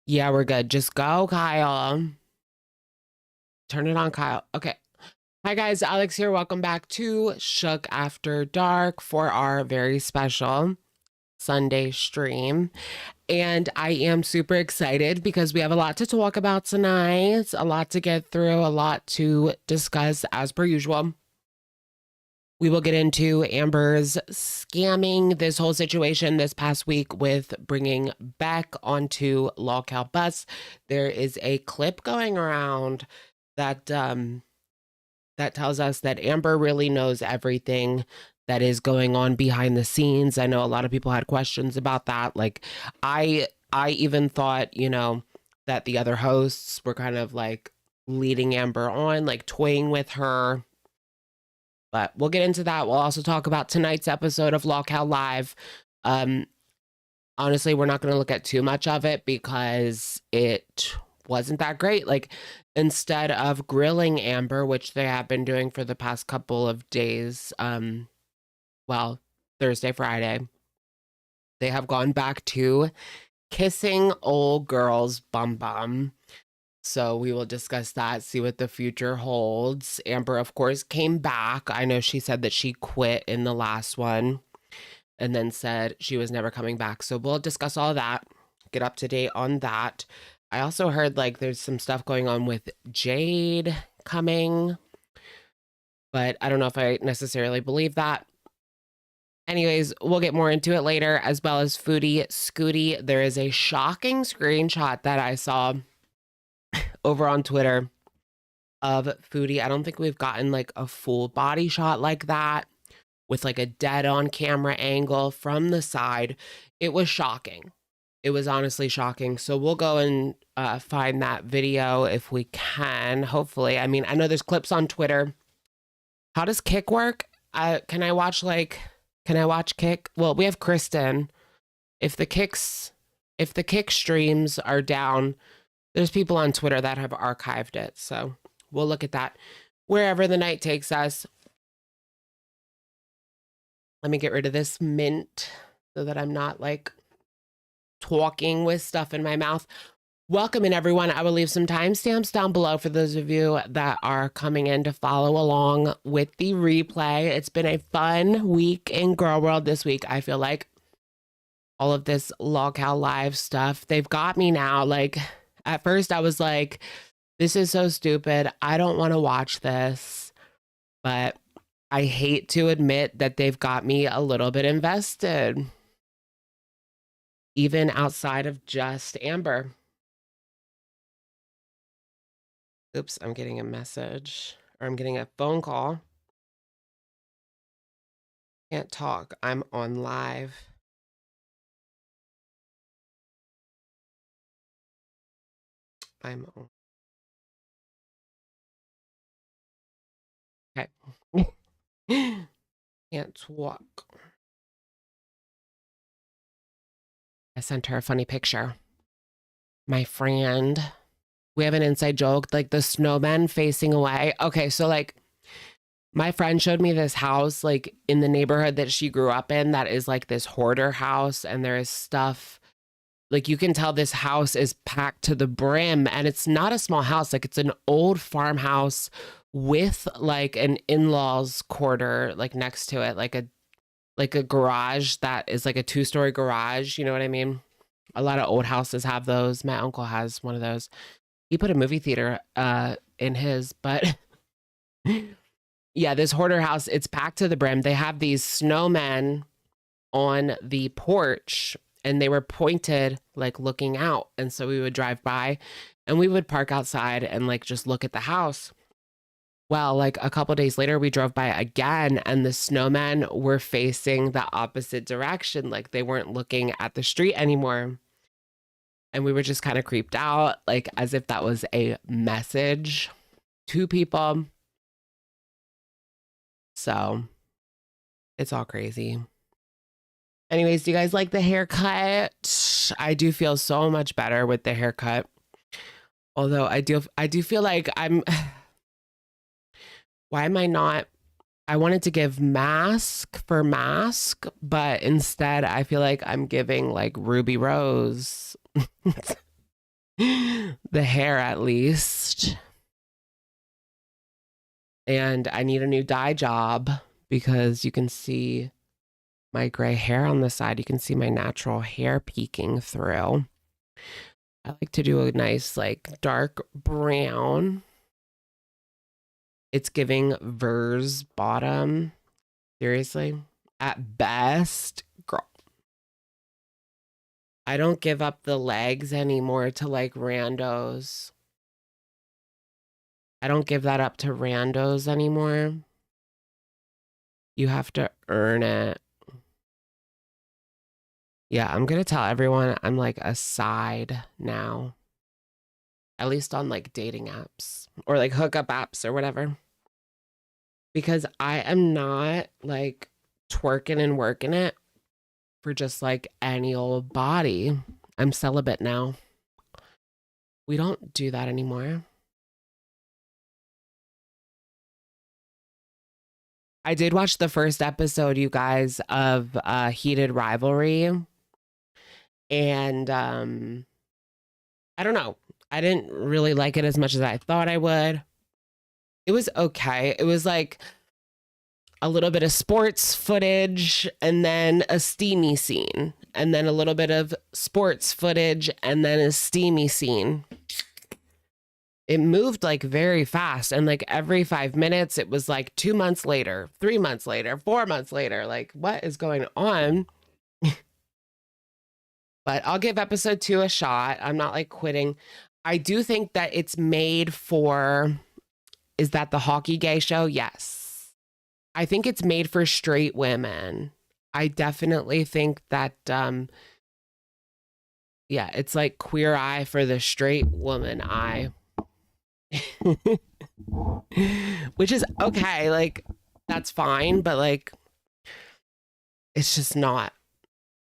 Yeah, we're good. Just go, Kyle. Turn it on, Kyle. Okay. Hi, guys. Alex here. Welcome back to Shook After Dark for our very special Sunday stream. And I am super excited because we have a lot to talk about tonight, a lot to get through, a lot to discuss as per usual. We will get into Amber's scamming this whole situation this past week with bringing Beck onto lolcow bus. There is a clip going around that that tells us that Amber really knows everything that is going on behind the scenes. I know a lot of people had questions about that. Like I even thought, that the other hosts were kind of like leading Amber on, like toying with her. But we'll get into that. We'll also talk about tonight's episode of lolcow Live. Honestly, we're not going to look at too much of it because it wasn't that great. Like, instead of grilling Amber, which they have been doing for the past couple of days, Thursday, Friday, they have gone back to kissing old girl's bum bum. So we will discuss that, see what the future holds. Amber, of course, came back. I know she said that she quit in the last one and then said she was never coming back. So we'll discuss all that, get up to date on that. I also heard like there's some stuff going on with Jade coming, but I don't know if I necessarily believe that. Anyways, we'll get more into it later, as well as Foodie Scootie. There is a shocking screenshot that I saw over on Twitter of Foodie. I don't think we've gotten like a full body shot like that with like a dead on camera angle from the side. It was shocking. It was honestly shocking. So we'll go and find that video if we can, hopefully. I mean, I know there's clips on Twitter. How does Kick work? Can I watch Kick? Well, we have Kristen. If the Kick streams are down, there's people on Twitter that have archived it. So we'll look at that wherever the night takes us. Let me get rid of this mint so that I'm not like talking with stuff in my mouth. Welcome in, everyone. I will leave some timestamps down below for those of you that are coming in to follow along with the replay. It's been a fun week in Girl World this week. I feel like all of this lolcow Live stuff, they've got me now. Like, at first I was like, this is so stupid. I don't want to watch this. But I hate to admit that they've got me a little bit invested, even outside of just Amber. Oops, I'm getting a message, or I'm getting a phone call. Can't talk. I'm on live. I'm on. Okay. Can't talk. I sent her a funny picture. My friend. We have an inside joke, like the snowmen facing away. Okay, so like my friend showed me this house like in the neighborhood that she grew up in that is like this hoarder house, and there is stuff like you can tell this house is packed to the brim, and it's not a small house. Like, it's an old farmhouse with like an in-laws quarter like next to it, like a garage that is like a 2-story garage, you know what I mean? A lot of old houses have those. My uncle has one of those. He put a movie theater in his, but yeah, this hoarder house, it's packed to the brim. They have these snowmen on the porch, and they were pointed like looking out. And so we would drive by and we would park outside and like just look at the house. Well, like a couple days later, we drove by again, and the snowmen were facing the opposite direction. Like, they weren't looking at the street anymore. And we were just kind of creeped out, like as if that was a message to people. So it's all crazy. Anyways, do you guys like the haircut? I do feel so much better with the haircut. Although I do feel like why am I not? I wanted to give mask for mask, but instead I feel like I'm giving like Ruby Rose. the hair at least. And I need a new dye job because you can see my gray hair on the side. You can see my natural hair peeking through. I like to do a nice like dark brown. It's giving Vers bottom. Seriously, at best, girl. I don't give up the legs anymore to like randos. I don't give that up to randos anymore. You have to earn it. Yeah, I'm gonna tell everyone I'm like a side now. At least on like dating apps or like hookup apps or whatever. Because I am not like twerking and working it for just like any old body. I'm celibate now. We don't do that anymore. I did watch the first episode, you guys, of Heated Rivalry. And I don't know. I didn't really like it as much as I thought I would. It was okay. It was like a little bit of sports footage and then a steamy scene, and then a little bit of sports footage and then a steamy scene. It moved like very fast, and like every 5 minutes it was like 2 months later, 3 months later, 4 months later. Like, what is going on? But I'll give episode 2 a shot. I'm not like quitting. I do think that it's made for, is that the hockey gay show? Yes. I think it's made for straight women. I definitely think that, yeah, it's like Queer Eye for the straight woman eye. Which is okay. Like, that's fine. But like, it's just not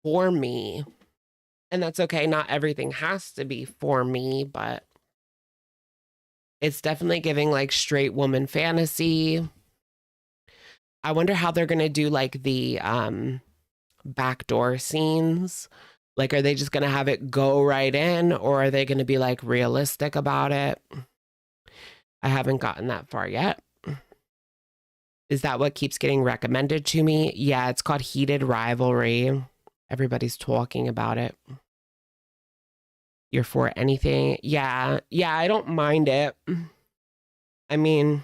for me. And that's okay. Not everything has to be for me, but it's definitely giving like straight woman fantasy. I wonder how they're going to do like the backdoor scenes. Like, are they just going to have it go right in, or are they going to be like realistic about it? I haven't gotten that far yet. Is that what keeps getting recommended to me? Yeah, it's called Heated Rivalry. Everybody's talking about it. You're for anything? Yeah, I don't mind it. I mean,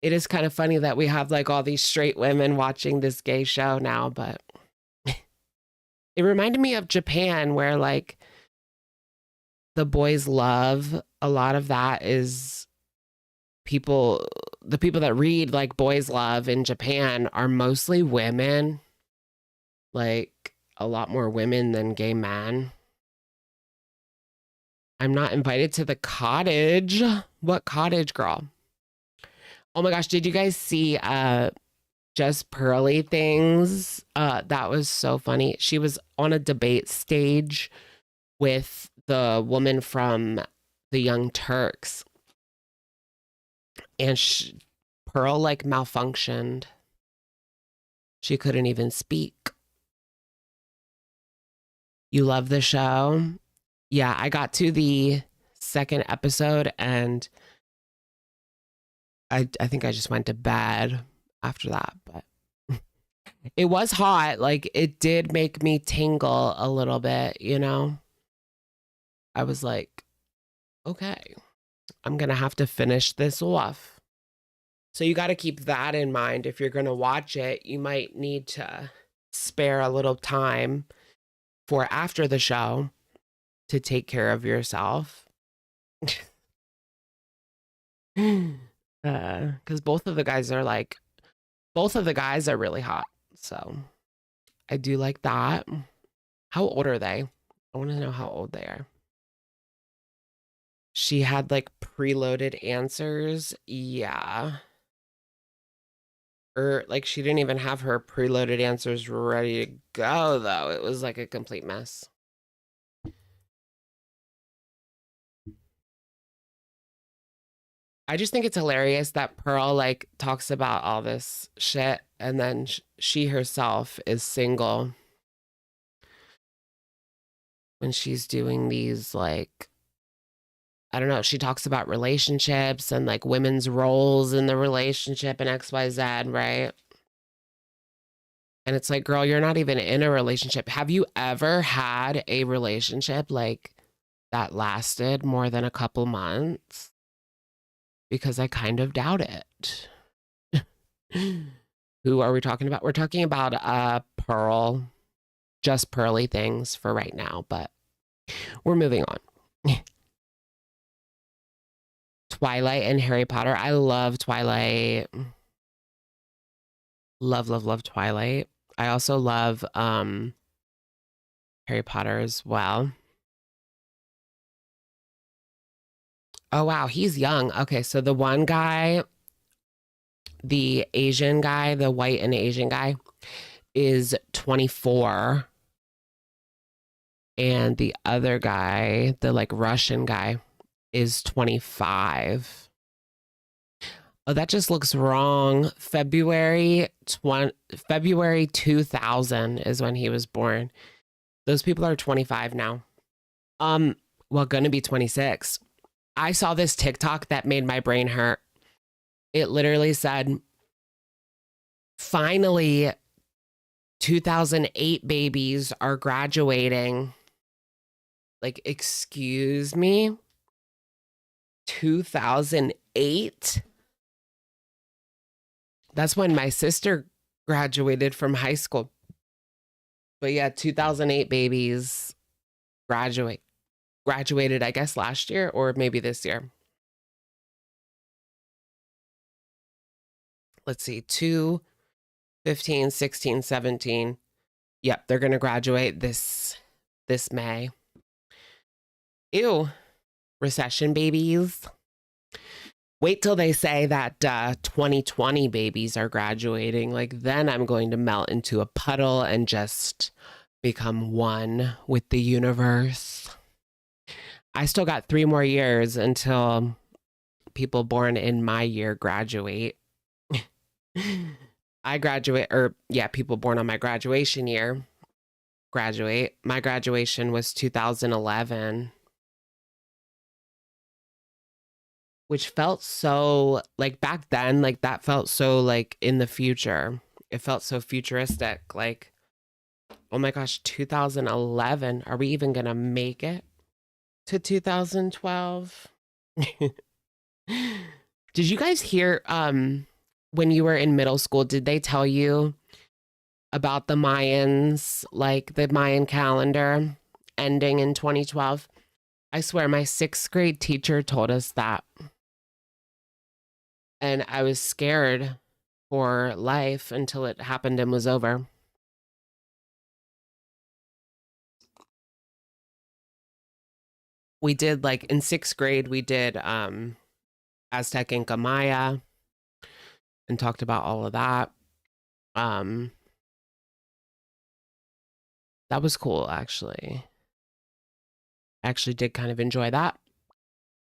it is kind of funny that we have like all these straight women watching this gay show now, but it reminded me of Japan, where like the boys love, a lot of that is the people that read like boys love in Japan are mostly women, like a lot more women than gay men. I'm not invited to the cottage. What cottage, girl? Oh my gosh, did you guys see Just Pearly Things? That was so funny. She was on a debate stage with the woman from the Young Turks, and Pearl like malfunctioned. She couldn't even speak. You love the show? Yeah, I got to the second episode and I think I just went to bed after that, but it was hot. Like, it did make me tingle a little bit, you know? I was like, okay, I'm going to have to finish this off. So you got to keep that in mind. If you're going to watch it, you might need to spare a little time for after the show to take care of yourself. Because both of the guys are really hot. So I do like that. How old are they? I want to know how old they are. She had like preloaded answers. Yeah. Or like she didn't even have her preloaded answers ready to go, though. It was like a complete mess. I just think it's hilarious that Pearl like talks about all this shit and then she herself is single when she's doing these like I don't know. She talks about relationships and like women's roles in the relationship and XYZ, right? And it's like, girl, you're not even in a relationship. Have you ever had a relationship like that lasted more than a couple months? Because I kind of doubt it. Who are we talking about? We're talking about Pearl, just pearly things for right now, but we're moving on. Twilight and Harry Potter. I love Twilight. Love, love, love Twilight. I also love Harry Potter as well. Oh wow, he's young. Okay, so the one guy, the Asian guy, the white and Asian guy, is 24. And the other guy, the like Russian guy, is 25. Oh, that just looks wrong. February 2000 is when he was born. Those people are 25 now. Well, gonna be 26. I saw this TikTok that made my brain hurt. It literally said, finally, 2008 babies are graduating. Like, excuse me? 2008? That's when my sister graduated from high school. But yeah, 2008 babies graduated, I guess, last year or maybe this year. Let's see, 2, 15, 16, 17. Yep, they're going to graduate this May. Ew, recession babies. Wait till they say that 2020 babies are graduating. Like, then I'm going to melt into a puddle and just become one with the universe. I still got 3 more years until people born in my year graduate. I graduate, or yeah, people born on my graduation year graduate. My graduation was 2011. Which felt so like back then, like that felt so like in the future. It felt so futuristic. Like, oh my gosh, 2011. Are we even gonna make it to 2012? Did you guys hear when you were in middle school, did they tell you about the Mayans, like the Mayan calendar ending in 2012? I swear my 6th grade teacher told us that. And I was scared for life until it happened and was over. We did like in 6th grade, we did Aztec Inca Maya and talked about all of that. That was cool, actually. I actually did kind of enjoy that.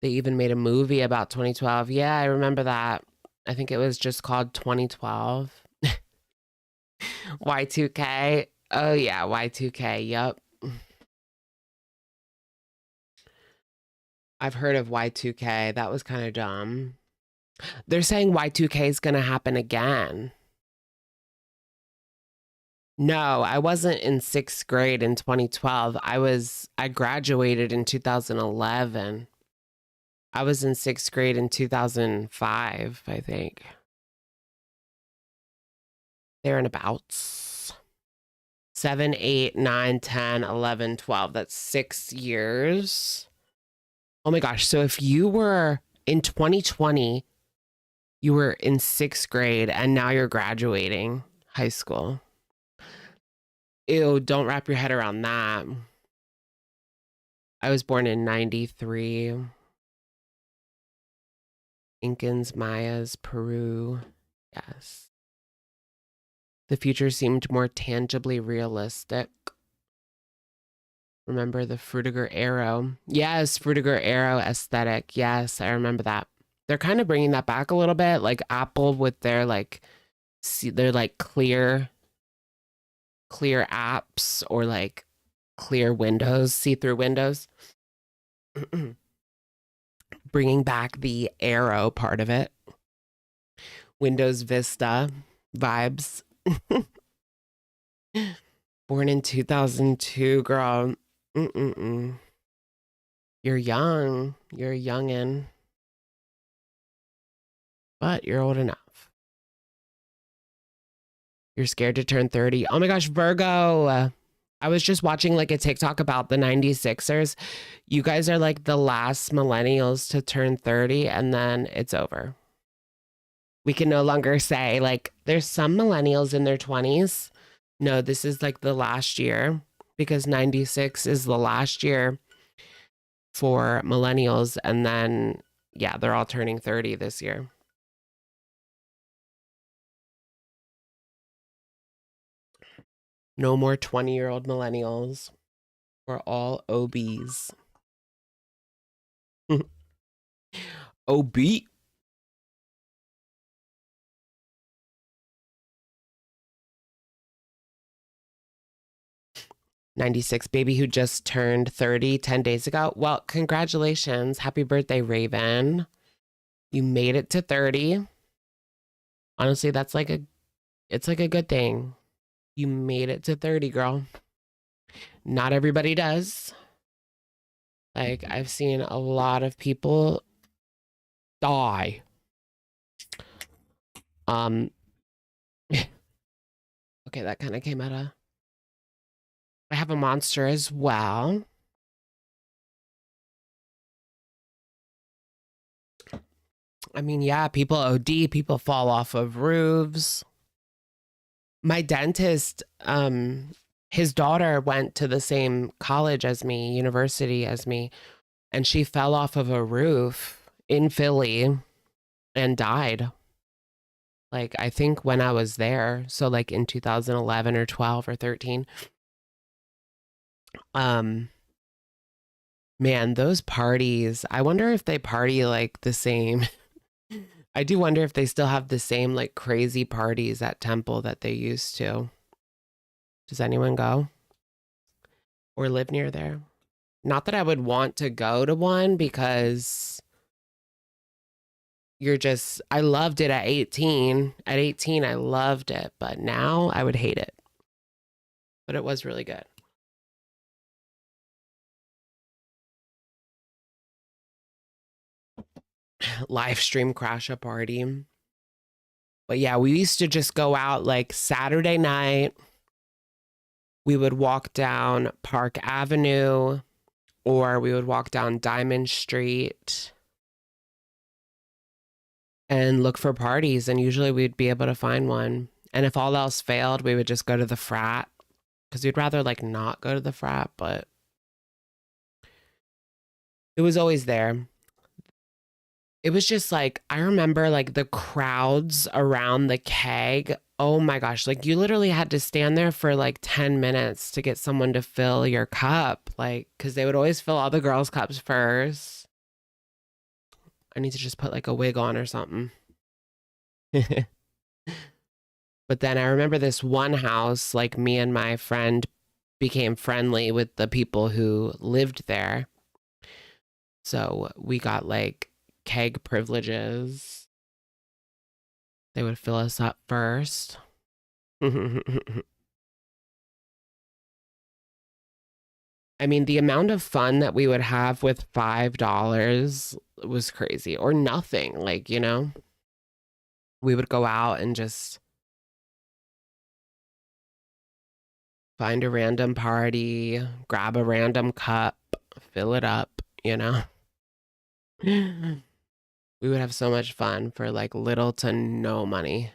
They even made a movie about 2012. Yeah, I remember that. I think it was just called 2012. Y2K. Oh yeah, Y2K. Yep. I've heard of Y2K. That was kind of dumb. They're saying Y2K is going to happen again. No, I wasn't in 6th grade in 2012. I graduated in 2011. I was in 6th grade in 2005, I think. There and abouts. 7, 8, 9, 10, 11, 12. That's 6 years. Oh my gosh. So if you were in 2020, you were in 6th grade and now you're graduating high school. Ew, don't wrap your head around that. I was born in 93. Incans, Mayas, Peru. Yes. The future seemed more tangibly realistic. Remember the Frutiger Arrow? Yes, Frutiger Arrow aesthetic. Yes, I remember that. They're kind of bringing that back a little bit, like Apple with their like, their like clear apps or like clear windows, see-through windows. bringing back the Arrow part of it. Windows Vista vibes. Born in 2002, girl. Mm-mm-mm. You're young. You're a youngin'. But you're old enough. You're scared to turn 30. Oh my gosh, Virgo. I was just watching like a TikTok about the 96ers. You guys are like the last millennials to turn 30 and then it's over. We can no longer say like there's some millennials in their 20s. No, this is like the last year because 96 is the last year for millennials. And then, yeah, they're all turning 30 this year. No more 20-year-old millennials. We're all OBs. OB. 96 baby who just turned 30 10 days ago. Well, congratulations. Happy birthday, Raven. You made it to 30. Honestly, that's like it's like a good thing. You made it to 30, girl. Not everybody does. Like, I've seen a lot of people die. Okay, that kind of came out of. I have a monster as well. I mean, yeah, people OD, people fall off of roofs. My dentist, his daughter went to the same college as me, university as me, and she fell off of a roof in Philly and died. Like, I think when I was there, so like in 2011 or 12 or 13. Man, those parties, I wonder if they party like the same. I do wonder if they still have the same like crazy parties at Temple that they used to. Does anyone go or live near there? Not that I would want to go to one because I loved it at 18. At 18, I loved it, but now I would hate it. But it was really good. Live stream crash a party. But yeah, we used to just go out like Saturday night. We would walk down Park Avenue or we would walk down Diamond Street and look for parties. And usually we'd be able to find one. And if all else failed, we would just go to the frat because we'd rather like not go to the frat, but it was always there. It was just like, I remember like the crowds around the keg. Oh my gosh. Like you literally had to stand there for like 10 minutes to get someone to fill your cup. Like, cause they would always fill all the girls' cups first. I need to just put like a wig on or something. But then I remember this one house, like me and my friend became friendly with the people who lived there. So we got like keg privileges. They would fill us up first. I mean, the amount of fun that we would have with $5 was crazy, or nothing. Like, you know, we would go out and just find a random party, grab a random cup, fill it up, you know. We would have so much fun for like little to no money.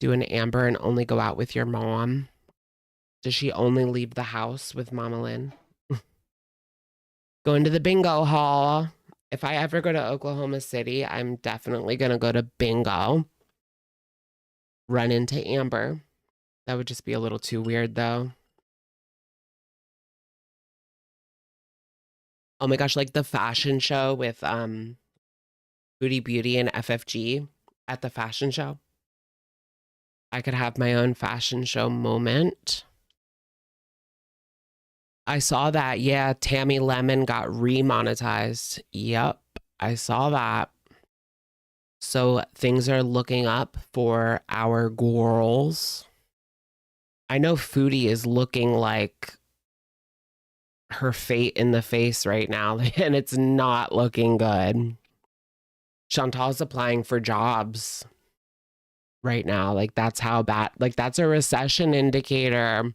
Do an Amber and only go out with your mom. Does she only leave the house with Mama Lynn? Going to the bingo hall. If I ever go to Oklahoma City, I'm definitely going to go to bingo. Run into Amber. That would just be a little too weird though. Oh my gosh, like the fashion show with Foodie Beauty and FFG at the fashion show. I could have my own fashion show moment. I saw that. Yeah, Tammy Lemon got remonetized. Yep, I saw that. So things are looking up for our girls. I know Foodie is looking like her fate in the face right now, and it's not looking good. Chantal's applying for jobs right now. Like, that's how bad, like, that's a recession indicator.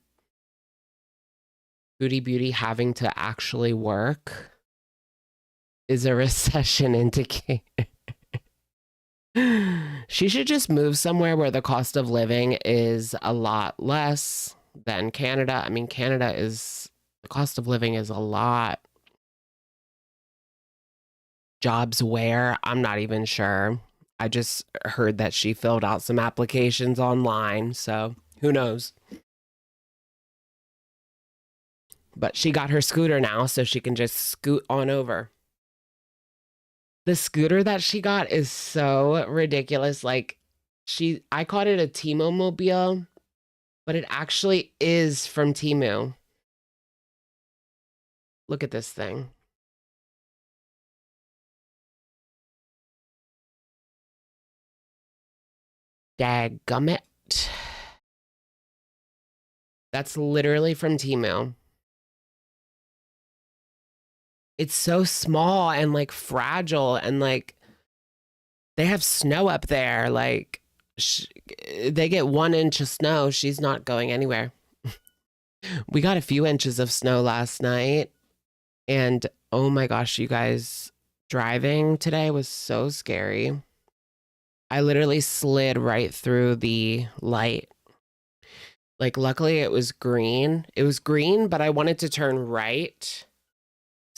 Foodie Beauty having to actually work is a recession indicator. She should just move somewhere where the cost of living is a lot less than Canada. I mean, Canada is, the cost of living is a lot. Jobs where? I'm not even sure. I just heard that she filled out some applications online, so who knows? But she got her scooter now, so she can just scoot on over. The scooter that she got is so ridiculous. Like, I called it a Timo-mobile, but it actually is from Temu. Look at this thing. Dadgummit. That's literally from Temu. It's so small and like fragile, and like they have snow up there. Like they get 1 inch of snow. She's not going anywhere. We got a few inches of snow last night, and oh my gosh, you guys, driving today was so scary. I literally slid right through the light. Like, luckily it was green. It was green, but I wanted to turn right.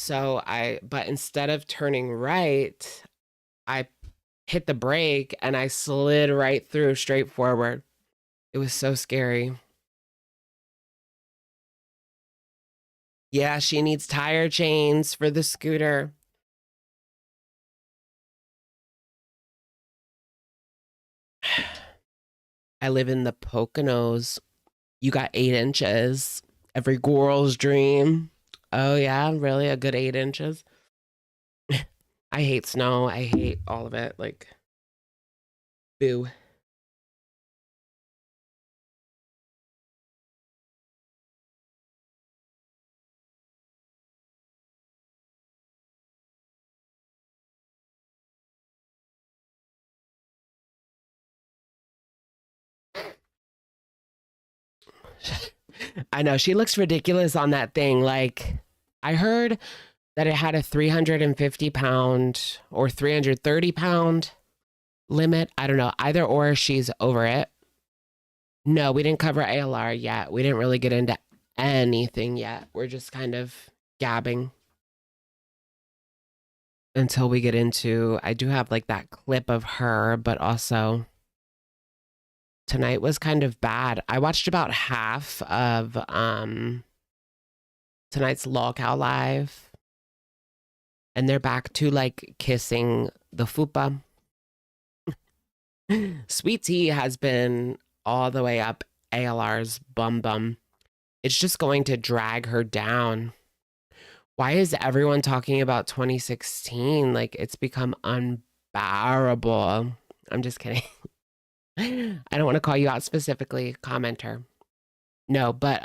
But instead of turning right, I hit the brake and I slid right through straight forward. It was so scary. Yeah, she needs tire chains for the scooter. I live in the Poconos. You got 8 inches. Every girl's dream. Oh, yeah, really? A good 8 inches? I hate snow. I hate all of it. Like, boo. I know, she looks ridiculous on that thing. Like, I heard that it had a 350-pound or 330-pound limit. I don't know. Either or, she's over it. No, we didn't cover ALR yet. We didn't really get into anything yet. We're just kind of gabbing until we get into, I do have like that clip of her, but also tonight was kind of bad. I watched about half of tonight's lolcow live, and they're back to like kissing the fupa. Sweet Tea has been all the way up ALR's bum bum. It's just going to drag her down. Why is everyone talking about 2016? Like, it's become unbearable. I'm just kidding. I don't want to call you out specifically, commenter. No, but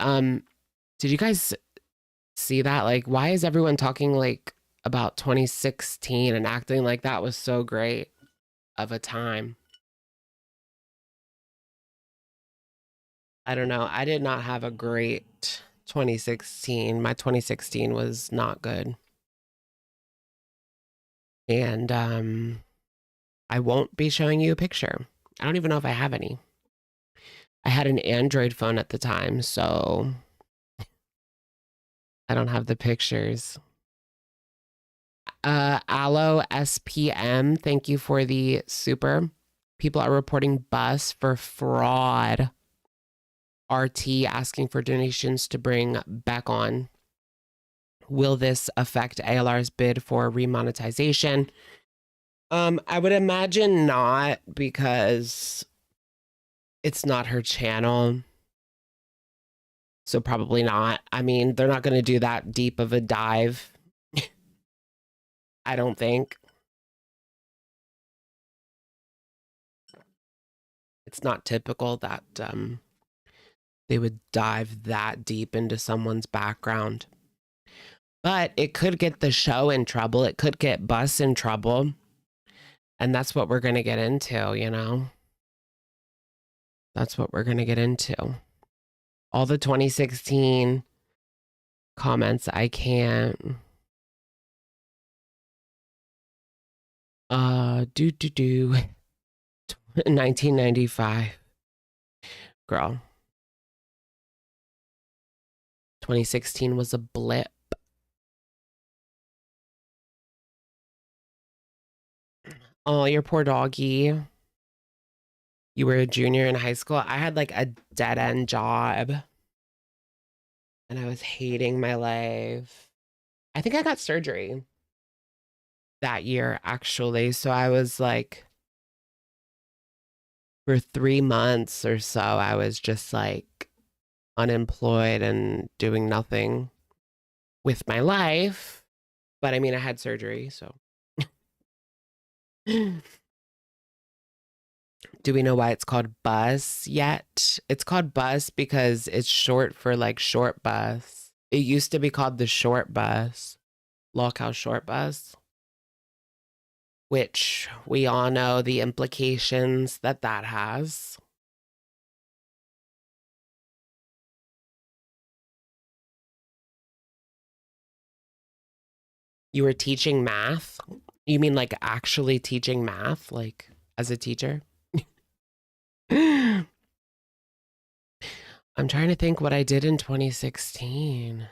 did you guys see that? Like, why is everyone talking like about 2016 and acting like that was so great of a time? I don't know. I did not have a great 2016. My 2016 was not good. And I won't be showing you a picture. I don't even know if I have any. I had an Android phone at the time, so I don't have the pictures. Aloe SPM, thank you for the super. People are reporting bus for fraud. RT asking for donations to bring back on. Will this affect ALR's bid for remonetization? I would imagine not, because it's not her channel. So probably not. I mean, they're not going to do that deep of a dive. I don't think. It's not typical that they would dive that deep into someone's background. But it could get the show in trouble. It could get Bus in trouble. And that's what we're going to get into, you know? That's what we're going to get into. All the 2016 comments, I can't. 1995. Girl. 2016 was a blip. Oh, your poor doggy. You were a junior in high school. I had like a dead end job. And I was hating my life. I think I got surgery that year, actually. So I was like, for 3 months or so, I was just like unemployed and doing nothing with my life. But I mean, I had surgery, so. Do we know why it's called bus yet? It's called bus because it's short for like short bus. It used to be called the short bus, lolcow short bus, which we all know the implications that that has. You were teaching math? You mean like actually teaching math, like as a teacher? I'm trying to think what I did in 2016.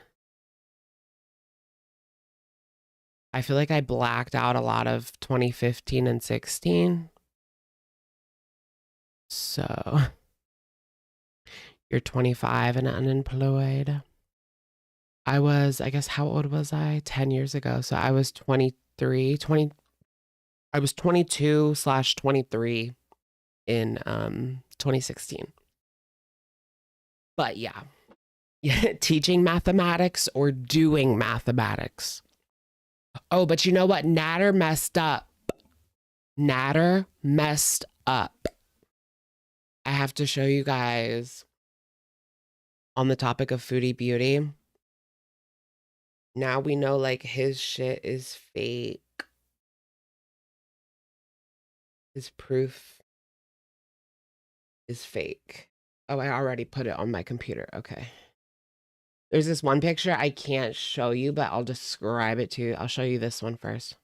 I feel like I blacked out a lot of 2015 and 16. So you're 25 and unemployed. I was, I guess, how old was I? 10 years ago. So I was 23, 20. I was 22/23 in 2016. But yeah. Yeah, teaching mathematics or doing mathematics. Oh, but you know what? Nader messed up. Nader messed up. I have to show you guys on the topic of foodie beauty. Now we know like his shit is fake. His proof is fake. Oh, I already put it on my computer. Okay. There's this one picture I can't show you, but I'll describe it to you. I'll show you this one first.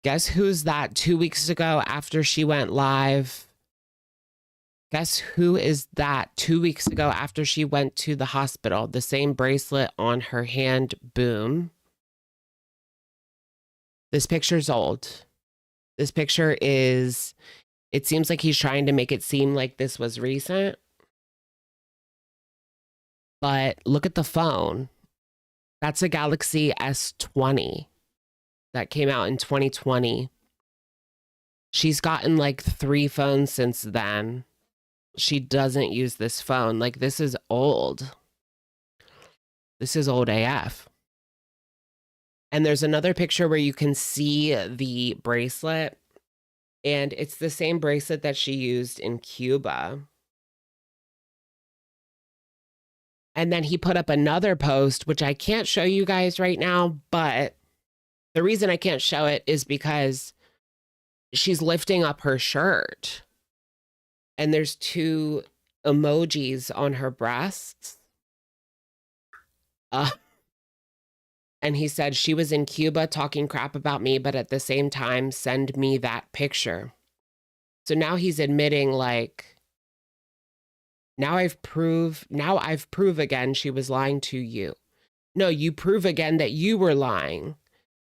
Guess who's that 2 weeks ago after she went live? Guess who is that 2 weeks ago after she went to the hospital? The same bracelet on her hand. Boom. This picture's old. This picture is, it seems like he's trying to make it seem like this was recent. But look at the phone. That's a Galaxy S20 that came out in 2020. She's gotten like 3 phones since then. She doesn't use this phone. Like, this is old. This is old AF. And there's another picture where you can see the bracelet. And it's the same bracelet that she used in Cuba. And then he put up another post, which I can't show you guys right now. But the reason I can't show it is because she's lifting up her shirt. And there's 2 emojis on her breasts. And he said she was in Cuba talking crap about me, but at the same time, send me that picture. So now he's admitting like, now I've prove again she was lying to you. No, you prove again that you were lying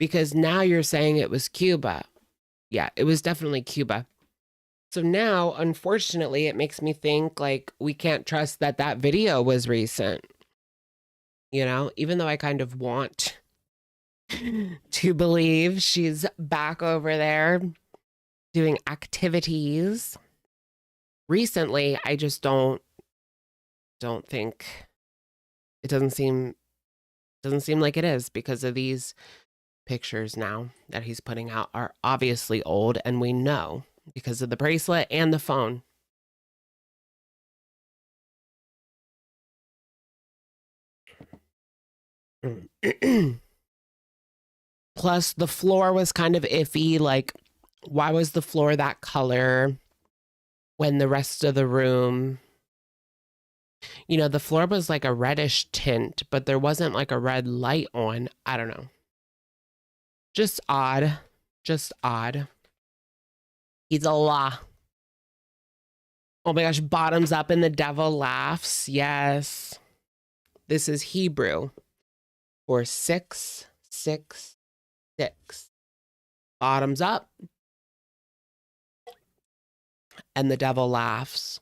because now you're saying it was Cuba. Yeah, it was definitely Cuba. So now, unfortunately, it makes me think like we can't trust that that video was recent. You know, even though I kind of want to believe she's back over there doing activities. recently, I just don't think it doesn't seem like it is, because of these pictures now that he's putting out are obviously old, and we know because of the bracelet and the phone. Plus, the floor was kind of iffy. Like, why was the floor that color when the rest of the room, the floor was like a reddish tint, but there wasn't like a red light on. I don't know. Just odd. Just odd. He's a la. Oh my gosh, bottoms up and the devil laughs. Yes. This is Hebrew for 666. Bottoms up and the devil laughs.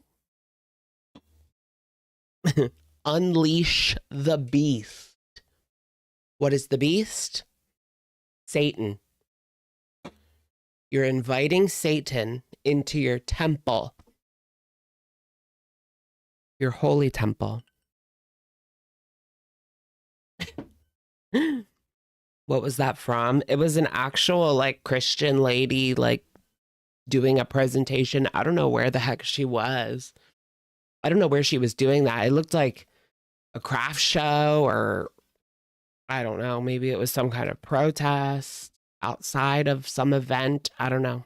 Unleash the beast. What is the beast? Satan. You're inviting Satan into your temple, your holy temple. What was that from? It was an actual like Christian lady like doing a presentation. I don't know where the heck she was. I don't know where she was doing that. It looked like a craft show, or I don't know, maybe it was some kind of protest outside of some event. I don't know.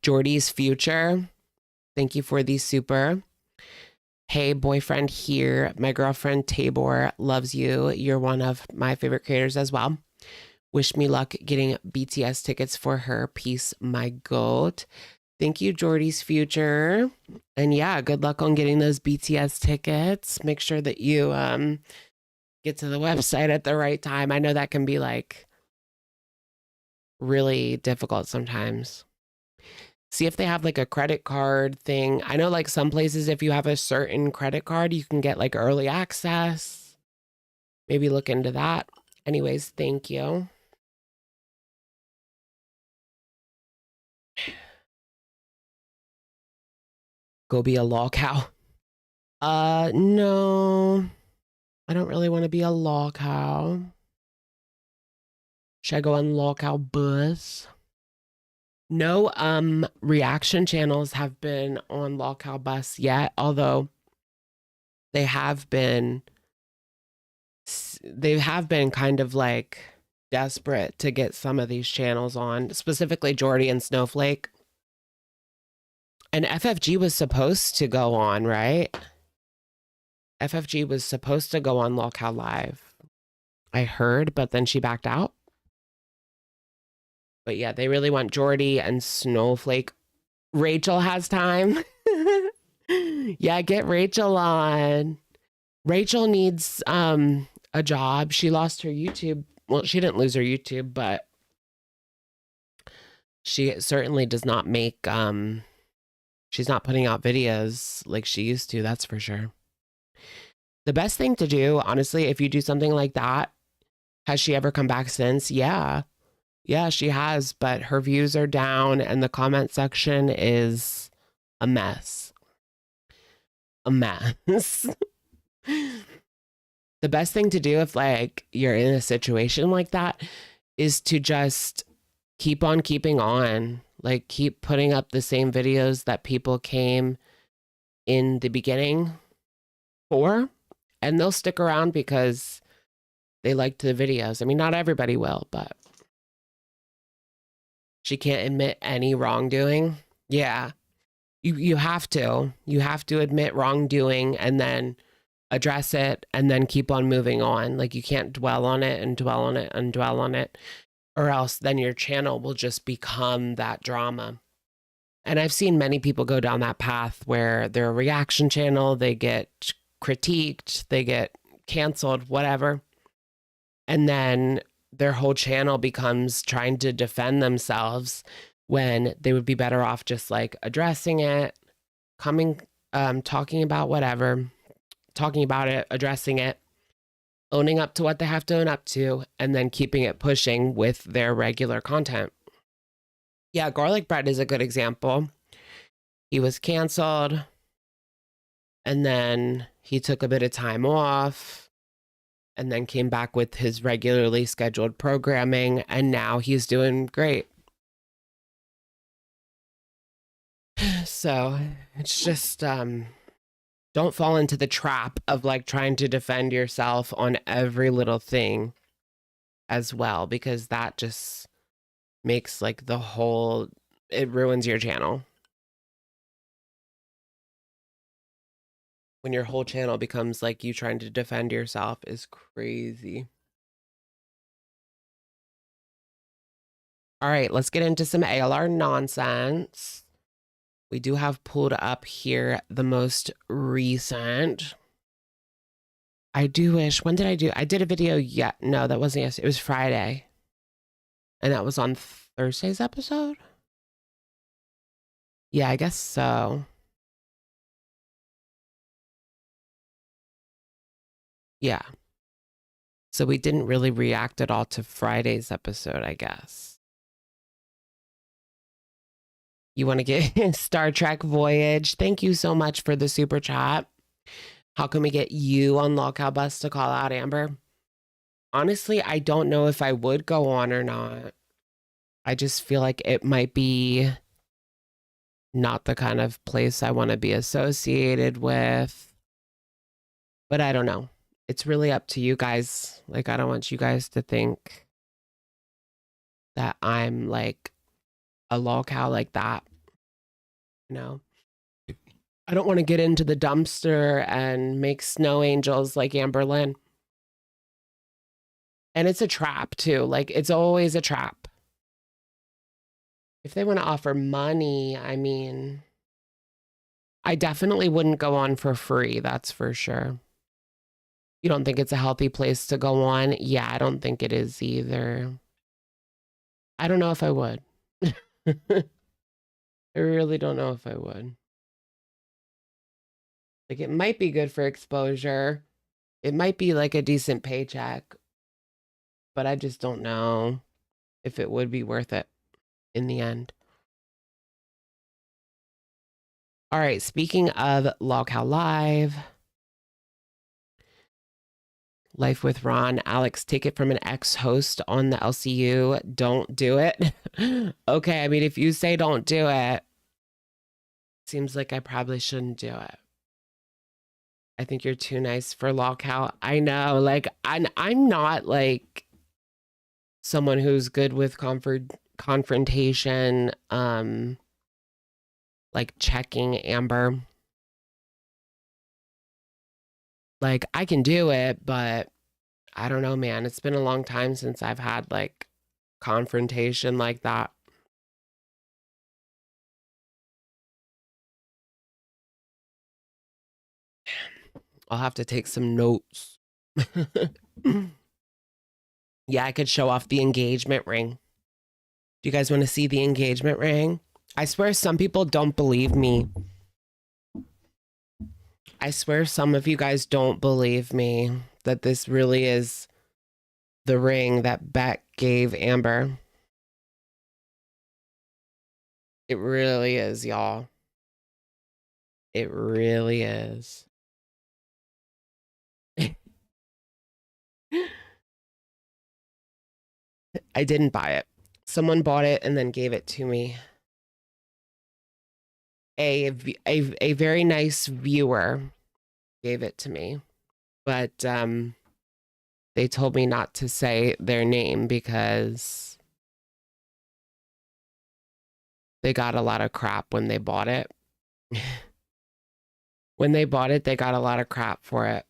Jordy's future. Thank you for the super. Hey, boyfriend here. My girlfriend Tabor loves you. You're one of my favorite creators as well. Wish me luck getting BTS tickets for her. Peace, my goat. Thank you, Jordy's future. And yeah, good luck on getting those BTS tickets. Make sure that you get to the website at the right time. I know that can be like really difficult sometimes. See if they have like a credit card thing. I know like some places, if you have a certain credit card, you can get like early access. Maybe look into that. Anyways, thank you. Go be a lolcow. No. I don't really want to be a lolcow. Should I go on lolcow bus? No reaction channels have been on lolcow bus yet, although they have been kind of like desperate to get some of these channels on, specifically Jordy and Snowflake. And FFG was supposed to go on, right? FFG was supposed to go on lolcow live, I heard, but then she backed out. But yeah, they really want Jordy and Snowflake. Rachel has time. Yeah, get Rachel on. Rachel needs a job. She lost her YouTube. Well, she didn't lose her YouTube, but she certainly does not make she's not putting out videos like she used to, that's for sure. The best thing to do, honestly, if you do something like that, has she ever come back since? Yeah. Yeah, she has, but her views are down and the comment section is a mess. A mess. The best thing to do if like you're in a situation like that is to just keep on keeping on. Like keep putting up the same videos that people came in the beginning for, and they'll stick around because they liked the videos. I mean, not everybody will, but she can't admit any wrongdoing. Yeah. You have to. You have to admit wrongdoing and then address it and then keep on moving on. Like you can't dwell on it and dwell on it and dwell on it, or else then your channel will just become that drama. And I've seen many people go down that path where they're a reaction channel, they get critiqued, they get canceled, whatever. And then their whole channel becomes trying to defend themselves when they would be better off just like addressing it, talking about whatever, talking about it, addressing it, owning up to what they have to own up to, and then keeping it pushing with their regular content. Yeah, garlic bread is a good example. he was canceled. And then he took a bit of time off and then came back with his regularly scheduled programming. And now he's doing great. So it's just, don't fall into the trap of like trying to defend yourself on every little thing as well, because that just makes like the whole, it ruins your channel. When your whole channel becomes like you trying to defend yourself is crazy. All right, let's get into some ALR nonsense. We do have pulled up here the most recent. I do wish, when did I do? I did a video yet. No, that wasn't yesterday. It was Friday. And that was on Thursday's episode? Yeah, I guess so. Yeah. So we didn't really react at all to Friday's episode, I guess. You want to get Star Trek Voyage? Thank you so much for the super chat. How can we get you on lolcow bus to call out Amber? Honestly, I don't know if I would go on or not. I just feel like it might be not the kind of place I want to be associated with. But I don't know. It's really up to you guys. Like, I don't want you guys to think that I'm like a lolcow like that. You know? I don't want to get into the dumpster and make snow angels like Amber Lynn. And it's a trap too. Like, it's always a trap. If they want to offer money, I mean, I definitely wouldn't go on for free. That's for sure. You don't think it's a healthy place to go on? Yeah, I don't think it is either. I don't know if I would. I really don't know if I would. Like, it might be good for exposure. It might be like a decent paycheck. But I just don't know if it would be worth it in the end. All right, speaking of lolcow Live, Life with Ron, Alex, take it from an ex-host on the LCU. Don't do it. Okay, I mean, if you say don't do it, seems like I probably shouldn't do it. I think you're too nice for lolcow. I know, like, I'm not like someone who's good with confrontation, like checking Amber. Like, I can do it, but I don't know, man. It's been a long time since I've had like confrontation like that. I'll have to take some notes. Yeah, I could show off the engagement ring. Do you guys want to see the engagement ring? I swear some people don't believe me. I swear some of you guys don't believe me that this really is the ring that Beck gave Amber. It really is, y'all. It really is. I didn't buy it. Someone bought it and then gave it to me. A very nice viewer gave it to me, but they told me not to say their name because they got a lot of crap when they bought it. When they bought it, they got a lot of crap for it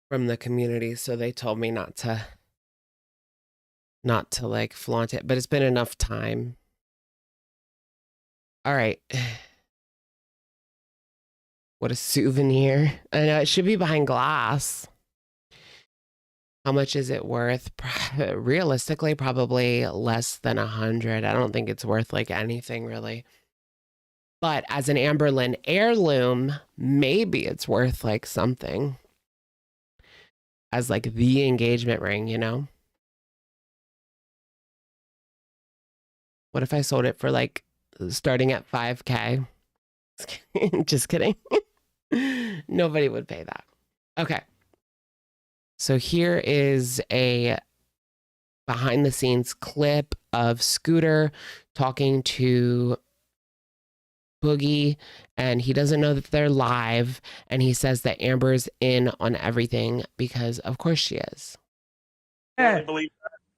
from the community, so they told me not to like flaunt it, but it's been enough time. All right. What a souvenir. I know, it should be behind glass. How much is it worth? Realistically, probably less than 100. I don't think it's worth like anything really. But as an Amber Lynn heirloom, maybe it's worth like something. As like the engagement ring, you know? What if I sold it for like starting at 5K. Just kidding. Nobody would pay that. Okay. So here is a behind the scenes clip of Scooter talking to Boogie, and he doesn't know that they're live, and he says that Amber's in on everything because of course she is. Yeah.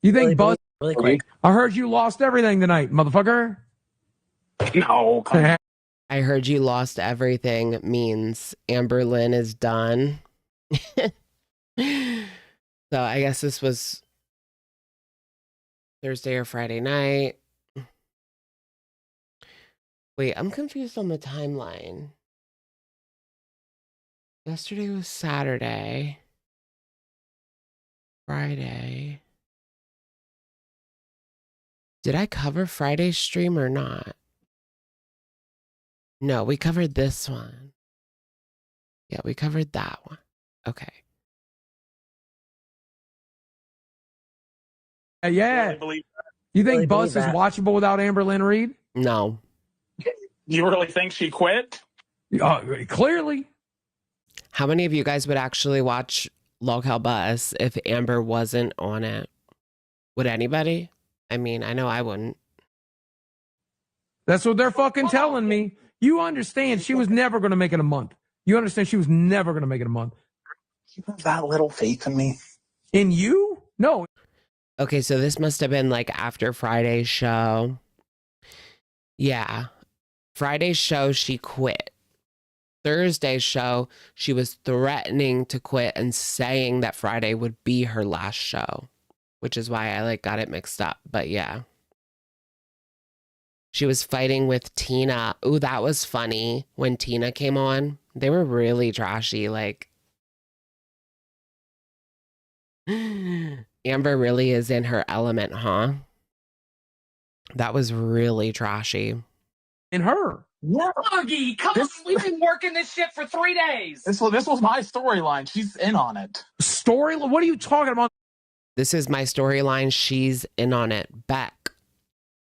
You think Buzz really quick? I heard you lost everything tonight, motherfucker. No, come on. I heard you lost everything means Amber Lynn is done. So I guess this was Thursday or Friday night. Wait, I'm confused on the timeline. Yesterday was Saturday. Friday. Did I cover Friday's stream or not? No, we covered this one. Yeah, we covered that one. Okay. Yeah. You think Buzz is watchable without Amber Lynn Reed? No. You really think she quit? Clearly. How many of you guys would actually watch Lolcow Bus if Amber wasn't on it? Would anybody? I mean, I know I wouldn't. That's what they're fucking telling me. You understand she was never going to make it a month. You understand she was never going to make it a month. You have that little faith in me. In you? No. Okay, so this must have been like after Friday's show. Yeah. Friday's show, she quit. Thursday's show, she was threatening to quit and saying that Friday would be her last show, which is why I like got it mixed up. But yeah. She was fighting with Tina. Ooh, that was funny when Tina came on. They were really trashy. Like, Amber really is in her element, huh? That was really trashy. In her. Yeah. Boogie, come on. We've been working this shit for 3 days. This was my storyline. She's in on it. Story? What are you talking about? This is my storyline. She's in on it. Beck.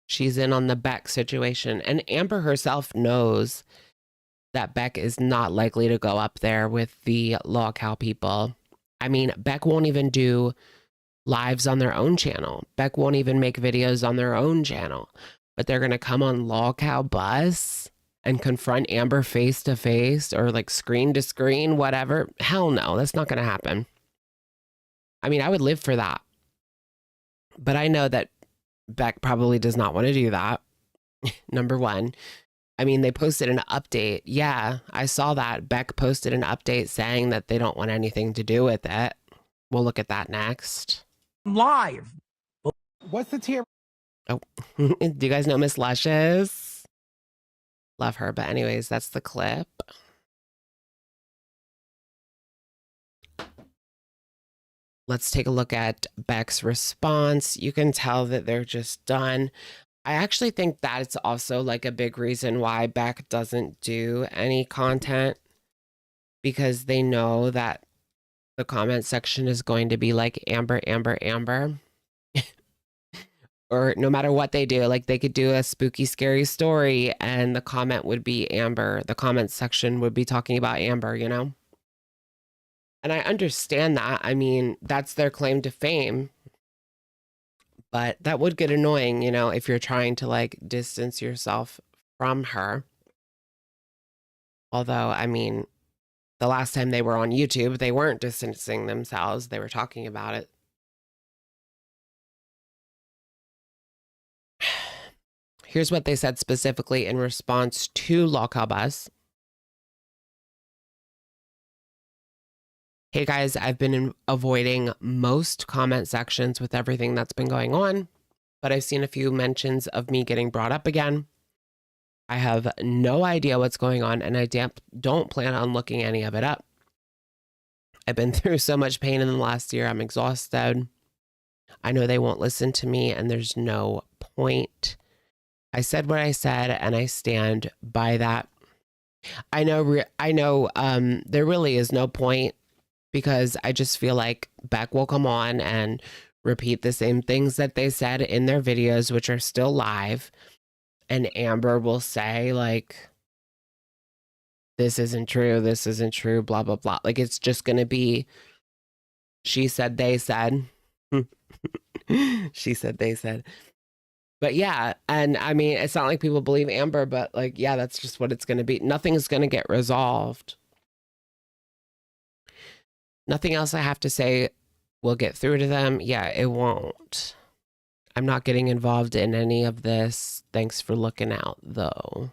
She's in on the Beck situation. And Amber herself knows that Beck is not likely to go up there with the Lolcow people. I mean, Beck won't even do lives on their own channel. Beck won't even make videos on their own channel. But they're going to come on Lolcow Bus and confront Amber face to face or like screen to screen, whatever. Hell no, that's not going to happen. I mean, I would live for that. But I know that Beck probably does not want to do that. Number one. I mean, they posted an update. Yeah, I saw that. Beck posted an update saying that they don't want anything to do with it. We'll look at that next. Live. What's the tier? Oh, do you guys know Miss Luscious? Love her. But anyways, that's the clip. Let's take a look at Beck's response. You can tell that they're just done. I actually think that it's also like a big reason why Beck doesn't do any content, because they know that the comment section is going to be like Amber, Amber, Amber. Or no matter what they do, like they could do a spooky, scary story and the comment would be Amber. The comment section would be talking about Amber, you know? And I understand that. I mean, that's their claim to fame. But that would get annoying, you know, if you're trying to like distance yourself from her. Although, I mean, the last time they were on YouTube, they weren't distancing themselves. They were talking about it. Here's what they said specifically in response to Lolcow Bus. Hey guys, I've been avoiding most comment sections with everything that's been going on, but I've seen a few mentions of me getting brought up again. I have no idea what's going on, and I don't plan on looking any of it up. I've been through so much pain in the last year. I'm exhausted. I know they won't listen to me, and there's no point. I said what I said, and I stand by that. I know. There really is no point, because I just feel like Beck will come on and repeat the same things that they said in their videos, which are still live. and Amber will say like, this isn't true, blah, blah, blah. Like, it's just going to be, she said, they said. She said, they said. But yeah, and I mean, it's not like people believe Amber, but like, yeah, that's just what it's going to be. Nothing's going to get resolved. Nothing else I have to say will get through to them. Yeah, it won't. I'm not getting involved in any of this. Thanks for looking out, though.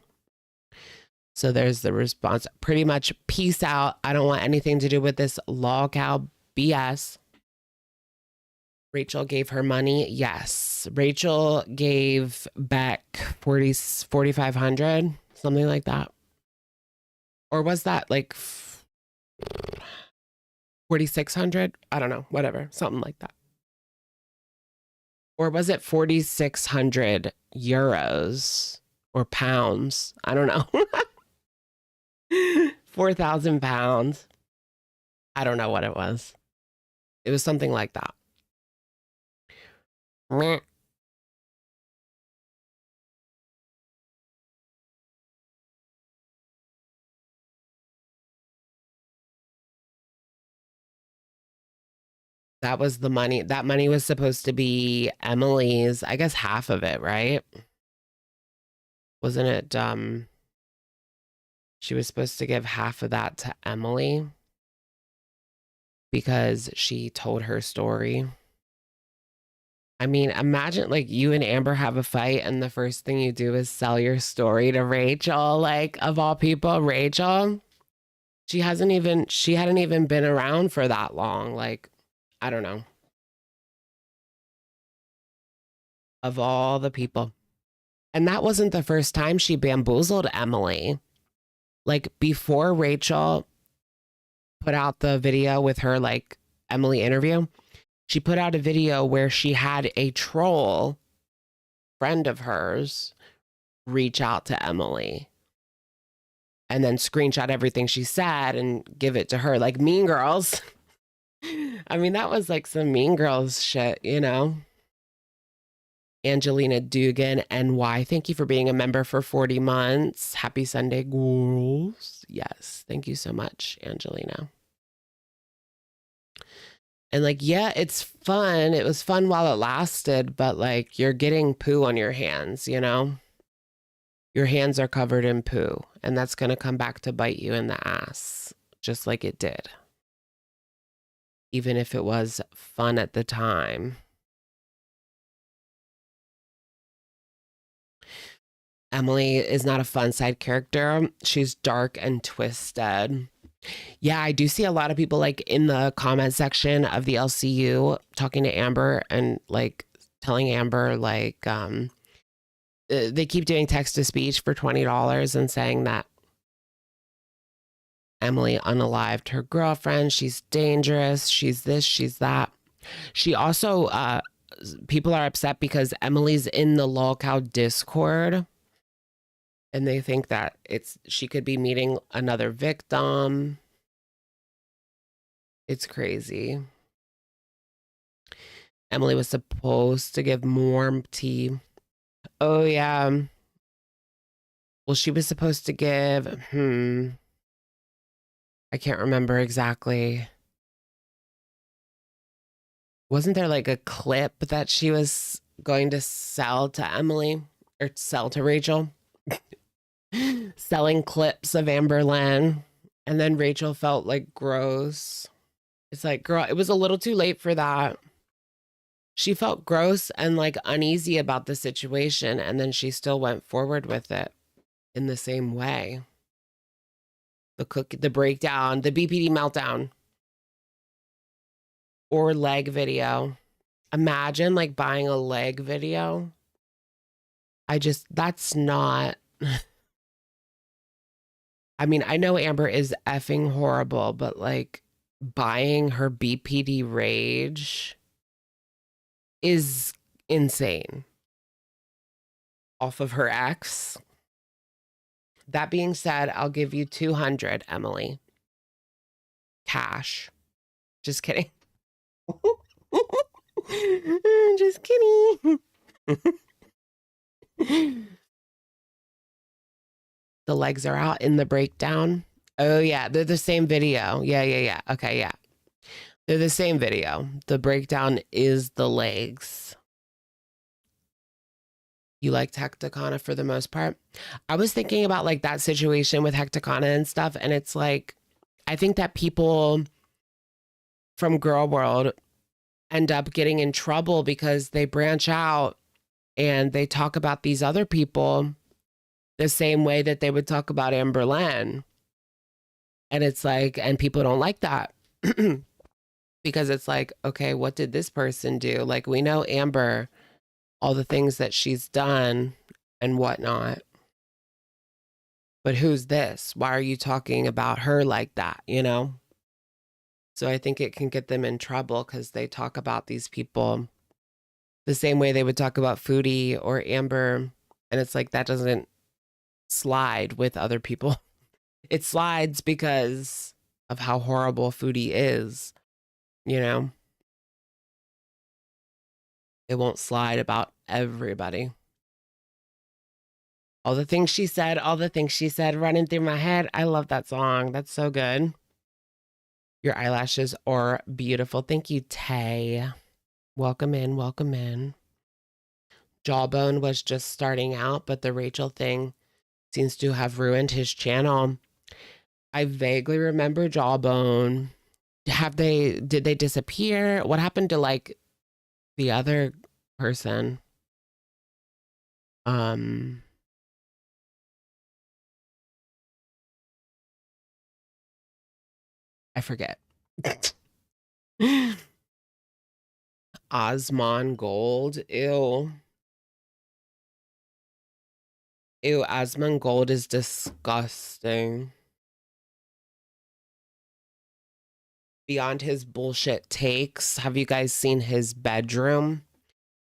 So there's the response. Pretty much, peace out. I don't want anything to do with this lolcow BS. Rachel gave her money. Yes. Rachel gave Beck 4,500, something like that. Or was that like 4,600? I don't know. Whatever. Something like that. Or was it 4,600 euros or pounds? I don't know. 4,000 pounds. I don't know what it was. It was something like that. Meh. That was the money. That money was supposed to be Emily's, I guess half of it, right? Wasn't it, she was supposed to give half of that to Emily because she told her story. I mean, imagine like you and Amber have a fight and the first thing you do is sell your story to Rachel, like of all people, Rachel. She hadn't even been around for that long. Like, I don't know. Of all the people. And that wasn't the first time she bamboozled Emily. Like before Rachel put out the video with her like Emily interview, she put out a video where she had a troll friend of hers reach out to Emily and then screenshot everything she said and give it to her, like Mean Girls. I mean, that was like some Mean Girls shit, you know? Angelina Dugan, NY. Thank you for being a member for 40 months. Happy Sunday, girls. Yes, thank you so much, Angelina. And like, yeah, it's fun. It was fun while it lasted, but like you're getting poo on your hands, you know? Your hands are covered in poo, and that's going to come back to bite you in the ass, just like it did. Even if it was fun at the time. Emily is not a fun side character. She's dark and twisted. Yeah, I do see a lot of people like in the comment section of the LCU talking to Amber and like telling Amber like they keep doing text to speech for $20 and saying that Emily unalived her girlfriend. She's dangerous. She's this, she's that. She also people are upset because Emily's in the lolcow Discord. And they think that she could be meeting another victim. It's crazy. Emily was supposed to give more tea. Oh, yeah. Well, she was supposed to give, I can't remember exactly. Wasn't there like a clip that she was going to sell to Emily or sell to Rachel? Selling clips of Amber Lynn, and then Rachel felt like gross. It's like, girl, it was a little too late for that. She felt gross and like uneasy about the situation, and then she still went forward with it in the same way. The breakdown, the BPD meltdown, or leg video. Imagine like buying a leg video. That's not. I mean, I know Amber is effing horrible, but like buying her BPD rage is insane off of her ex. That being said, I'll give you 200, Emily. Cash. Just kidding. Just kidding. The legs are out in the breakdown. Oh yeah, they're the same video. Yeah. Okay, yeah. They're the same video. The breakdown is the legs. You liked Hecticana for the most part. I was thinking about like that situation with Hecticana and stuff, and it's like, I think that people from Girl World end up getting in trouble because they branch out and they talk about these other people the same way that they would talk about Amber Lynn. And it's like, and people don't like that because it's like, okay, what did this person do? Like, we know Amber, all the things that she's done and whatnot. But who's this? Why are you talking about her like that? You know? So I think it can get them in trouble because they talk about these people the same way they would talk about Foodie or Amber. And it's like, that doesn't slide with other people. It slides because of how horrible Foodie is, you know? It won't slide about everybody. All the things she said running through my head. I love that song. That's so good. Your eyelashes are beautiful. Thank you, Tay. Welcome in, welcome in. Jawbone was just starting out, but the Rachel thing seems to have ruined his channel. I vaguely remember Jawbone. Did they disappear? What happened to like the other person? I forget. Osmond Gold. Ew. Ew, Osmond Gold is disgusting. Beyond his bullshit takes, have you guys seen his bedroom?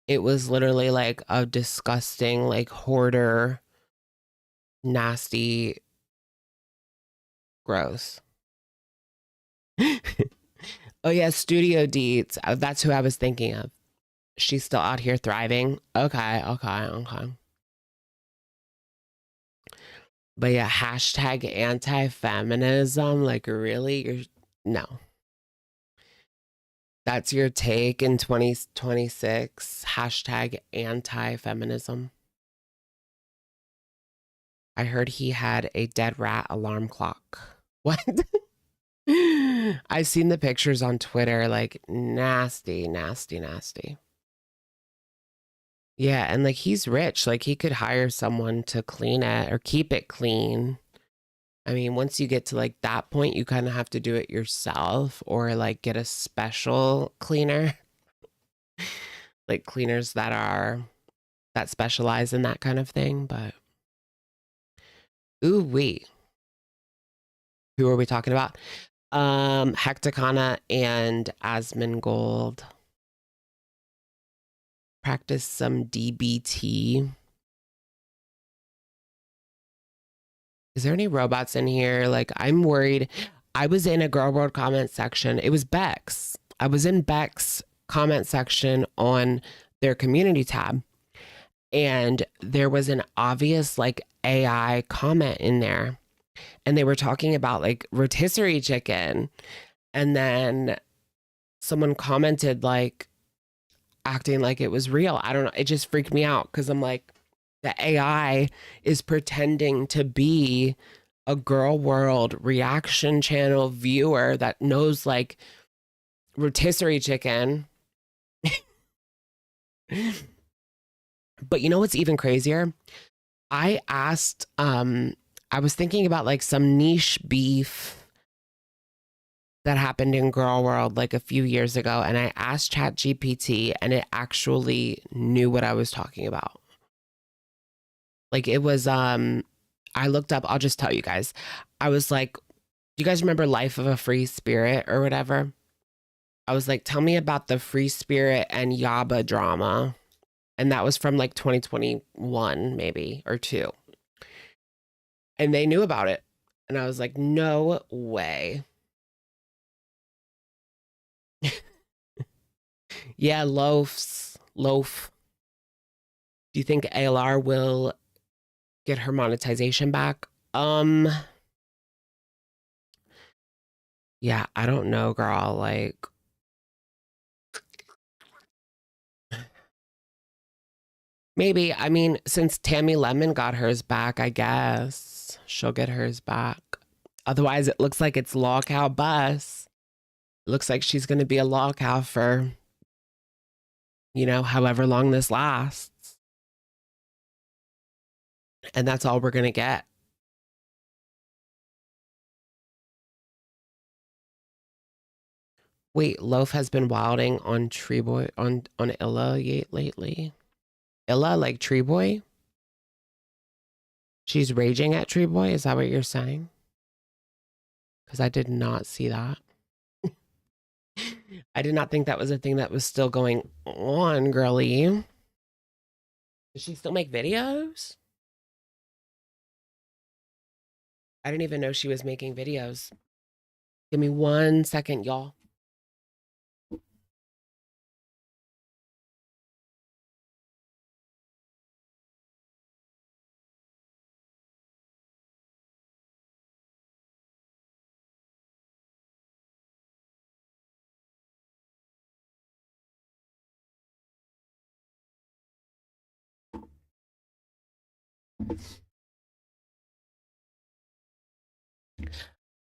It was literally like a disgusting, like hoarder, nasty, gross. Oh yeah, Studio Deets. That's who I was thinking of. She's still out here thriving. Okay. But yeah, hashtag anti-feminism. Like, really? No. That's your take in 2026. Hashtag anti-feminism. I heard he had a dead rat alarm clock. What? I've seen the pictures on Twitter, like nasty. Yeah, and like he's rich, like he could hire someone to clean it or keep it clean. I mean, once you get to like that point, you kind of have to do it yourself or like get a special cleaner. Like cleaners that specialize in that kind of thing, but ooh wee. Who are we talking about? Hecticana and Asmongold. Practice some DBT. Is there any robots in here? Like, I'm worried. I was in a Girl World comment section. It was Beck's. I was in Beck's comment section on their community tab. And there was an obvious like AI comment in there. And they were talking about like rotisserie chicken. And then someone commented like acting like it was real. I don't know. It just freaked me out because I'm like, the AI is pretending to be a Girl World reaction channel viewer that knows like rotisserie chicken. But you know what's even crazier? I asked, I was thinking about like some niche beef that happened in Girl World like a few years ago. And I asked ChatGPT and it actually knew what I was talking about. Like it was, I looked up, I'll just tell you guys. I was like, do you guys remember Life of a Free Spirit or whatever? I was like, tell me about the Free Spirit and Yaba drama. And that was from like 2021 maybe or 2. And they knew about it. And I was like, no way. Yeah, loaf. Do you think ALR will get her monetization back? Yeah, I don't know, girl. Like, maybe. I mean, since Tammy Lemon got hers back, I guess she'll get hers back. Otherwise, it looks like it's lolcow bus. Looks like she's going to be a lolcow for, you know, however long this lasts. And that's all we're going to get. Wait, Loaf has been wilding on Tree Boy on Illa lately. Illa, like Tree Boy? She's raging at Tree Boy? Is that what you're saying? Because I did not see that. I did not think that was a thing that was still going on, girly. Does she still make videos? I didn't even know she was making videos. Give me 1 second, y'all.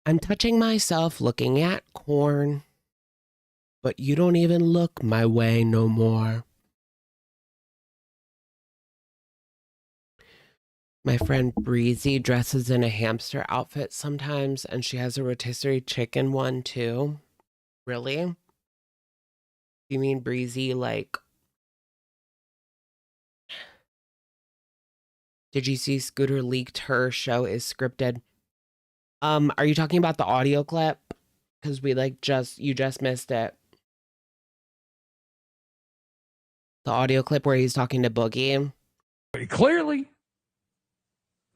I'm touching myself looking at corn, but you don't even look my way no more. My friend Breezy dresses in a hamster outfit sometimes, and she has a rotisserie chicken one too. Really? You mean Breezy, like... Did you see Scooter leaked her show is scripted? Are you talking about the audio clip? Because we you just missed it. The audio clip where he's talking to Boogie. Clearly.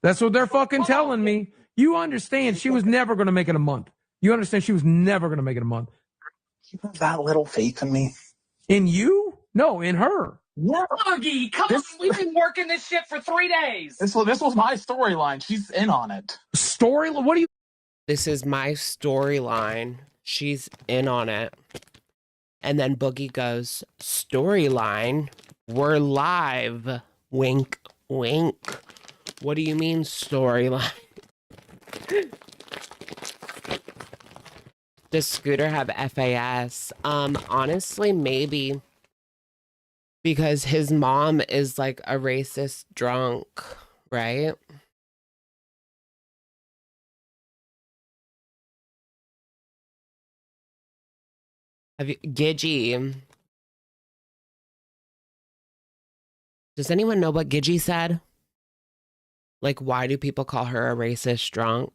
That's what they're fucking telling me. You understand she was never going to make it a month. You understand she was never going to make it a month. You have that little faith in me. In you? No, in her. Boogie, come on. We've been working this shit for 3 days. This was my storyline. She's in on it. Story? What do you... This is my storyline. She's in on it. And then Boogie goes, storyline? We're live. Wink, wink. What do you mean storyline? Does Scooter have FAS? Honestly, maybe. Because his mom is like a racist drunk, right? Have you, Gidgy? Does anyone know what Gidgy said? Like, why do people call her a racist drunk?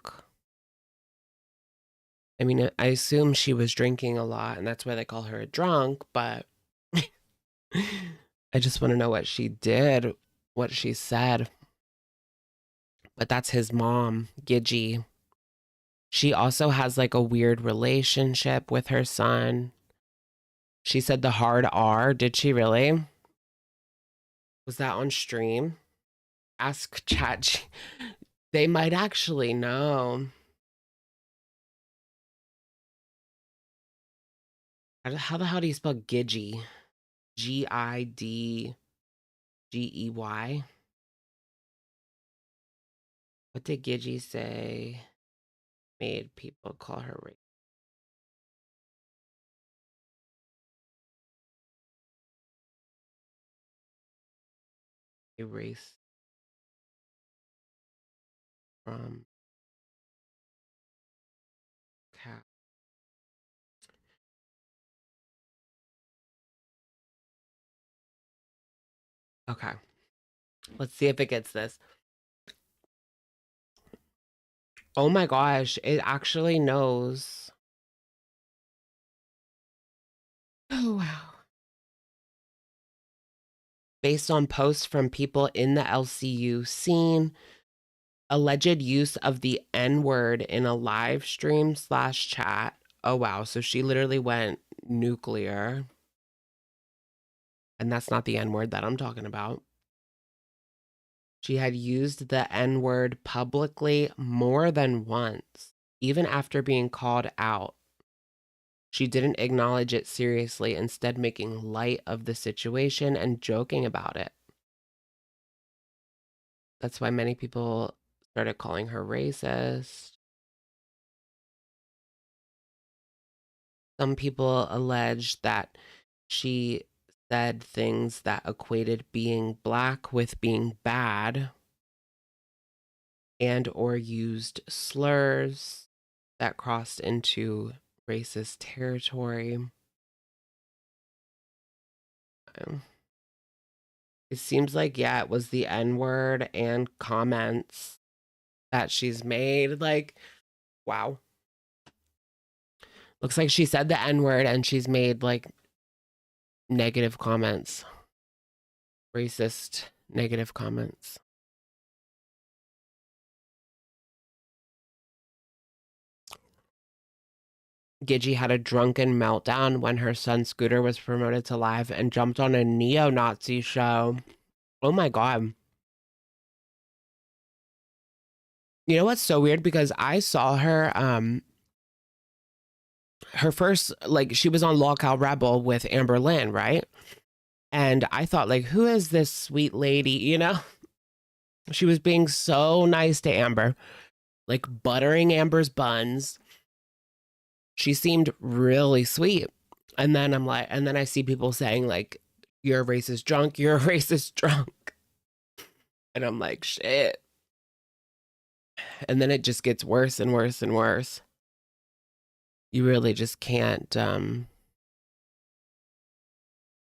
I mean, I assume she was drinking a lot and that's why they call her a drunk, but I just want to know what she did, what she said. But that's his mom, Gidgy. She also has like a weird relationship with her son. She said the hard R. Did she really? Was that on stream? Ask Chat. They might actually know. How the hell do you spell Gidgy? Gidgey. What did Gidgy say made people call her race? Erase from cat. Okay. Let's see if it gets this. Oh my gosh, it actually knows. Oh wow. Based on posts from people in the LCU scene, alleged use of the N-word in a live stream / chat. Oh wow, so she literally went nuclear. And that's not the N-word that I'm talking about. She had used the N-word publicly more than once, even after being called out. She didn't acknowledge it seriously, instead making light of the situation and joking about it. That's why many people started calling her racist. Some people alleged that she said things that equated being black with being bad, and or used slurs that crossed into racist territory. It seems like, yeah, it was the N-word and comments that she's made. Like, wow. Looks like she said the N-word and she's made like negative comments. Racist, negative comments. Gigi had a drunken meltdown when her son Scooter was promoted to live and jumped on a neo-Nazi show. Oh my God. You know what's so weird? Because I saw her, her first, like, she was on Lolcow Rebel with Amber Lynn, right? And I thought, like, who is this sweet lady, you know? She was being so nice to Amber, like buttering Amber's buns. She seemed really sweet. And then I'm like, and then I see people saying, like, you're a racist drunk, you're a racist drunk. And I'm like, shit. And then it just gets worse and worse and worse. You really just can't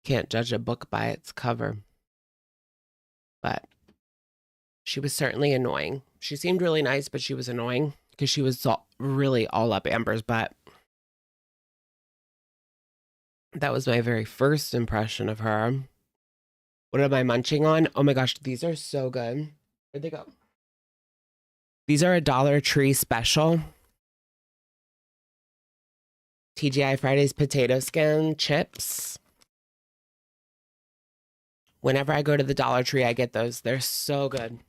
judge a book by its cover. But she was certainly annoying. She seemed really nice, but she was annoying because she was really all up Amber's butt. That was my very first impression of her. What am I munching on? Oh my gosh, these are so good. Where'd they go? These are a Dollar Tree special. TGI Fridays potato skin chips. Whenever I go to the Dollar Tree, I get those. They're so good.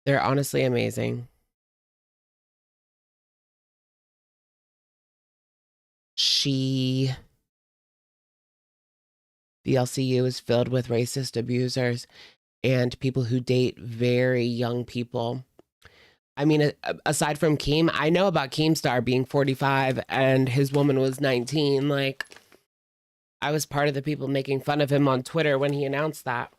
They're honestly amazing. The LCU is filled with racist abusers and people who date very young people. I mean, aside from Keem, I know about Keemstar being 45 and his woman was 19. Like, I was part of the people making fun of him on Twitter when he announced that.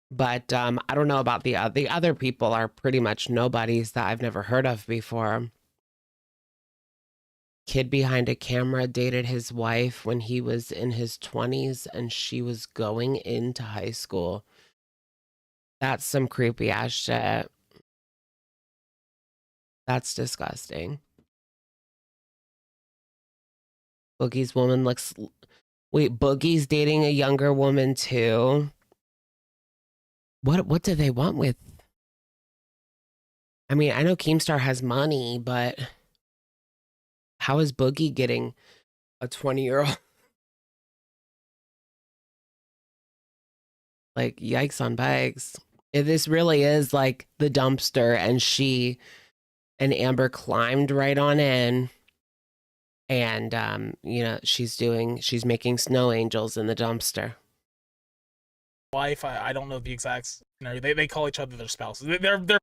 But I don't know about the other people are pretty much nobodies that I've never heard of before. Kid behind a camera dated his wife when he was in his 20s and she was going into high school. That's some creepy ass shit. That's disgusting. Boogie's woman looks... Wait, Boogie's dating a younger woman too? What do they want with... I mean, I know Keemstar has money, but how is Boogie getting a 20-year-old? Like, yikes on bikes. If this really is like the dumpster and she and Amber climbed right on in and, you know, she's making snow angels in the dumpster. Wife, I don't know the exact, you know, they call each other their spouses. They're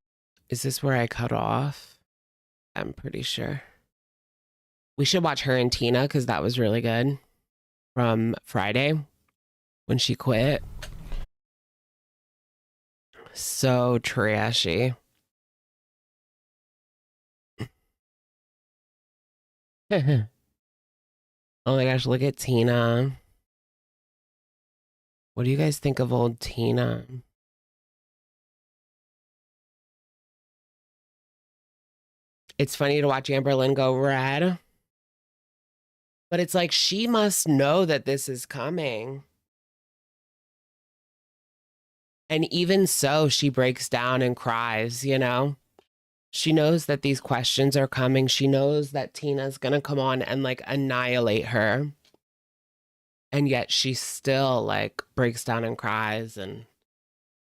Is this where I cut off? I'm pretty sure. We should watch her and Tina because that was really good from Friday when she quit. So trashy. Oh my gosh, look at Tina. What do you guys think of old Tina? It's funny to watch Amber Lynn go red. But it's like she must know that this is coming. And even so, she breaks down and cries, you know? She knows that these questions are coming. She knows that Tina's gonna come on and like annihilate her. And yet she still like breaks down and cries and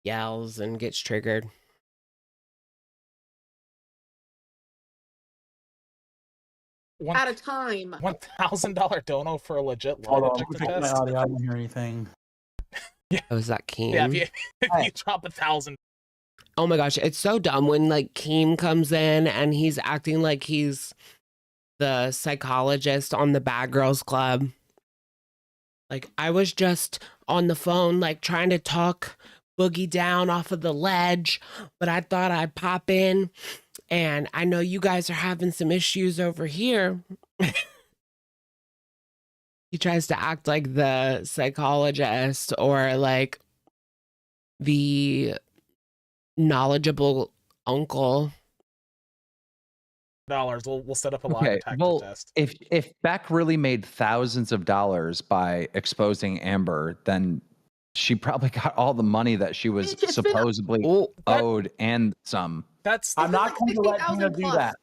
yells and gets triggered. At a time. $1,000 dono for a legit lie Hold on, detector check my test. audio. I didn't hear anything. Yeah. Oh, is that Keem? Yeah, if you drop 1,000. Oh my gosh, it's so dumb when like Keem comes in and he's acting like he's the psychologist on the Bad Girls Club. Like, I was just on the phone, like trying to talk Boogie down off of the ledge, but I thought I'd pop in, and I know you guys are having some issues over here. He tries to act like the psychologist or like the knowledgeable uncle. We'll set up a lie Okay, detector well, test. if Beck really made thousands of dollars by exposing Amber, then she probably got all the money that she was supposedly owed and some. I'm not going to let Tina do that.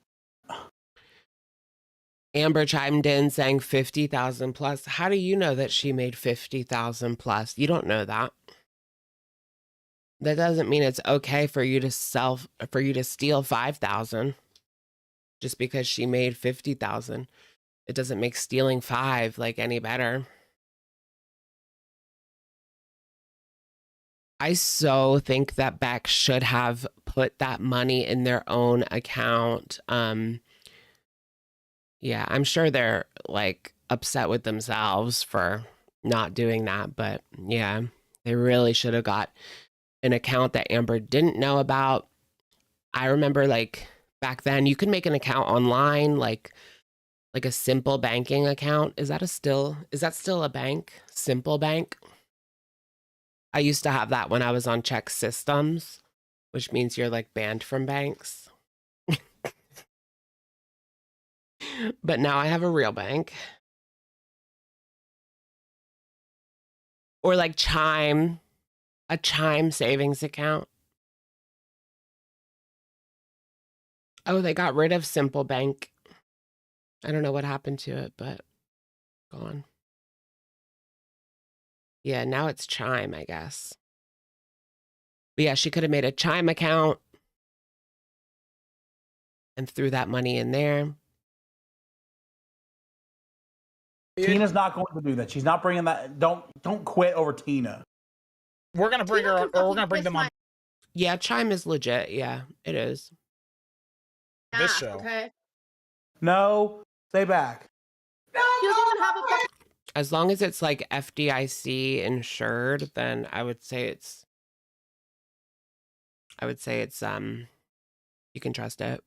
Amber chimed in saying 50,000 plus. How do you know that she made 50,000 plus? You don't know that. That doesn't mean it's okay for you to steal 5,000 just because she made 50,000. It doesn't make stealing 5 like any better. I so think that Beck should have put that money in their own account. Yeah, I'm sure they're like upset with themselves for not doing that, but yeah, they really should have got an account that Amber didn't know about. I remember like back then you could make an account online, like a simple banking account. Is that still a bank? Simple Bank? I used to have that when I was on Check Systems, which means you're like banned from banks. But now I have a real bank. Or like Chime, a Chime savings account. Oh, they got rid of Simple Bank. I don't know what happened to it, but gone. Yeah, now it's Chime, I guess. But yeah, she could have made a Chime account and threw that money in there. Tina's not going to do that. She's not bringing that. Don't quit over Tina. We're gonna bring her, or we're gonna bring them on Yeah, Chime is legit. Yeah, it is. this show. Okay. No, stay back. She doesn't even have a fucking. As long as it's like FDIC insured, then I would say it's you can trust it.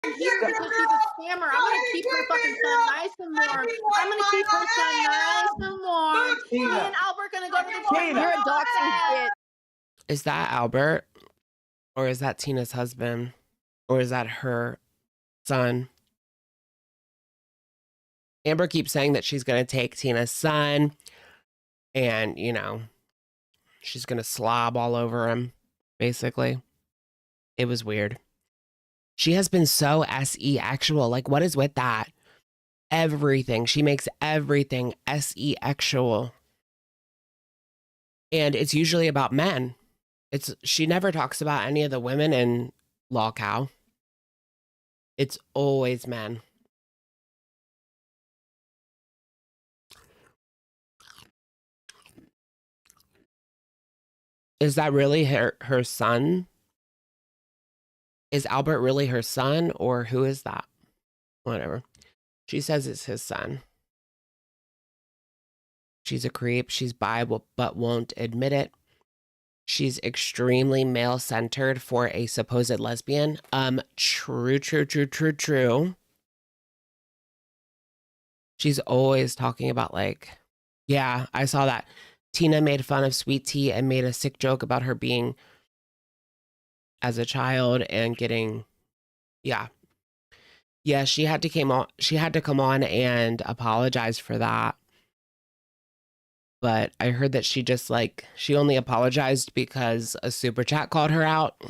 Here because she's a scammer. I'm gonna keep her fucking son nice and warm. I'm gonna keep her son nice and warm. Me and Albert gonna go to the gym. You're a doxing kid. Is that Albert? Or is that Tina's husband? Or is that her son? Amber keeps saying that she's going to take Tina's son and, you know, she's going to slob all over him, basically. It was weird. She has been so SE actual. Like, what is with that? Everything. She makes everything SE actual. And it's usually about men. She never talks about any of the women in lolcow. It's always men. Is that really her son? Is Albert really her son, or who is that? Whatever. She says it's his son. She's a creep. She's bi, but won't admit it. She's extremely male-centered for a supposed lesbian. True. She's always talking about like, yeah, I saw that. Tina made fun of Sweet Tea and made a sick joke about her being as a child and getting, yeah. Yeah, she had to come on and apologize for that. But I heard that she only apologized because a super chat called her out.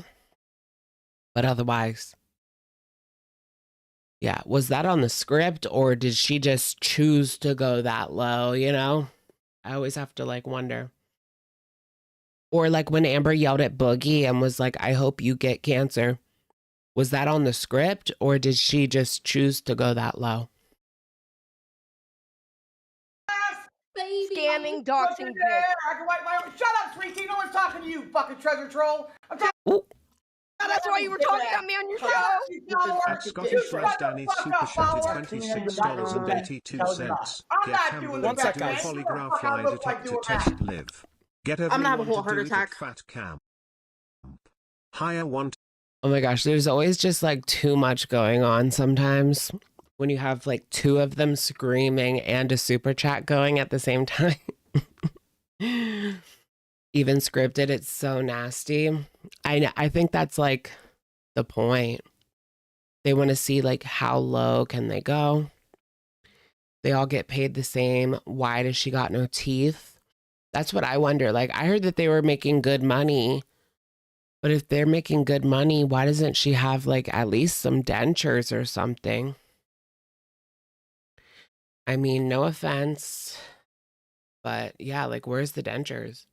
But otherwise, Yeah, was that on the script or did she just choose to go that low, you know? I always have to like wonder. Or like when Amber yelled at Boogie and was like, I hope you get cancer. Was that on the script or did she just choose to go that low? Baby. Scamming, doxing, bitch. Shut up, sweetie. No one's talking to you, fucking treasure troll. I'm talking. Ooh. That's why you were talking about me on your show. At Scottish Rice Danny super chatted $26.82. Get Campbell One to sec, do guys. polygraph lie detector test live. Get I'm gonna have a everyone whole to heart do it attack. at Fat Camp. Hire one. Oh my gosh, there's always just like too much going on sometimes when you have like two of them screaming and a super chat going at the same time. Even scripted, it's so nasty. I think that's like the point. They want to see like how low can they go. They all get paid the same. Why does she got no teeth? That's what I wonder. Like I heard that they were making good money. But if they're making good money, why doesn't she have like at least some dentures or something? I mean, no offense, but yeah, like where's the dentures?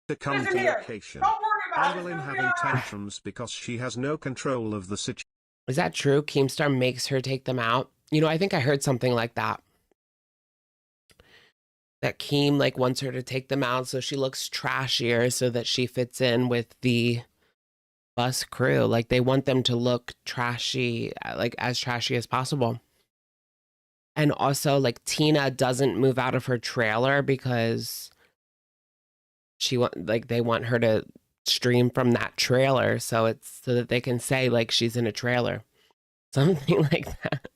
The county location. Evelyn having tantrums because she has no control of the situation. Is that true? Keemstar makes her take them out? You know, I think I heard something like that. That Keem like wants her to take them out so she looks trashier so that she fits in with the bus crew. Like they want them to look trashy, like as trashy as possible. And also like Tina doesn't move out of her trailer because they want her to stream from that trailer. So it's so that they can say like she's in a trailer. Something like that.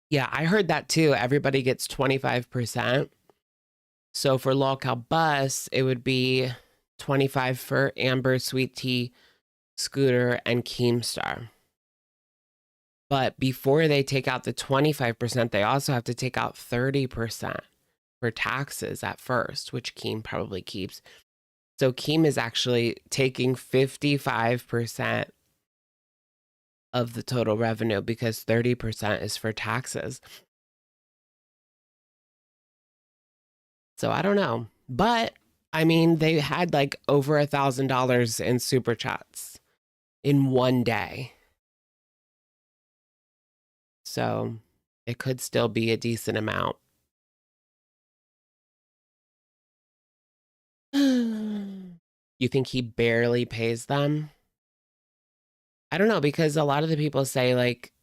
Yeah, I heard that too. Everybody gets 25%. So for lolcow bus, it would be 25 for Amber, Sweet Tea, Scooter, and Keemstar. But before they take out the 25%, they also have to take out 30% for taxes at first, which Keem probably keeps. So Keem is actually taking 55% of the total revenue because 30% is for taxes. So I don't know. But I mean, they had like over $1,000 in super chats in one day. So it could still be a decent amount. You think he barely pays them? I don't know, because a lot of the people say like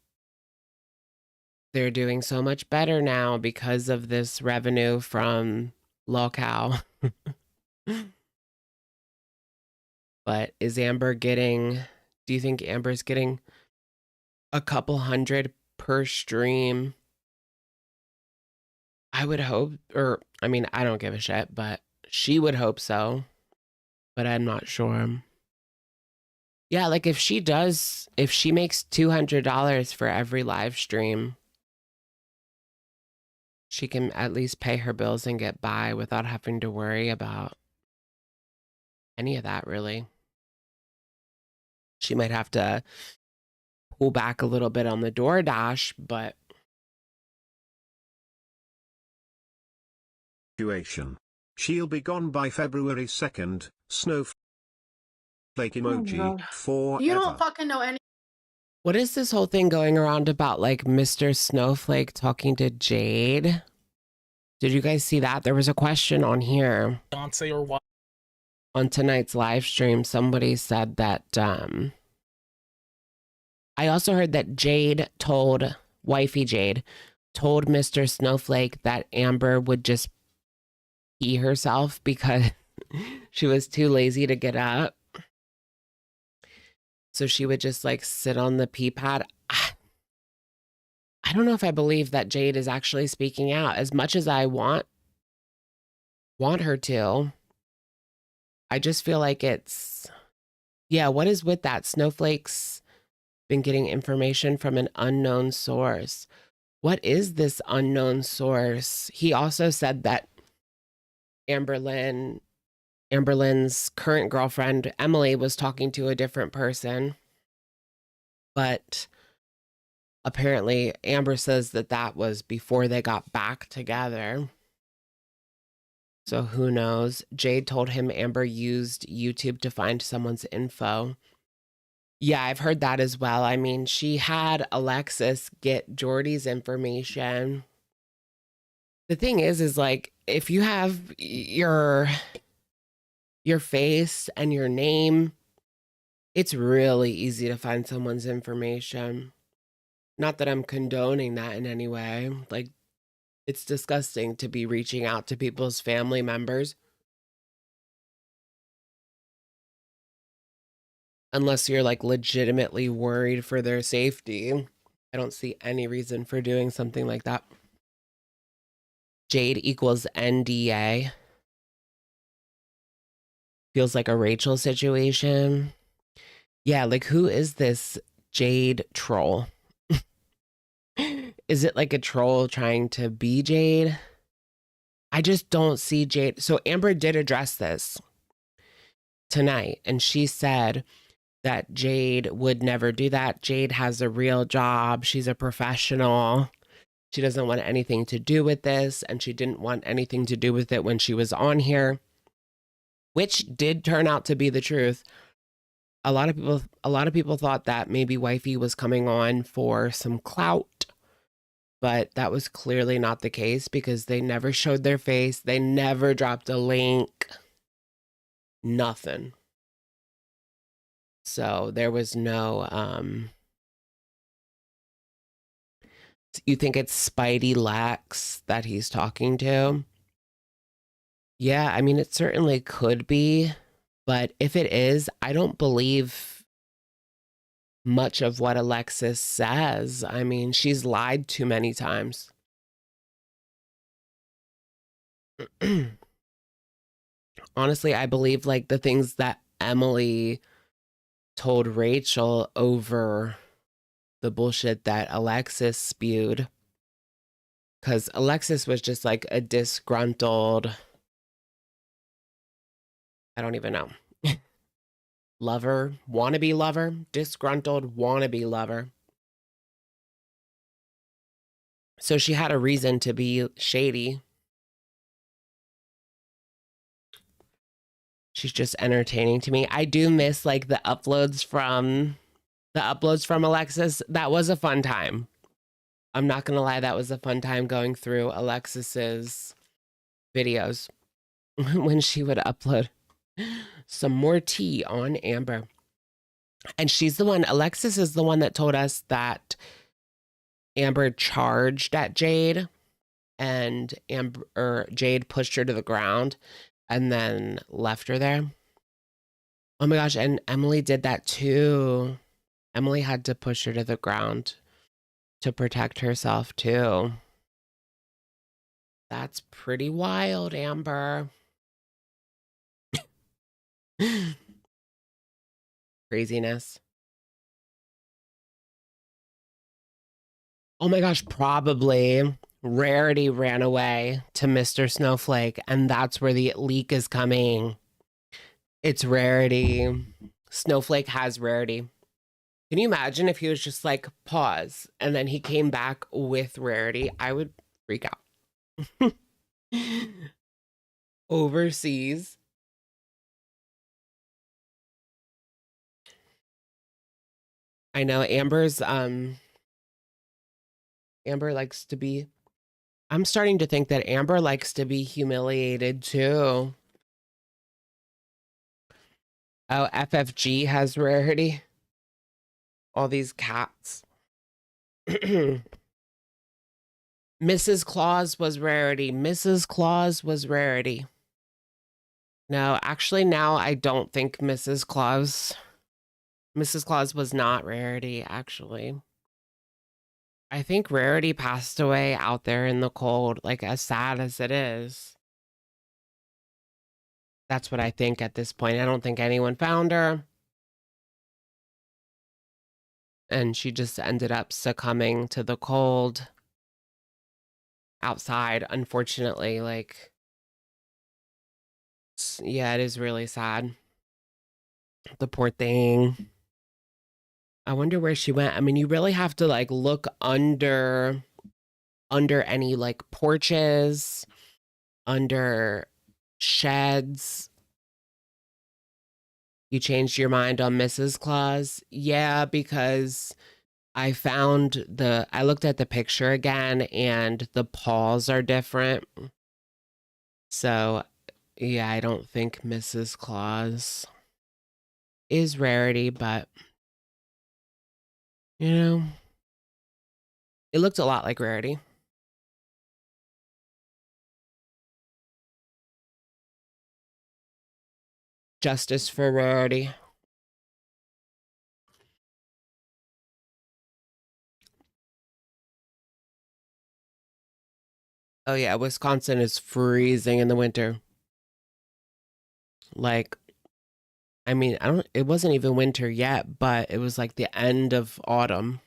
they're doing so much better now because of this revenue from lolcow. But is Amber getting, do you think Amber's getting a couple hundred per stream? I would hope, or I mean, I don't give a shit, but she would hope so. But I'm not sure. Yeah, like if she makes $200 for every live stream, she can at least pay her bills and get by without having to worry about any of that, really. She might have to pull back a little bit on the DoorDash, but She'll be gone by February 2nd, snowflake emoji, forever. You don't fucking know any. what is this whole thing going around about like Mr. Snowflake talking to Jade? Did you guys see that? There was a question on here. Beyonce or what? On tonight's live stream, somebody said that I also heard that wifey Jade told Mr. Snowflake that Amber would just pee herself because she was too lazy to get up. So she would just like sit on the pee pad. I don't know if I believe that Jade is actually speaking out as much as I want her to. I just feel like what is with that? Snowflake's been getting information from an unknown source. What is this unknown source? He also said that Amberlynn Amberlynn's current girlfriend, Emily, was talking to a different person. But apparently, Amber says that that was before they got back together. So who knows? Jade told him Amber used YouTube to find someone's info. Yeah, I've heard that as well. I mean, she had Alexis get Jordy's information. The thing is like, if you have your face and your name, it's really easy to find someone's information. Not that I'm condoning that in any way. Like, it's disgusting to be reaching out to people's family members. Unless you're like legitimately worried for their safety. I don't see any reason for doing something like that. Jade equals NDA. Feels like a Rachel situation. Yeah, like who is this Jade troll? Is it like a troll trying to be Jade? I just don't see Jade. So Amber did address this tonight, and she said that Jade would never do that. Jade has a real job. She's a professional. She doesn't want anything to do with this, and she didn't want anything to do with it when she was on here, which did turn out to be the truth. A lot of people thought that maybe Wifey was coming on for some clout, but that was clearly not the case because they never showed their face. They never dropped a link. Nothing. So there was no, you think it's Spidey Lex that he's talking to? Yeah, I mean, it certainly could be, but if it is, I don't believe much of what Alexis says. I mean, she's lied too many times. Honestly, I believe like the things that Emily told Rachel over the bullshit that Alexis spewed. Because Alexis was just like a disgruntled, I don't even know, lover, wannabe disgruntled wannabe lover. So she had a reason to be shady. She's just entertaining to me. I do miss like the uploads from Alexis. That was a fun time. I'm not gonna lie, that was a fun time going through Alexis's videos when she would upload some more tea on Amber. And Alexis is the one that told us that Amber charged at Jade and Jade pushed her to the ground and then left her there. Oh my gosh, and Emily did that too. Emily had to push her to the ground to protect herself too. That's pretty wild, Amber. Craziness. Oh my gosh, probably Rarity ran away to Mr. Snowflake, and that's where the leak is coming. It's Rarity. Snowflake has Rarity. Can you imagine if he was just like, pause, and then he came back with Rarity? I would freak out. Overseas. I know Amber likes to be, I'm starting to think that Amber likes to be humiliated too. Oh, FFG has Rarity. All these cats. Mrs. Claus was Rarity. Mrs. Claus was Rarity. No, actually now I don't think Mrs. Claus was not Rarity, actually. I think Rarity passed away out there in the cold, like as sad as it is. That's what I think at this point. I don't think anyone found her. And she just ended up succumbing to the cold outside, unfortunately. Like, yeah, it is really sad. The poor thing. I wonder where she went. I mean, you really have to like look under any like porches, under sheds. You changed your mind on Mrs. Claus? Yeah, because I looked at the picture again and the paws are different. So, yeah, I don't think Mrs. Claus is Rarity, but, you know, it looked a lot like Rarity. Justice for Rarity. Oh yeah, Wisconsin is freezing in the winter. Like, I mean, it wasn't even winter yet, but it was like the end of autumn.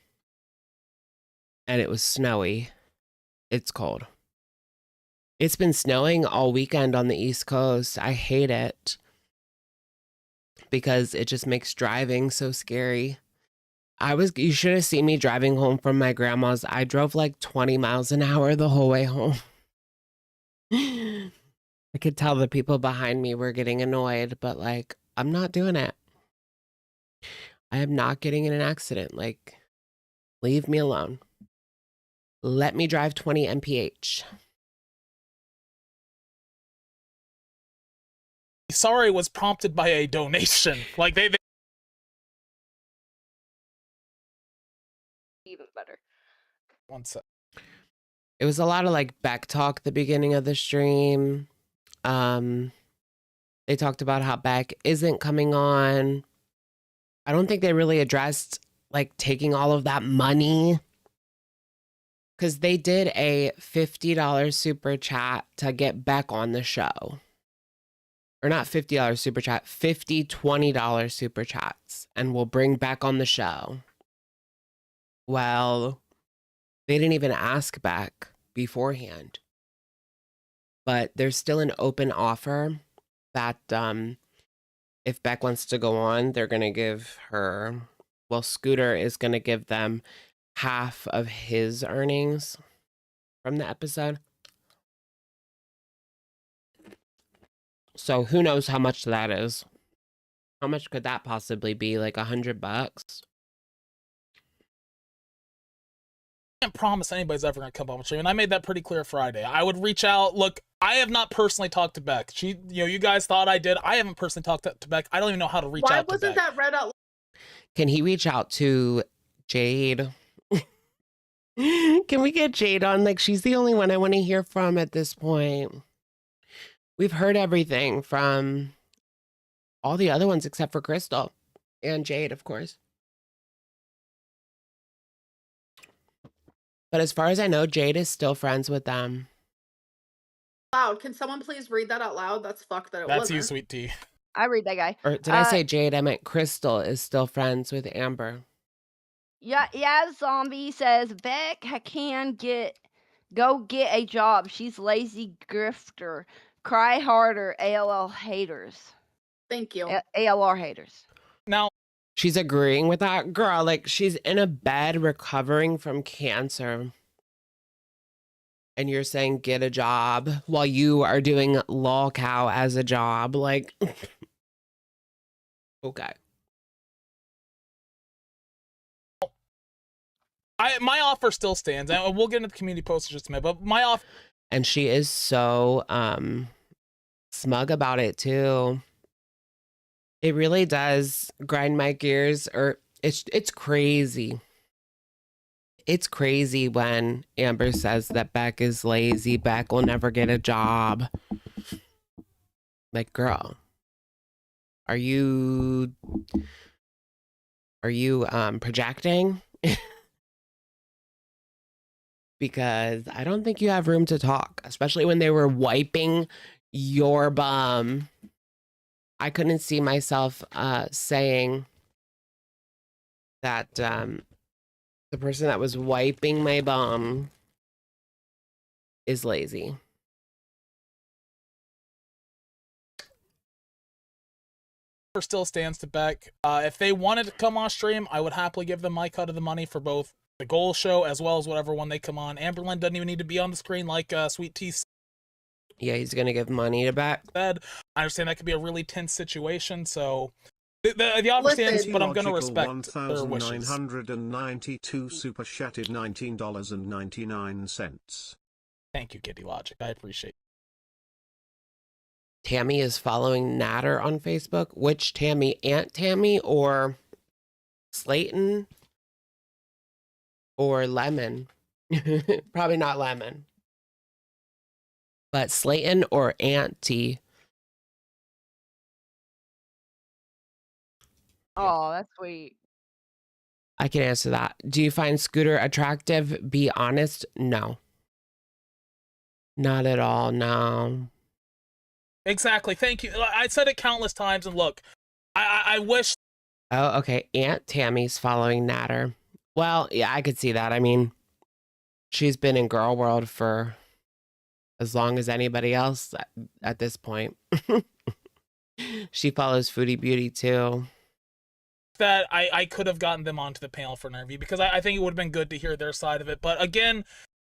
And it was snowy. It's cold. It's been snowing all weekend on the East Coast. I hate it because it just makes driving so scary. You should have seen me driving home from my grandma's. I drove like 20 miles an hour the whole way home. I could tell the people behind me were getting annoyed, but like, I'm not doing it. I am not getting in an accident. Like, leave me alone. Let me drive 20 mph. Sorry was prompted by a donation. Like they Even better. One sec. It was a lot of like Beck talk at the beginning of the stream. They talked about how Beck isn't coming on. I don't think they really addressed like taking all of that money, because they did a $50 super chat to get Beck on the show. Or not $50 super chat, $20 super chats, and we'll bring Beck on the show. Well, they didn't even ask Beck beforehand. But there's still an open offer that if Beck wants to go on, they're going to give her, well, Scooter is going to give them half of his earnings from the episode. So who knows how much that is? How much could that possibly be? Like $100? I can't promise anybody's ever gonna come on the stream, and I made that pretty clear Friday. I would reach out. Look, I have not personally talked to Beck. You guys thought I did. I haven't personally talked to Beck. I don't even know how to reach out to Beck. Why wasn't that read out? Can he reach out to Jade? Can we get Jade on? Like, she's the only one I want to hear from at this point. We've heard everything from all the other ones except for Crystal and Jade, of course. But as far as I know, Jade is still friends with them. Loud. Can someone please read that out loud? That's fucked that it wasn't. That's you, Sweet Tea. I read that guy. Or did I say Jade? I meant Crystal is still friends with Amber. Yeah, Zombie says Beck can go get a job. She's lazy grifter. Cry harder, ALL haters. Thank you. ALR haters. Now, she's agreeing with that girl. Like, she's in a bed recovering from cancer. And you're saying get a job while you are doing lolcow as a job. Like, okay. My offer still stands, and we'll get into the community post in just a minute, but my offer. And she is so smug about it too. It really does grind my gears, or it's crazy. It's crazy when Amber says that Beck is lazy. Beck will never get a job. Like, girl, are you projecting? Because I don't think you have room to talk, especially when they were wiping your bum. I couldn't see myself saying that the person that was wiping my bum is lazy. still stands to Beck. If they wanted to come on stream, I would happily give them my cut of the money for both the goal show as well as whatever one they come on. Amberlynn doesn't even need to be on the screen like Sweet Tea said. Yeah, he's gonna give money to Beck. I understand that could be a really tense situation, so the offer stands, but I'm gonna respect their wishes. 1992 super chatted $19.99. Thank you, Giddy Logic. I appreciate it. Tammy is following Nader on Facebook. Which Tammy? Aunt Tammy or Slayton or Lemon? Probably not Lemon. But Slayton or Auntie? Oh, that's sweet. I can answer that. Do you find Scooter attractive? Be honest. No. Not at all. No. Exactly. Thank you. I said it countless times, and look, I wish. Oh, okay. Aunt Tammy's following Nader. Well, yeah, I could see that. I mean, she's been in girl world for as long as anybody else at this point. She follows Foodie Beauty too. That I could have gotten them onto the panel for an interview because I think it would have been good to hear their side of it. But again,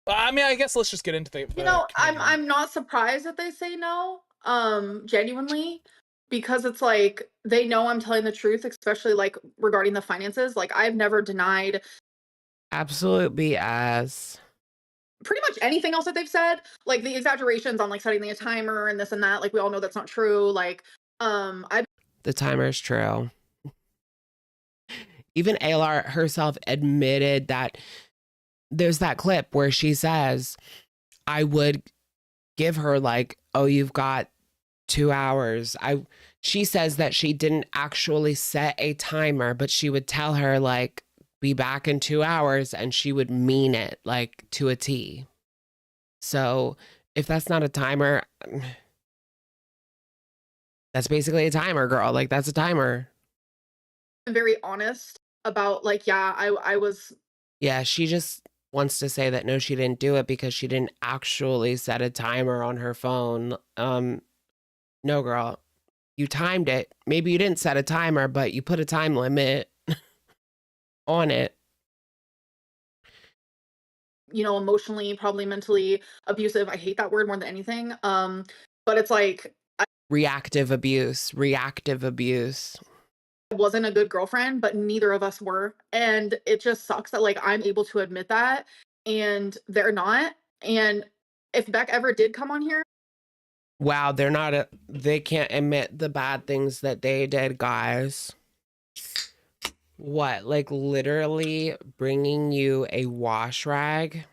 I mean, I guess let's just get into the You know, I'm not surprised that they say no. Genuinely, because it's like they know I'm telling the truth, especially like regarding the finances. Like I've never denied absolute BS. Pretty much anything else that they've said. Like the exaggerations on like setting the timer and this and that. Like we all know that's not true. Like the timer's true. Even ALR herself admitted that there's that clip where she says, I would give her like, oh, you've got 2 hours. She says that she didn't actually set a timer, but she would tell her like, be back in 2 hours, and she would mean it like to a T. So if that's not a timer, that's basically a timer, girl. Like that's a timer. I'm very honest about like, yeah, I was. Yeah, she just wants to say that no, she didn't do it because she didn't actually set a timer on her phone. No, girl, you timed it. Maybe you didn't set a timer, but you put a time limit on it. You know, emotionally, probably mentally abusive. I hate that word more than anything. But it's like reactive abuse. I wasn't a good girlfriend, but neither of us were. And it just sucks that like I'm able to admit that and they're not. And if Beck ever did come on here. Wow, they can't admit the bad things that they did, guys. What, like literally bringing you a wash rag,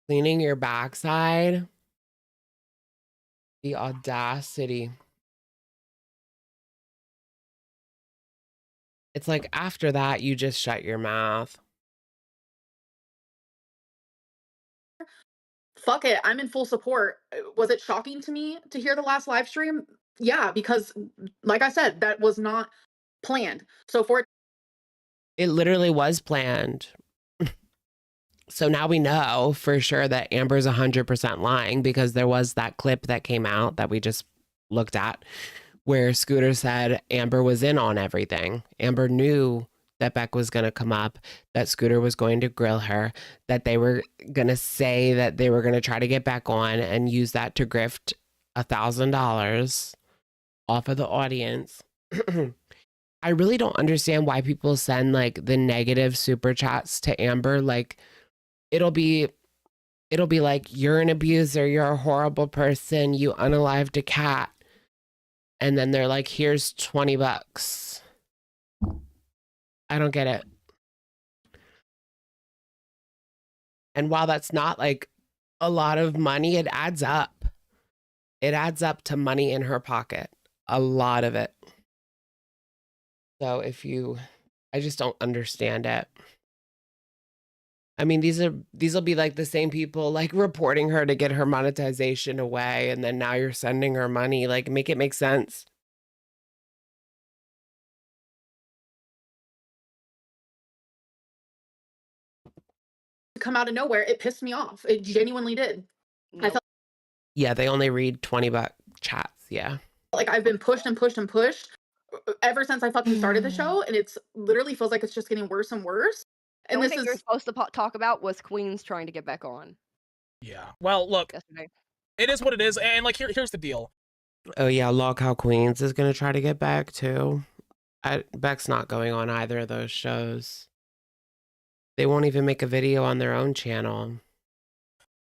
cleaning your backside? The audacity. It's like after that, you just shut your mouth. Fuck it, I'm in full support. Was it shocking to me to hear the last live stream? Yeah, because like I said, that was not planned. So it literally was planned. So now we know for sure that Amber's 100% lying because there was that clip that came out that we just looked at where Scooter said Amber was in on everything. Amber knew that Beck was going to come up, that Scooter was going to grill her, that they were going to say that they were going to try to get Beck on and use that to grift $1,000 off of the audience. I really don't understand why people send like the negative super chats to Amber. Like it'll be like, you're an abuser, you're a horrible person, you unalived a cat. And then they're like, here's $20. I don't get it. And while that's not like a lot of money, it adds up. It adds up to money in her pocket. A lot of it. So I just don't understand it. I mean, these will be like the same people like reporting her to get her monetization away. And then now you're sending her money. Like make it make sense. come out of nowhere, it pissed me off. It genuinely did. Nope. I felt Yeah, they only read $20 chats. Yeah. like I've been pushed and pushed and pushed ever since I fucking started the show, and it's literally feels like it's just getting worse and worse. The And only this thing you're is supposed to talk about was Queens trying to get back on Yeah. Well, look, yesterday. it is what it is, and like here's the deal. Oh yeah, lolcow Queens is gonna try to get back too. Beck's not going on either of those shows. They won't even make a video on their own channel.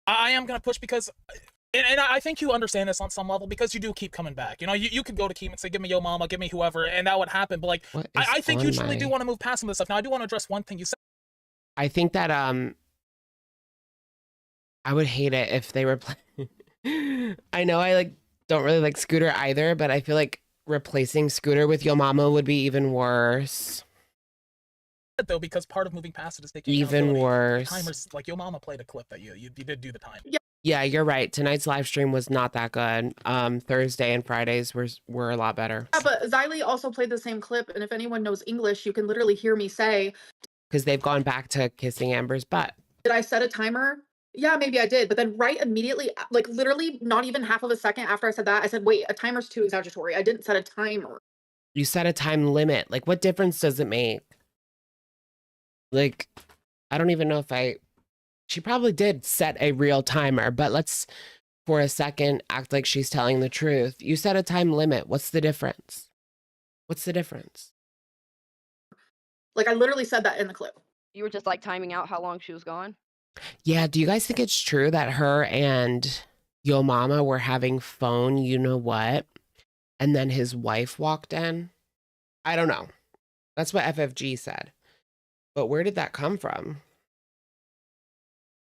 I am gonna push because, and I think you understand this on some level because you do keep coming back. You know, you could go to Keem and say, "Give me Yo Mama, give me whoever," and that would happen. But like, I think you truly do want to move past some of this stuff. Now, I do want to address one thing you said. I think that I would hate it if they were. I know I like don't really like Scooter either, but I feel like replacing Scooter with Yo Mama would be even worse. Though, because part of moving past it is taking Even worse. Timers, like Yo Mama played a clip that you did do the time. Yeah, you're right. Tonight's live stream was not that good. Thursday and Fridays were a lot better. yeah, but Xylee also played the same clip, and if anyone knows English, you can literally hear me say, because they've gone back to kissing Amber's butt. "Did I set a timer?" Yeah, maybe I did, but then right immediately, like literally not even half of a second after I said that, I said, "Wait, a timer's too exaggeratory. I didn't set a timer." You set a time limit. Like, what difference does it make? Like, I don't even know if she probably did set a real timer, but let's for a second act like she's telling the truth. You set a time limit. What's the difference? What's the difference? Like, I literally said that in the clip. You were just like timing out how long she was gone. Yeah, do you guys think it's true that her and Yo Mama were having phone, you know what? And then his wife walked in? I don't know. That's what FFG said. But where did that come from?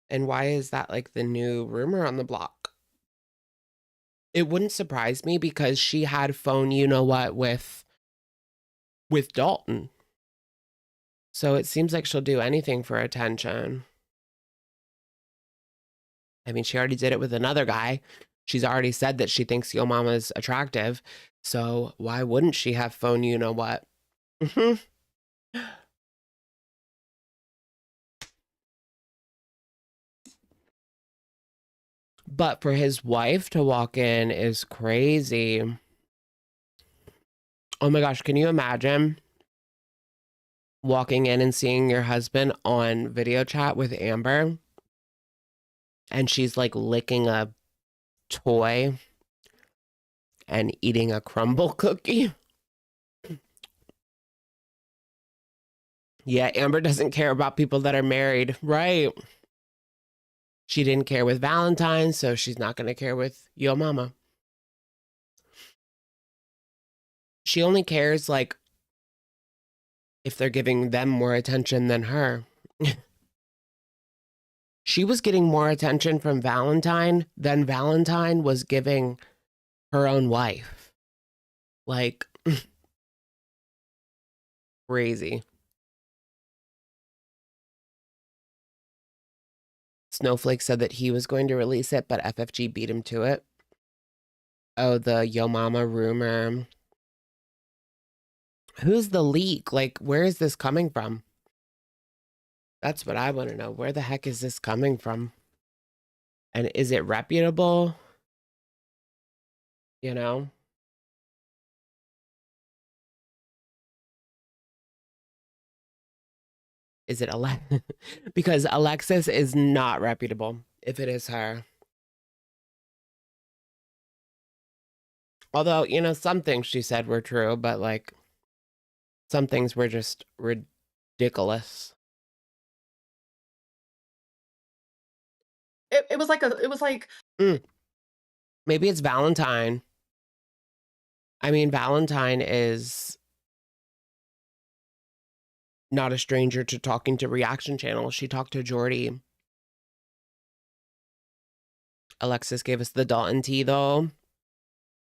And why is that like the new rumor on the block? It wouldn't surprise me because she had phone, you know what, with Dalton. So it seems like she'll do anything for attention. I mean, she already did it with another guy. She's already said that she thinks Yo Mama's attractive. So why wouldn't she have phone, you know what? But for his wife to walk in is crazy. Oh my gosh, can you imagine walking in and seeing your husband on video chat with Amber? And she's like licking a toy and eating a crumble cookie. Yeah, Amber doesn't care about people that are married, right? She didn't care with Valentine, so she's not going to care with Yo Mama. She only cares, like, if they're giving them more attention than her. She was getting more attention from Valentine than Valentine was giving her own wife. Like, crazy. Snowflake said that he was going to release it, but FFG beat him to it. Oh, the Yo Mama rumor. Who's the leak? Like, where is this coming from? That's what I want to know. Where the heck is this coming from? And is it reputable? You know? Is it because Alexis is not reputable if it is her. Although, you know, some things she said were true, but like some things were just ridiculous. It was like Maybe it's Valentine. I mean, Valentine is not a stranger to talking to reaction channels. She talked to Jordy. Alexis gave us the Dalton tea, though.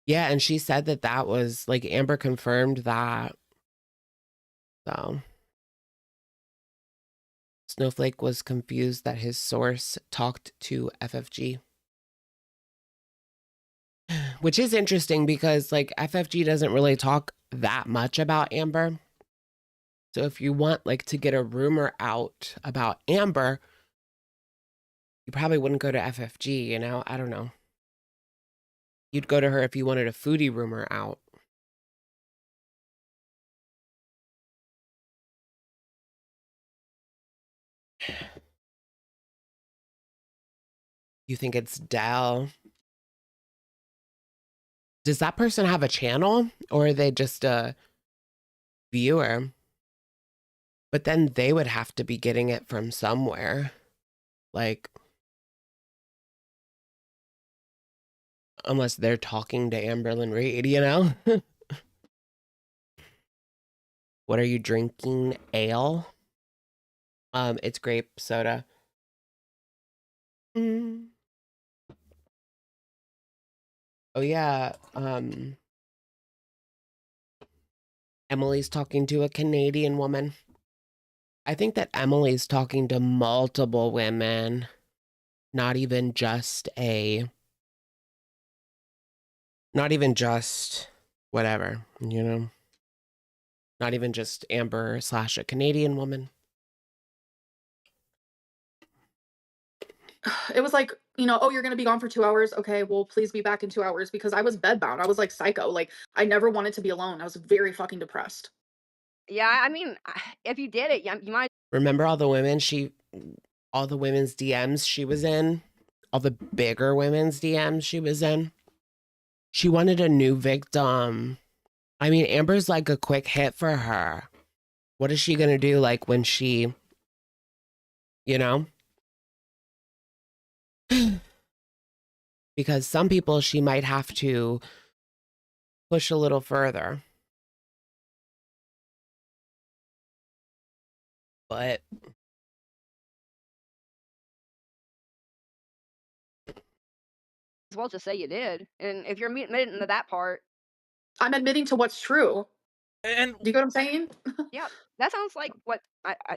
Yeah, and she said that that was, like, Amber confirmed that. So. Snowflake was confused that his source talked to FFG. Which is interesting because, like, FFG doesn't really talk that much about Amber. So if you want, like, to get a rumor out about Amber, you probably wouldn't go to FFG, you know? I don't know. You'd go to her if you wanted a foodie rumor out. You think it's Dell? Does that person have a channel or are they just a viewer? But then they would have to be getting it from somewhere. Like, unless they're talking to Amberlyn Reed, you know? What are you drinking? Ale? It's grape soda. Mm. Oh yeah, Emily's talking to a Canadian woman. I think that Emily's talking to multiple women, not even just whatever, you know? Not even just Amber / a Canadian woman. It was like, you know, oh, you're going to be gone for 2 hours. Okay, well, please be back in 2 hours because I was bedbound. I was like psycho. Like, I never wanted to be alone. I was very fucking depressed. Yeah, I mean, if you did it, you might. Remember all the women's DMs she was in? All the bigger women's DMs she was in? She wanted a new victim. I mean, Amber's like a quick hit for her. What is she going to do, like, when she, you know? Because some people she might have to push a little further. But as well just say you did. And if you're admitting to that part, I'm admitting to what's true. And do you get what I'm saying? Yeah, that sounds like what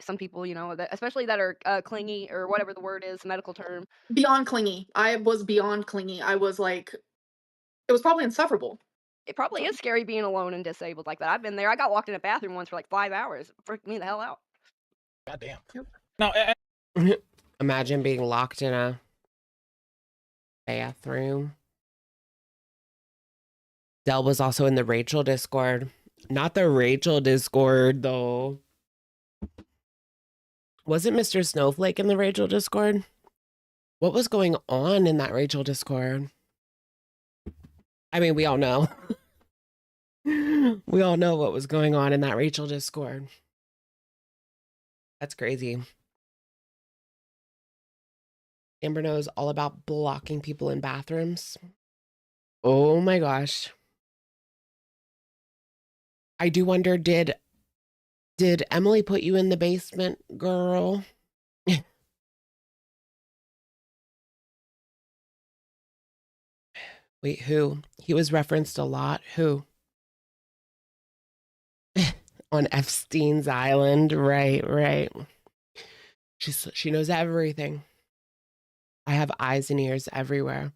some people, you know, that, especially that are clingy or whatever the word is, medical term. Beyond clingy. I was beyond clingy. I was like, it was probably insufferable. It probably is scary being alone and disabled like that. I've been there. I got locked in a bathroom once for like 5 hours. It freaked me the hell out. Goddamn. Yep. No, imagine being locked in a bathroom. Dell was also in the Rachel Discord. Not the Rachel Discord, though. Wasn't Mr. Snowflake in the Rachel Discord? What was going on in that Rachel Discord? I mean, we all know. We all know what was going on in that Rachel Discord. That's crazy. Amber knows all about blocking people in bathrooms. Oh my gosh. I do wonder, did Emily put you in the basement, girl? Wait, who? He was referenced a lot. Who? On Epstein's Island. Right. She knows everything. I have eyes and ears everywhere.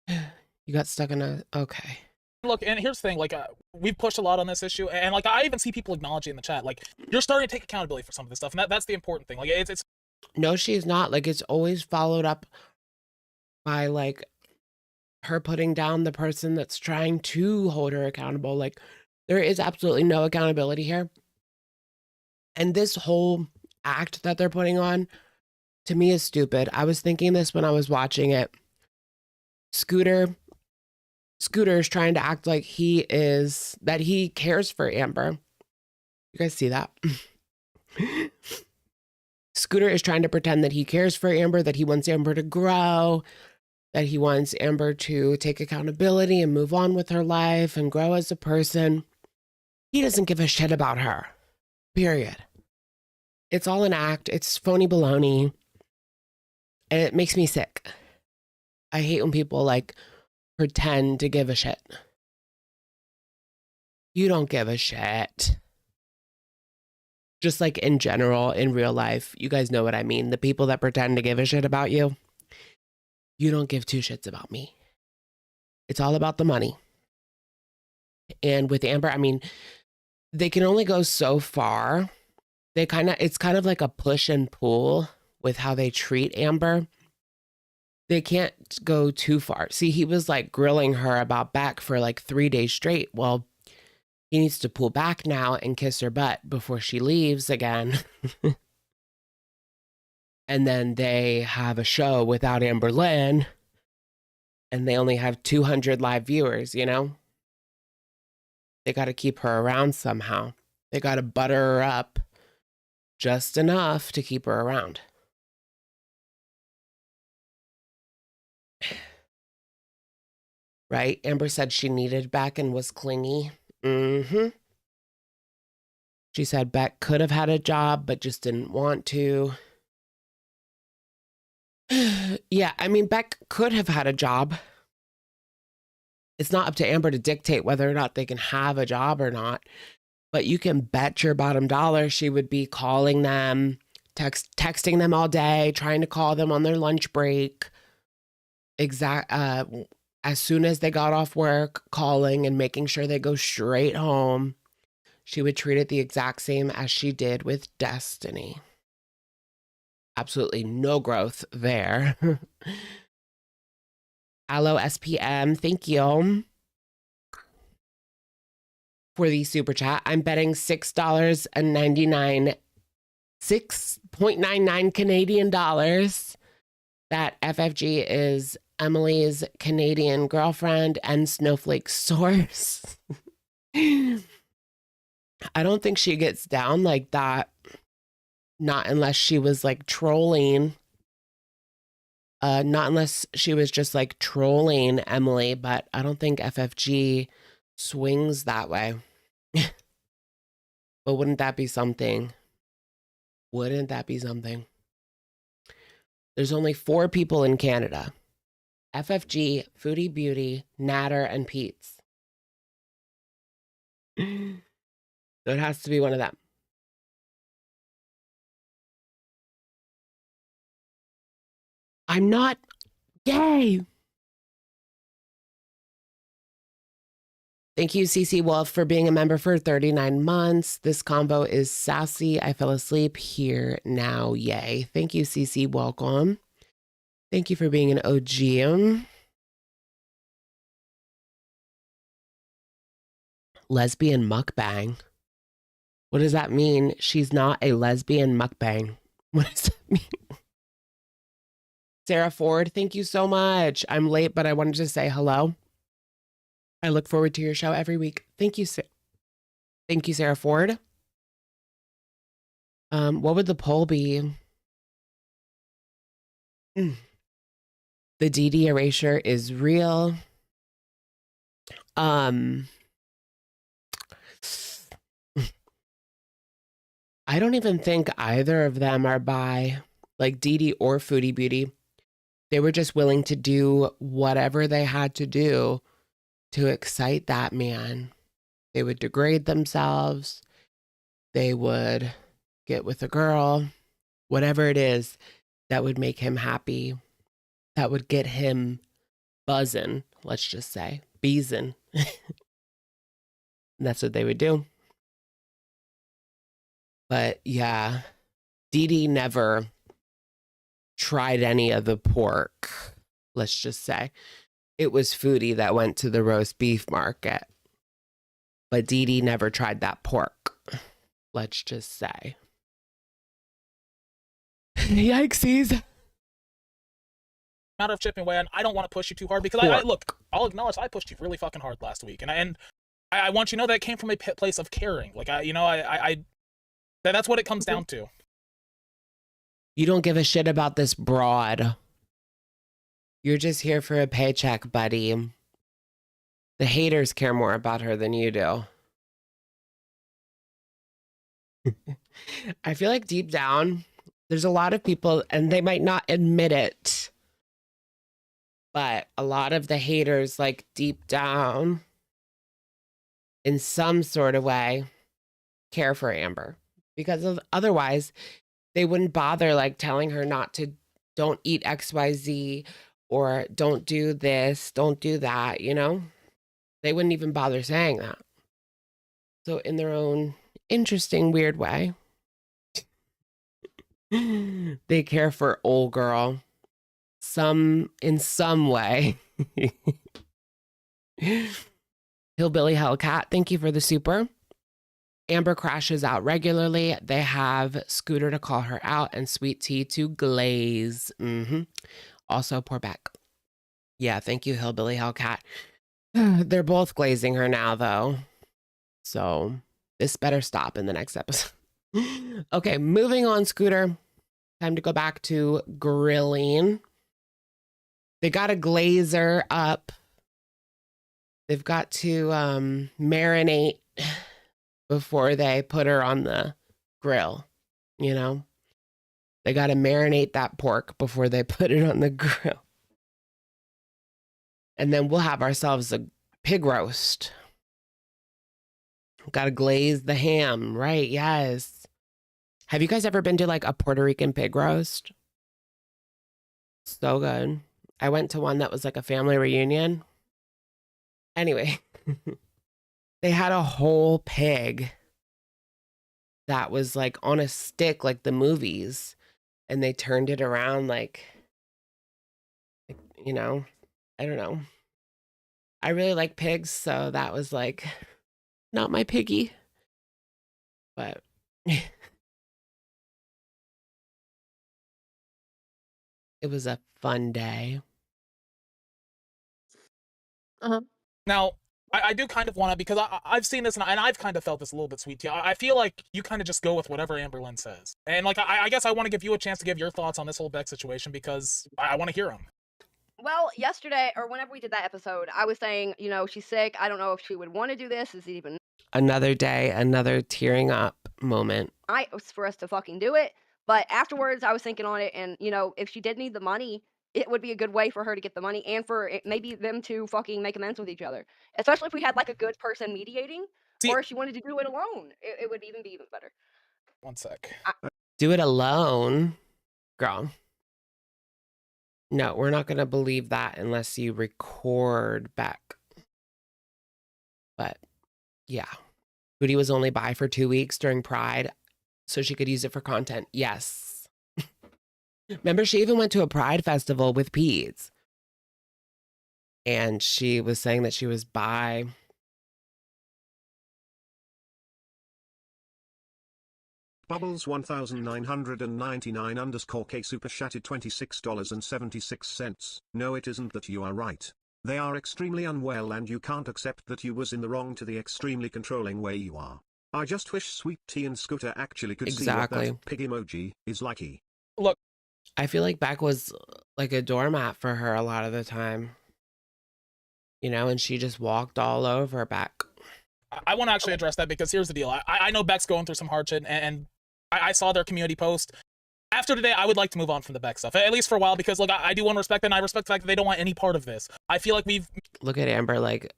You got stuck in a... Okay. Look, and here's the thing, like, we've pushed a lot on this issue, and, like, I even see people acknowledging in the chat, like, you're starting to take accountability for some of this stuff, and that's the important thing. Like, it's... No, she's not. Like, it's always followed up by, like, her putting down the person that's trying to hold her accountable. Like, there is absolutely no accountability here. And this whole act that they're putting on, to me, is stupid. I was thinking this when I was watching it. Scooter's trying to act like he cares for Amber. You guys see that? Scooter is trying to pretend that he cares for Amber, that he wants Amber to grow, that he wants Amber to take accountability and move on with her life and grow as a person. He doesn't give a shit about her. Period. It's all an act. It's phony baloney. And it makes me sick. I hate when people, like, pretend to give a shit. You don't give a shit. Just like in general, in real life, you guys know what I mean. The people that pretend to give a shit about you, you don't give two shits about me. It's all about the money. And with Amber, I mean, they can only go so far. It's kind of like a push and pull with how they treat Amber. They can't go too far. See, he was like grilling her about Beck for like 3 days straight. Well, he needs to pull back now and kiss her butt before she leaves again. And then they have a show without Amber Lynn, and they only have 200 live viewers, you know? They got to keep her around somehow. They got to butter her up just enough to keep her around. Right? Amber said she needed Beck and was clingy. Mm-hmm. She said Beck could have had a job, but just didn't want to. Yeah, I mean, Beck could have had a job. It's not up to Amber to dictate whether or not they can have a job or not. But you can bet your bottom dollar she would be calling them, texting them all day, trying to call them on their lunch break. As soon as they got off work, calling and making sure they go straight home. She would treat it the exact same as she did with Destiny. Absolutely no growth there. Allo SPM, thank you for the super chat. I'm betting $6.99 Canadian dollars that FFG is Emily's Canadian girlfriend and Snowflake source. I don't think she gets down like that. Not unless she was like trolling. Not unless she was just like trolling Emily, but I don't think FFG swings that way. But wouldn't that be something? Wouldn't that be something? There's only 4 people in Canada. FFG, Foodie Beauty, Nader, and Pete's. So it has to be one of them. I'm not gay. Thank you, CC Wolf, for being a member for 39 months. This convo is sassy. I fell asleep here now. Yay. Thank you, CC. Welcome. Thank you for being an OG. Lesbian mukbang. What does that mean? She's not a lesbian mukbang. What does that mean? Sarah Ford, thank you so much. I'm late, but I wanted to say hello. I look forward to your show every week. Thank you, thank you, Sarah Ford. What would the poll be? The DD erasure is real. I don't even think either of them are bi, like DD or Foodie Beauty. They were just willing to do whatever they had to do to excite that man. They would degrade themselves. They would get with a girl, whatever it is that would make him happy, that would get him buzzing, let's just say, beezing. That's what they would do. But yeah, Dee never tried any of the pork, let's just say. It was Foodie that went to the roast beef market. But Dee never tried that pork, let's just say. Yikesies. Matter of chipping away, and I don't want to push you too hard because I look, I'll acknowledge I pushed you really fucking hard last week, and I want you to know that it came from a place of caring. Like that's what it comes down to. You don't give a shit about this broad. You're just here for a paycheck, buddy. The haters care more about her than you do. I feel like deep down, there's a lot of people, and they might not admit it, but a lot of the haters, like deep down, in some sort of way, care for Amber. Because otherwise, they wouldn't bother like telling her don't eat XYZ or don't do this, don't do that, you know? They wouldn't even bother saying that. So in their own interesting, weird way, they care for old girl in some way. Hillbilly Hellcat, thank you for the super. Amber crashes out regularly. They have Scooter to call her out and Sweet Tea to glaze. Also, poor Beck. Yeah, thank you, Hillbilly Hellcat. They're both glazing her now, though. So this better stop in the next episode. Okay, moving on, Scooter. Time to go back to grilling. They got a glazer up. They've got to marinate before they put her on the grill. You know, they got to marinate that pork before they put it on the grill. And then we'll have ourselves a pig roast. Got to glaze the ham, right? Yes. Have you guys ever been to like a Puerto Rican pig roast? So good. I went to one that was like a family reunion. Anyway, they had a whole pig that was like on a stick, like the movies, and they turned it around like, you know, I don't know. I really like pigs, so that was like not my piggy, but it was a fun day. Now, I do kind of want to, because I've seen this and I've kind of felt this a little bit, Sweet Tea. I feel like you kind of just go with whatever Amberlynn says. And like, I guess I want to give you a chance to give your thoughts on this whole Beck situation because I want to hear them. Well, yesterday, or whenever we did that episode, I was saying, you know, she's sick. I don't know if she would want to do this. Is it even another day, another tearing up moment? It was for us to fucking do it. But afterwards, I was thinking on it, and, you know, if she did need the money, it would be a good way for her to get the money and for maybe them to fucking make amends with each other. Especially if we had, like, a good person mediating, or if she wanted to do it alone. It would even be even better. One sec. Do it alone? Girl. No, we're not going to believe that unless you record back. But, yeah. Foodie was only by for 2 weeks during Pride, so she could use it for content. Yes. Remember, she even went to a Pride festival with Peds. And she was saying that she was bi. Bubbles 1999 underscore K super chatted $26.76. No, it isn't that you are right. They are extremely unwell and you can't accept that you was in the wrong to the extremely controlling way you are. I just wish Sweet Tea and Scooter actually could see what that pig emoji is likey. Look, I feel like Beck was like a doormat for her a lot of the time. You know, and she just walked all over Beck. I want to actually address that because here's the deal. I know Beck's going through some hardship and I saw their community post. After today, I would like to move on from the Beck stuff, at least for a while, because look, I do want to respect them, and I respect the fact that they don't want any part of this. I feel like we've... Look at Amber, like,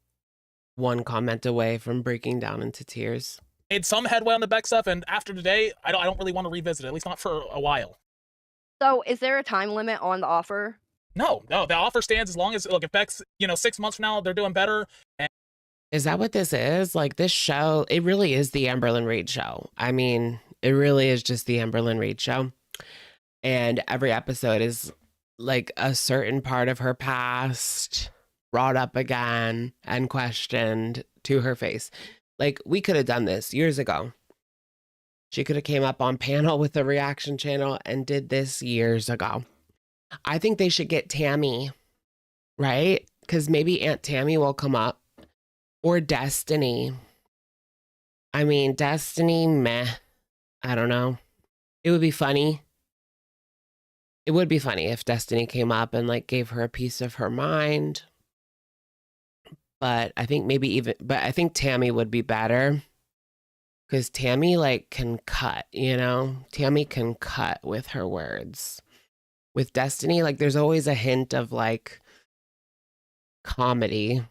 one comment away from breaking down into tears. Made some headway on the Beck stuff, and after today, I don't really want to revisit it, at least not for a while. So, is there a time limit on the offer? No, the offer stands as long as, look, if Beck's, 6 months from now, they're doing better. And... Is that what this is? Like, this show, it really is the Amberlynn Reid show. I mean, it really is just the Amberlynn Reid show. And every episode is like a certain part of her past brought up again and questioned to her face. Like, we could have done this years ago. She could have came up on panel with the reaction channel and did this years ago. I think they should get Tammy, right? Because maybe Aunt Tammy will come up. Or Destiny. I mean, Destiny, meh. I don't know. It would be funny. It would be funny if Destiny came up and like gave her a piece of her mind. But I think I think Tammy would be better. Because Tammy like can cut, you know? Tammy can cut with her words. With Destiny, like there's always a hint of like comedy.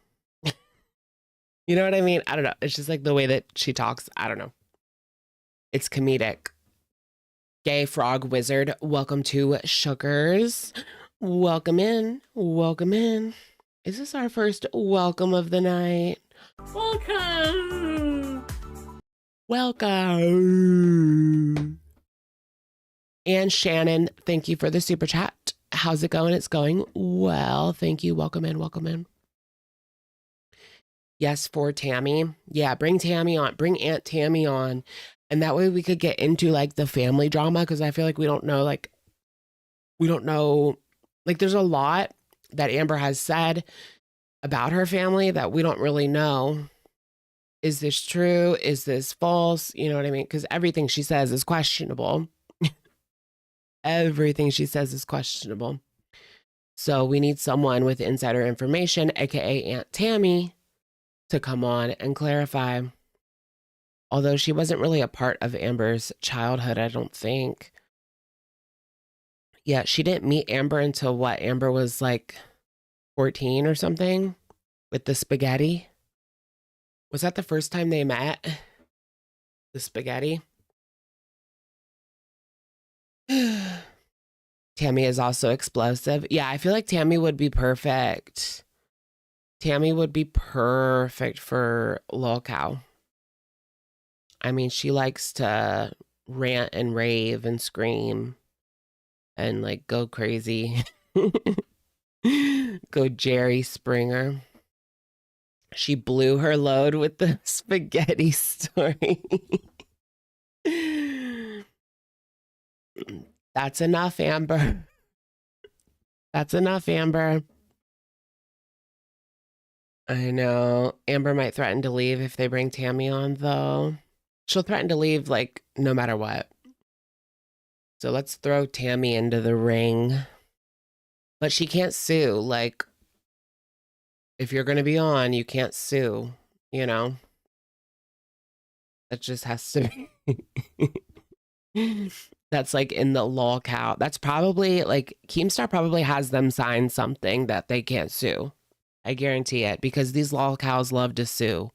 You know what I mean? I don't know. It's just like the way that she talks. I don't know. It's comedic. Gay Frog Wizard, welcome to Sugars. Welcome in. Welcome in. Is this our first welcome of the night? Welcome. Welcome. And Shannon, thank you for the super chat. How's it going? It's going well. Thank you. Welcome in. Welcome in. Yes, for Tammy. Yeah, bring Tammy on. Bring Aunt Tammy on. And that way we could get into like the family drama, because I feel like we don't know, like there's a lot that Amber has said about her family that we don't really know. Is this true? Is this false? You know what I mean? Because everything she says is questionable. Everything she says is questionable. So we need someone with insider information, aka Aunt Tammy, to come on and clarify. Although she wasn't really a part of Amber's childhood, I don't think. Yeah, she didn't meet Amber until what? Amber was like 14 or something with the spaghetti. Was that the first time they met? The spaghetti? Tammy is also explosive. Yeah, I feel like Tammy would be perfect. Tammy would be perfect for lolcow. I mean, she likes to rant and rave and scream and like go crazy. Go Jerry Springer. She blew her load with the spaghetti story. That's enough, Amber. That's enough, Amber. I know. Amber might threaten to leave if they bring Tammy on, though. She'll threaten to leave, like, no matter what. So let's throw Tammy into the ring. But she can't sue. Like, if you're going to be on, you can't sue, you know? That just has to be. That's like in the lolcow. That's probably like Keemstar probably has them sign something that they can't sue. I guarantee it, because these lolcows love to sue.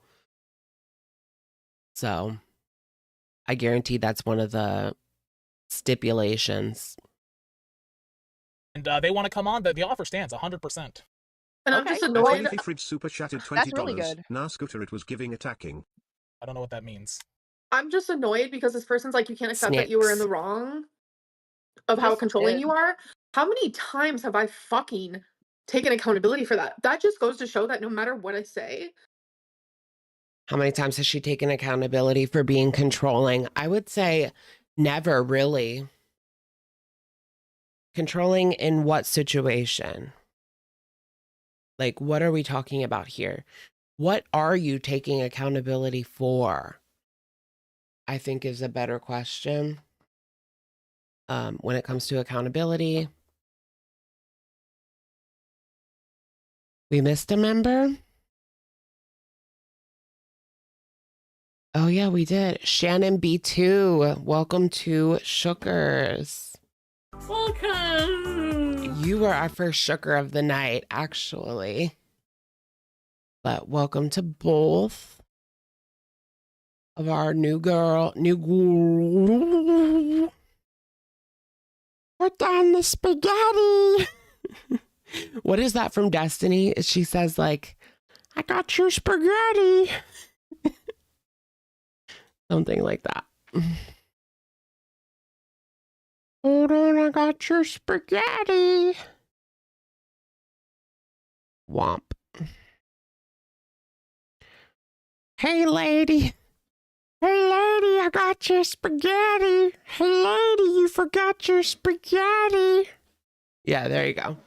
So I guarantee that's one of the stipulations. And they want to come on, the offer stands 100%. And I'm just annoyed. Fridge super chatted $20. That's really good. Nah, Scooter, it was giving attacking. I don't know what that means. I'm just annoyed because this person's like, you can't accept that you were in the wrong of how controlling you are. How many times have I fucking taken accountability for that? That just goes to show that no matter what I say. How many times has she taken accountability for being controlling? I would say never, really. Controlling in what situation? Like, what are we talking about here? What are you taking accountability for? I think is a better question. When it comes to accountability. We missed a member? Oh yeah, we did. Shannon B2, welcome to Shookers. Welcome. You were our first Shooker of the night, actually. But welcome to both of our new girl. Put down the spaghetti. What is that from Destiny? She says like, I got your spaghetti. Something like that. Hold on, I got your spaghetti. Womp. Hey, lady. Hey, lady, I got your spaghetti. Hey, lady, you forgot your spaghetti. Yeah, there you go.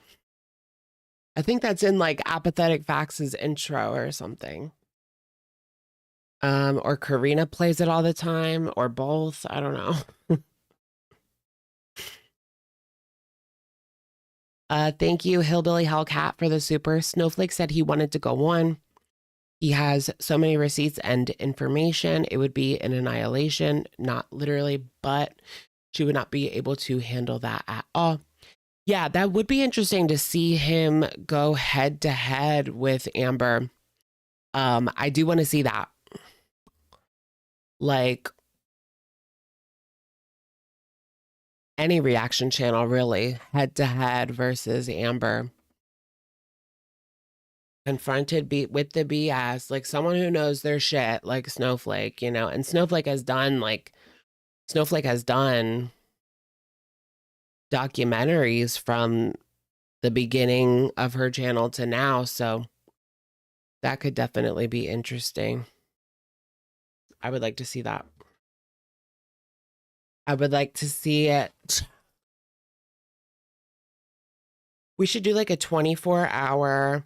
I think that's in like Apathetic Facts' intro or something. Or Karina plays it all the time, or both. I don't know. Thank you, Hillbilly Hellcat, for the super. Snowflake said he wanted to go on. He has so many receipts and information. It would be an annihilation, not literally, but she would not be able to handle that at all. Yeah, that would be interesting to see him go head to head with Amber. I do want to see that. Like any reaction channel, really, head to head versus Amber. Confronted with the BS, like someone who knows their shit, like Snowflake, you know, and Snowflake has done documentaries from the beginning of her channel to now. So That could definitely be interesting. I would like to see that. I would like to see it. We should do like a 24-hour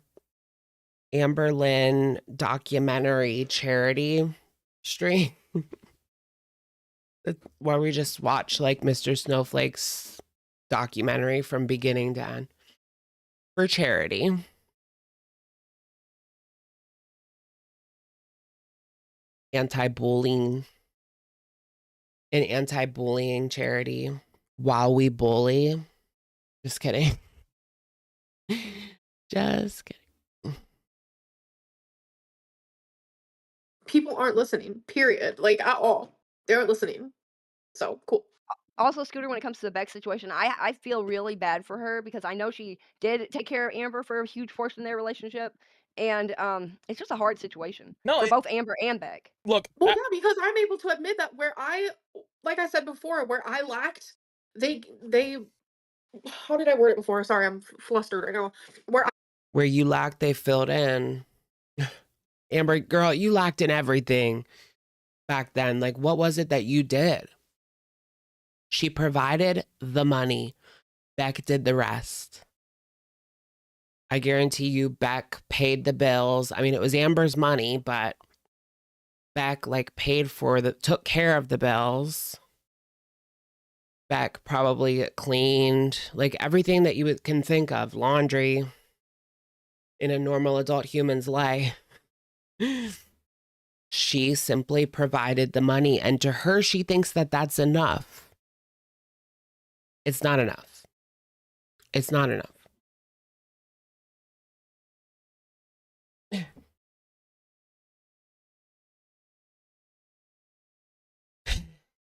Amber Lynn documentary charity stream where we just watch like Mr. Snowflake's documentary from beginning to end for charity. Anti-bullying. An anti-bullying charity while we bully. Just kidding. Just kidding. People aren't listening, period. Like, at all. They aren't listening. So, cool. Also, Scooter, when it comes to the Beck situation, I feel really bad for her because I know she did take care of Amber for a huge portion of their relationship. And it's just a hard situation for both Amber and Beck. Look. Well, yeah, because I'm able to admit that where I, like I said before, where I lacked, they, how did I word it before? Sorry, I'm flustered right now. Where you lacked, they filled in. Amber, girl, you lacked in everything back then. Like, what was it that you did? She provided the money. Beck did the rest. I guarantee you Beck paid the bills. I mean, it was Amber's money, but Beck like paid for took care of the bills. Beck probably cleaned like everything that you can think of, laundry in a normal adult human's life. She simply provided the money, and to her, she thinks that that's enough. It's not enough. It's not enough.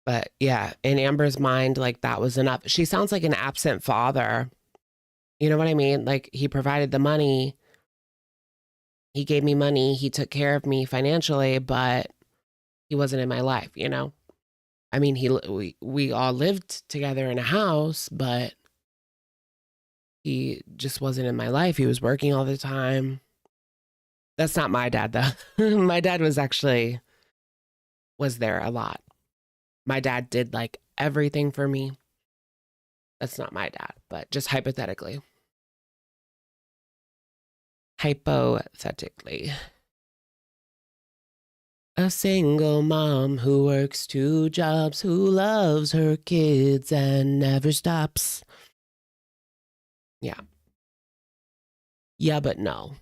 But yeah, in Amber's mind, like that was enough. She sounds like an absent father. You know what I mean? Like he provided the money. He gave me money. He took care of me financially, but he wasn't in my life, you know? I mean, we all lived together in a house, but he just wasn't in my life. He was working all the time. That's not my dad, though. My dad was there a lot. My dad did like everything for me. That's not my dad, but just hypothetically. Hypothetically. A single mom who works 2 jobs, who loves her kids and never stops. Yeah. Yeah, but no.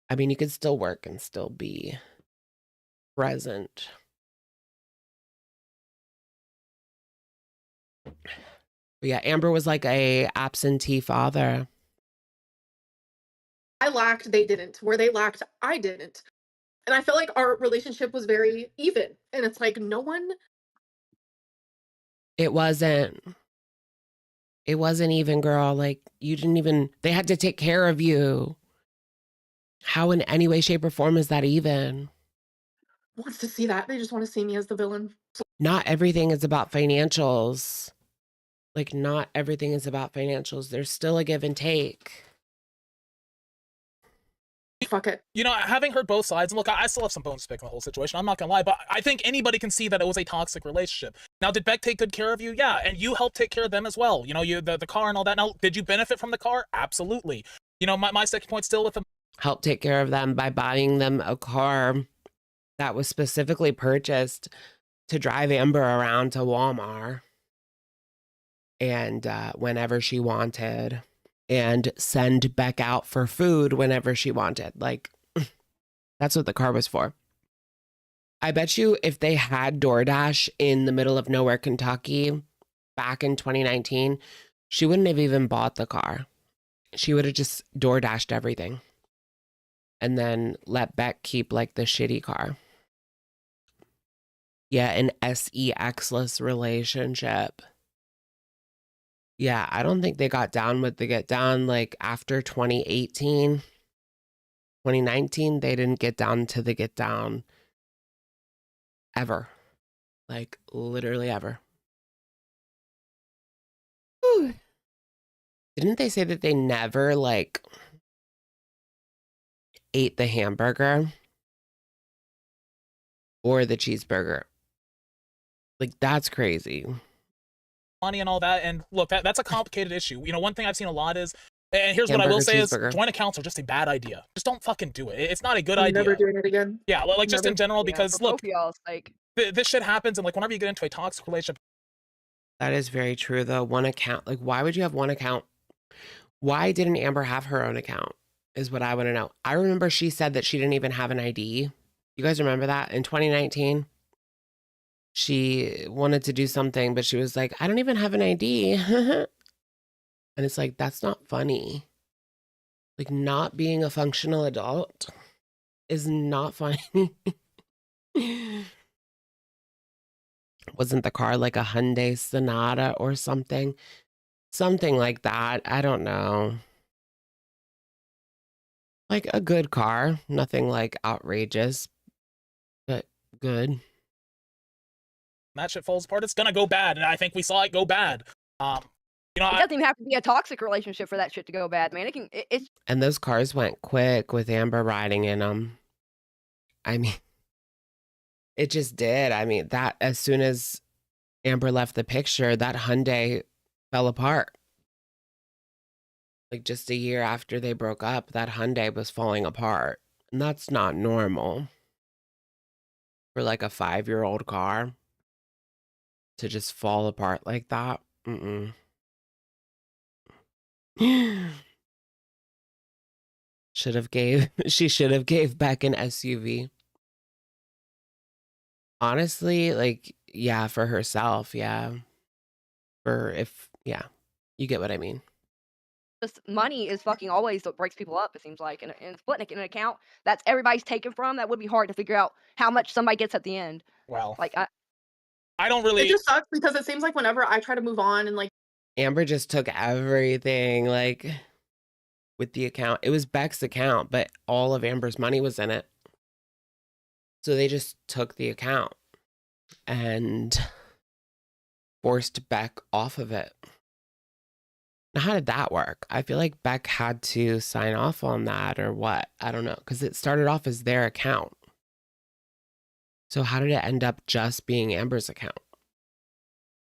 I mean, you could still work and still be present. But yeah, Amber was like a absentee father. I lacked, they didn't. Where they lacked, I didn't. And I feel like our relationship was very even. And it's like no one. It wasn't even, girl. Like you didn't even, they had to take care of you. How in any way, shape, or form is that even? Wants to see that. They just want to see me as the villain. Not everything is about financials. Like not everything is about financials. There's still a give and take. Fuck it. You know, having heard both sides, and look, I still have some bones to pick in the whole situation. I'm not gonna lie, but I think anybody can see that it was a toxic relationship. Now, did Beck take good care of you? Yeah, and you helped take care of them as well. You know, the car and all that. Now, did you benefit from the car? Absolutely. You know, my second point still with them. Help take care of them by buying them a car that was specifically purchased to drive Amber around to Walmart and whenever she wanted. And send Beck out for food whenever she wanted. Like, that's what the car was for. I bet you if they had DoorDash in the middle of nowhere, Kentucky, back in 2019, she wouldn't have even bought the car. She would have just DoorDashed everything. And then let Beck keep like the shitty car. Yeah, an SEX-less relationship. Yeah, I don't think they got down with the get down like after 2018, 2019. They didn't get down to the get down ever. Like literally ever. Whew. Didn't they say that they never like ate the hamburger or the cheeseburger. Like, that's crazy. Money and all that. And look, that's a complicated issue. You know, one thing I've seen a lot is, and here's what I will say is joint accounts are just a bad idea. Just don't fucking do it. It's not a good idea. Never doing it again. Yeah, like just in general, because look, like this shit happens, and like whenever you get into a toxic relationship. That is very true, though. One account, like, why would you have one account? Why didn't Amber have her own account is what I want to know. I remember she said that she didn't even have an ID. You guys remember that? In 2019, she wanted to do something, but she was like, I don't even have an ID. And it's like, that's not funny. Like, not being a functional adult is not funny. Wasn't the car like a Hyundai Sonata or something? Something like that. I don't know. Like a good car. Nothing like outrageous, but good. That shit falls apart. It's gonna go bad, and I think we saw it go bad. You know, it doesn't even have to be a toxic relationship for that shit to go bad, man. It's and those cars went quick with Amber riding in them. I mean, it just did. I mean, that as soon as Amber left the picture, that Hyundai fell apart. Like just a year after they broke up, that Hyundai was falling apart. And that's not normal for like a 5-year-old car to just fall apart like that. She should have gave back an SUV. Honestly, like, yeah, for herself, yeah. You get what I mean. Just money is fucking always what breaks people up, it seems like. And splitting an account that's everybody's taken from, that would be hard to figure out how much somebody gets at the end. Well, like I don't really. It just sucks because it seems like whenever I try to move on and like Amber just took everything, like with the account. It was Beck's account, but all of Amber's money was in it. So they just took the account and forced Beck off of it. Now, how did that work? I feel like Beck had to sign off on that or what? I don't know, because it started off as their account. So how did it end up just being Amber's account?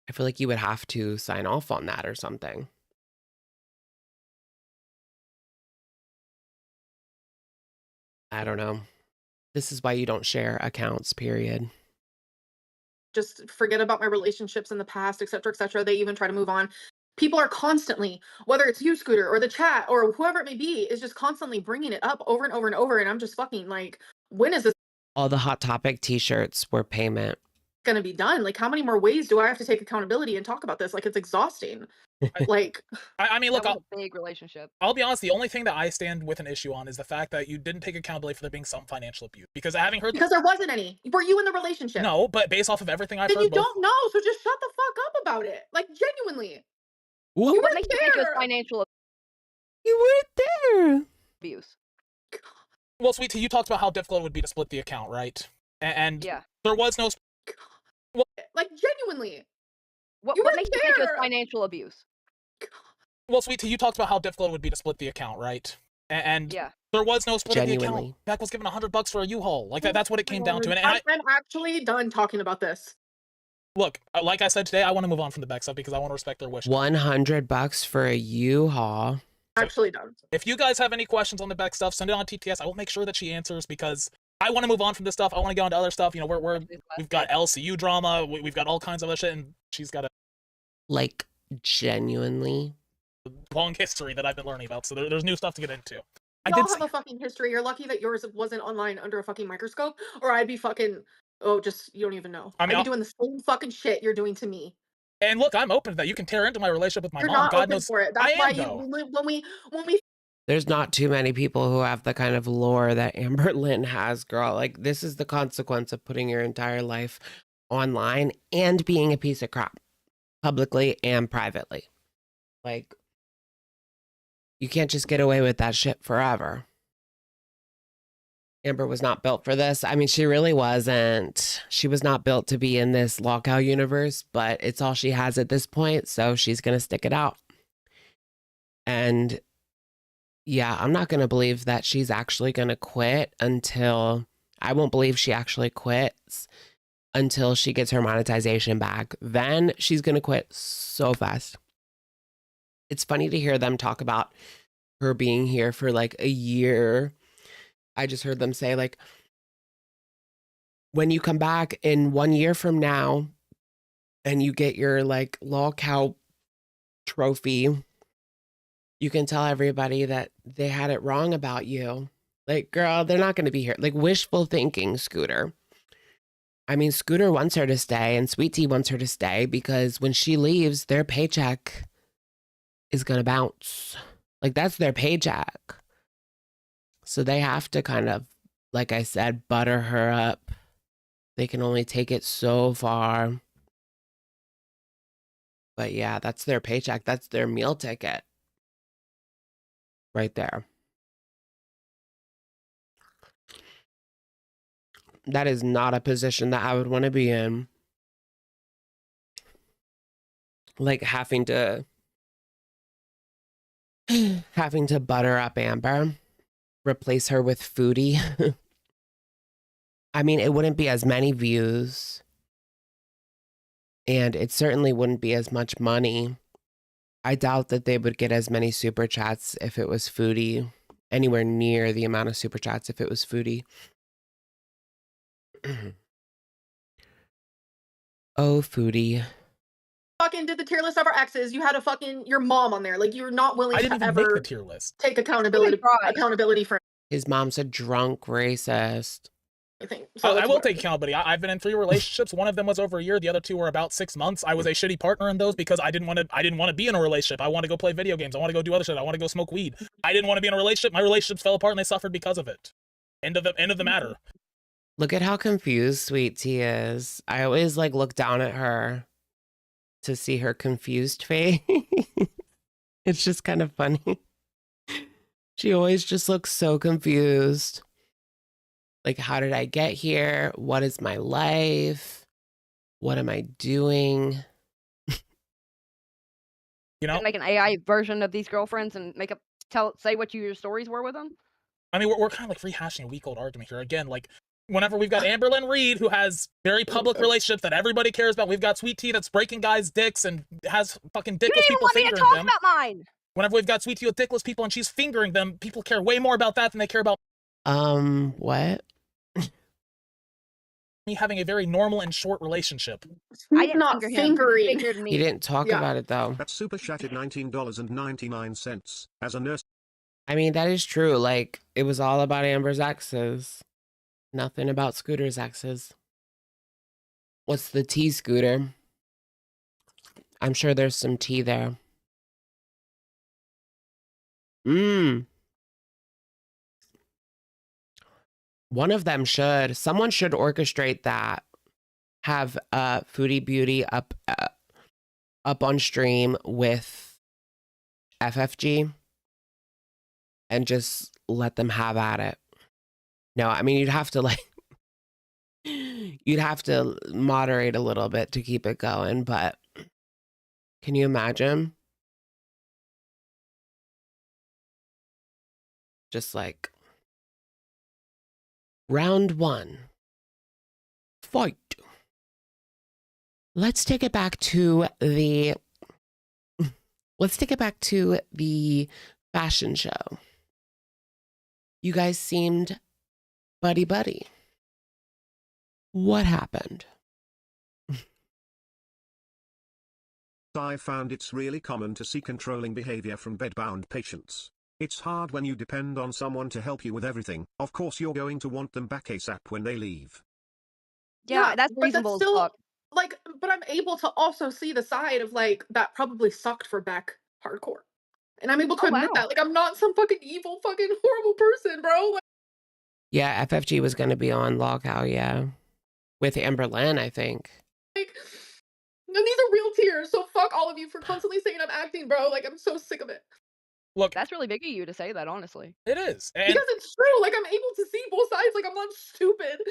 I feel like you would have to sign off on that or something. I don't know. This is why you don't share accounts, period. Just forget about my relationships in the past, etc., etc. They even try to move on. People are constantly, whether it's you, Scooter, or the chat, or whoever it may be, is just constantly bringing it up over and over and over. And I'm just fucking like, when is this all the Hot Topic t-shirts were payment gonna be done? Like, how many more ways do I have to take accountability and talk about this? Like, it's exhausting. Like, I mean, look, that was a big relationship. I'll be honest, the only thing that I stand with an issue on is the fact that you didn't take accountability for there being some financial abuse. Because having heard because there wasn't any. Were you in the relationship? No, but based off of everything I've then heard, you don't know, so just shut the fuck up about it. Like, genuinely. What makes you think it was financial abuse? You weren't there. Abuse. Well, Sweet Tea, you talked about how difficult it would be to split the account, right? And yeah, there was no. Well, like, genuinely. What makes you think it was financial abuse? Well, Sweet Tea, you talked about how difficult it would be to split the account, right? And yeah, there was no split of the account. Beck was given $100 for a U-Haul. Like that's what it came down to. And I'm actually done talking about this. Look, like I said today, I want to move on from the Beck stuff because I want to respect their wishes. $100 for a U-Haul. Actually done. If you guys have any questions on the Beck stuff, send it on TTS. I will make sure that she answers because I want to move on from this stuff. I want to go on to other stuff. You know, we've got LCU drama. We've got all kinds of other shit, and she's got a like genuinely long history that I've been learning about. So there's new stuff to get into. Y'all have a fucking history. You're lucky that yours wasn't online under a fucking microscope, or I'd be fucking. Oh, just you don't even know. I mean, I'd be doing the same fucking shit you're doing to me. And look, I'm open to that. You can tear into my relationship with my You're mom. not God open knows for it. That's why though. when we. There's not too many people who have the kind of lore that Amber Lynn has, girl. Like, this is the consequence of putting your entire life online and being a piece of crap, publicly and privately. Like, you can't just get away with that shit forever. Amber was not built for this. I mean, she really wasn't. She was not built to be in this lolcow universe, but it's all she has at this point, so she's going to stick it out. And Yeah, I'm not going to believe that she's actually going to quit until I won't believe she actually quits until she gets her monetization back. Then she's going to quit so fast. It's funny to hear them talk about her being here for like a year. I just heard them say like, when you come back in 1 year from now and you get your like lolcow trophy, you can tell everybody that they had it wrong about you. Like, girl, they're not going to be here. Like, wishful thinking, Scooter. I mean, Scooter wants her to stay and Sweet Tea wants her to stay because when she leaves, their paycheck is going to bounce. Like, that's their paycheck. So they have to kind of, like I said, butter her up. They can only take it so far. But yeah, that's their paycheck. That's their meal ticket. Right there. That is not a position that I would want to be in. Like having to butter up Amber, replace her with Foodie. I mean, it wouldn't be as many views. And it certainly wouldn't be as much money. I doubt that they would get as many super chats if it was Foodie. Anywhere near the amount of super chats if it was Foodie. Oh, Foodie. Fucking did the tier list of our exes. You had a fucking your mom on there. Like you're not willing to ever make the tier list. Take accountability for his mom's a drunk racist. So I will take accountability. I've been in 3 relationships. One of them was over a year. The other 2 were about 6 months. I was a shitty partner in those because I didn't want to be in a relationship. I want to go play video games. I want to go do other shit. I want to go smoke weed. I didn't want to be in a relationship. My relationships fell apart and they suffered because of it. End of the matter. Look at how confused Sweet Tea is. I always like look down at her to see her confused face. It's just kind of funny. She always just looks so confused. Like, how did I get here? What is my life? What am I doing? You know, make an AI version of these girlfriends and say what your stories were with them. I mean, we're kind of like rehashing a week-old argument here again. Like, whenever we've got Amberlynn Reed, who has very public relationships that everybody cares about, we've got Sweet Tea that's breaking guys' dicks and has fucking dickless people fingering them. You didn't even want me to talk about mine. Whenever we've got Sweet Tea with dickless people and she's fingering them, people care way more about that than they care about. What? Me having a very normal and short relationship. I did not fingering. He didn't talk about it though. That's super chatted $19.99 as a nurse. I mean, that is true. Like, it was all about Amber's exes. Nothing about Scooter's exes. What's the tea, Scooter? I'm sure there's some tea there. One of them should. Someone should orchestrate that. Have Foodie Beauty up on stream with FFG and just let them have at it. No, I mean, you'd have to moderate a little bit to keep it going, but can you imagine? Just like round 1. Fight. Let's take it back to the fashion show. You guys seemed buddy. What happened? I found it's really common to see controlling behavior from bedbound patients. It's hard when you depend on someone to help you with everything. Of course you're going to want them back ASAP when they leave. Yeah, that's reasonable as fuck. Like, but I'm able to also see the side of like that probably sucked for Beck hardcore. And I'm able to admit that. Like, I'm not some fucking evil, fucking horrible person, bro. Like, yeah, FFG was going to be on lolcow, yeah. With Amberlynn, I think. Like, and these are real tears, so fuck all of you for constantly saying I'm acting, bro. Like, I'm so sick of it. Look, that's really big of you to say that, honestly. It is. And because it's true. Like, I'm able to see both sides. Like, I'm not stupid.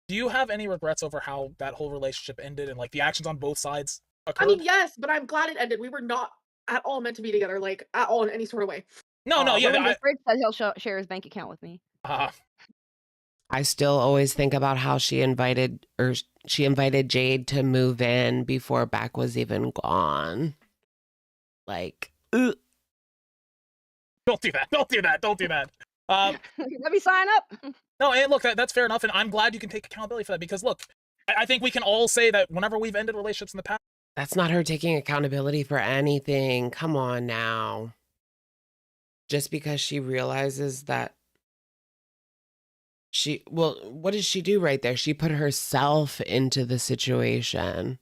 Do you have any regrets over how that whole relationship ended and, like, the actions on both sides occurred? I mean, yes, but I'm glad it ended. We were not at all meant to be together, like, at all in any sort of way. No, yeah. William Fridge said he'll share his bank account with me. I still always think about how she invited Jade to move in before Beck was even gone. Like, ugh. Don't do that. Don't do that. Don't do that. Let me sign up. No, and look, that's fair enough, and I'm glad you can take accountability for that, because look, I think we can all say that whenever we've ended relationships in the past. That's not her taking accountability for anything. Come on now. Just because she realizes that what did she do right there? She put herself into the situation.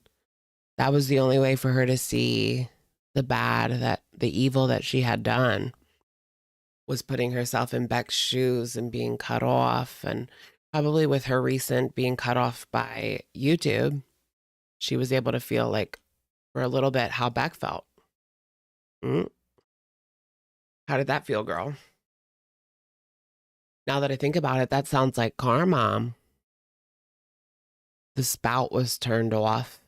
That was the only way for her to see the evil that she had done, was putting herself in Beck's shoes and being cut off. And probably with her recent being cut off by YouTube, she was able to feel like for a little bit how Beck felt. How did that feel, girl? Now that I think about it, that sounds like karma. The spout was turned off.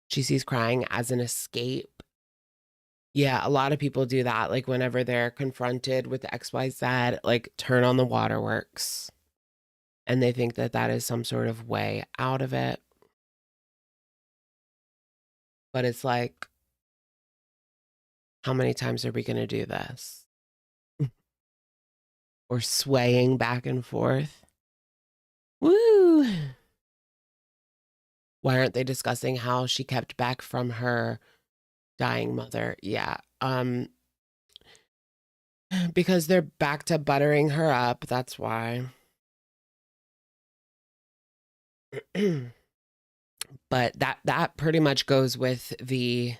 She sees crying as an escape. Yeah, a lot of people do that. Like whenever they're confronted with XYZ, like turn on the waterworks. And they think that that is some sort of way out of it. But it's like, how many times are we going to do this? Or swaying back and forth? Woo! Why aren't they discussing how she kept Beck from her dying mother? Yeah. Because they're back to buttering her up. That's why. But that pretty much goes with the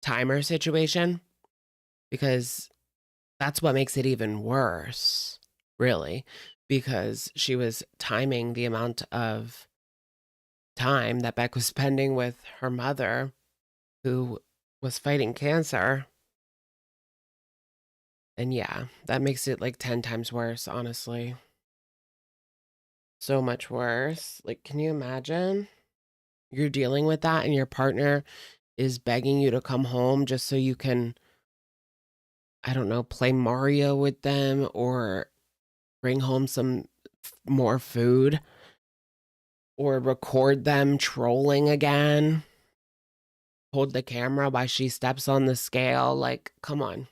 timer situation, because that's what makes it even worse, really, because she was timing the amount of time that Beck was spending with her mother, who was fighting cancer. And yeah, that makes it like 10 times worse, honestly. So much worse. Like, can you imagine? You're dealing with that and your partner is begging you to come home just so you can, I don't know, play Mario with them or bring home some more food or record them trolling again. Hold the camera while she steps on the scale. Like, come on.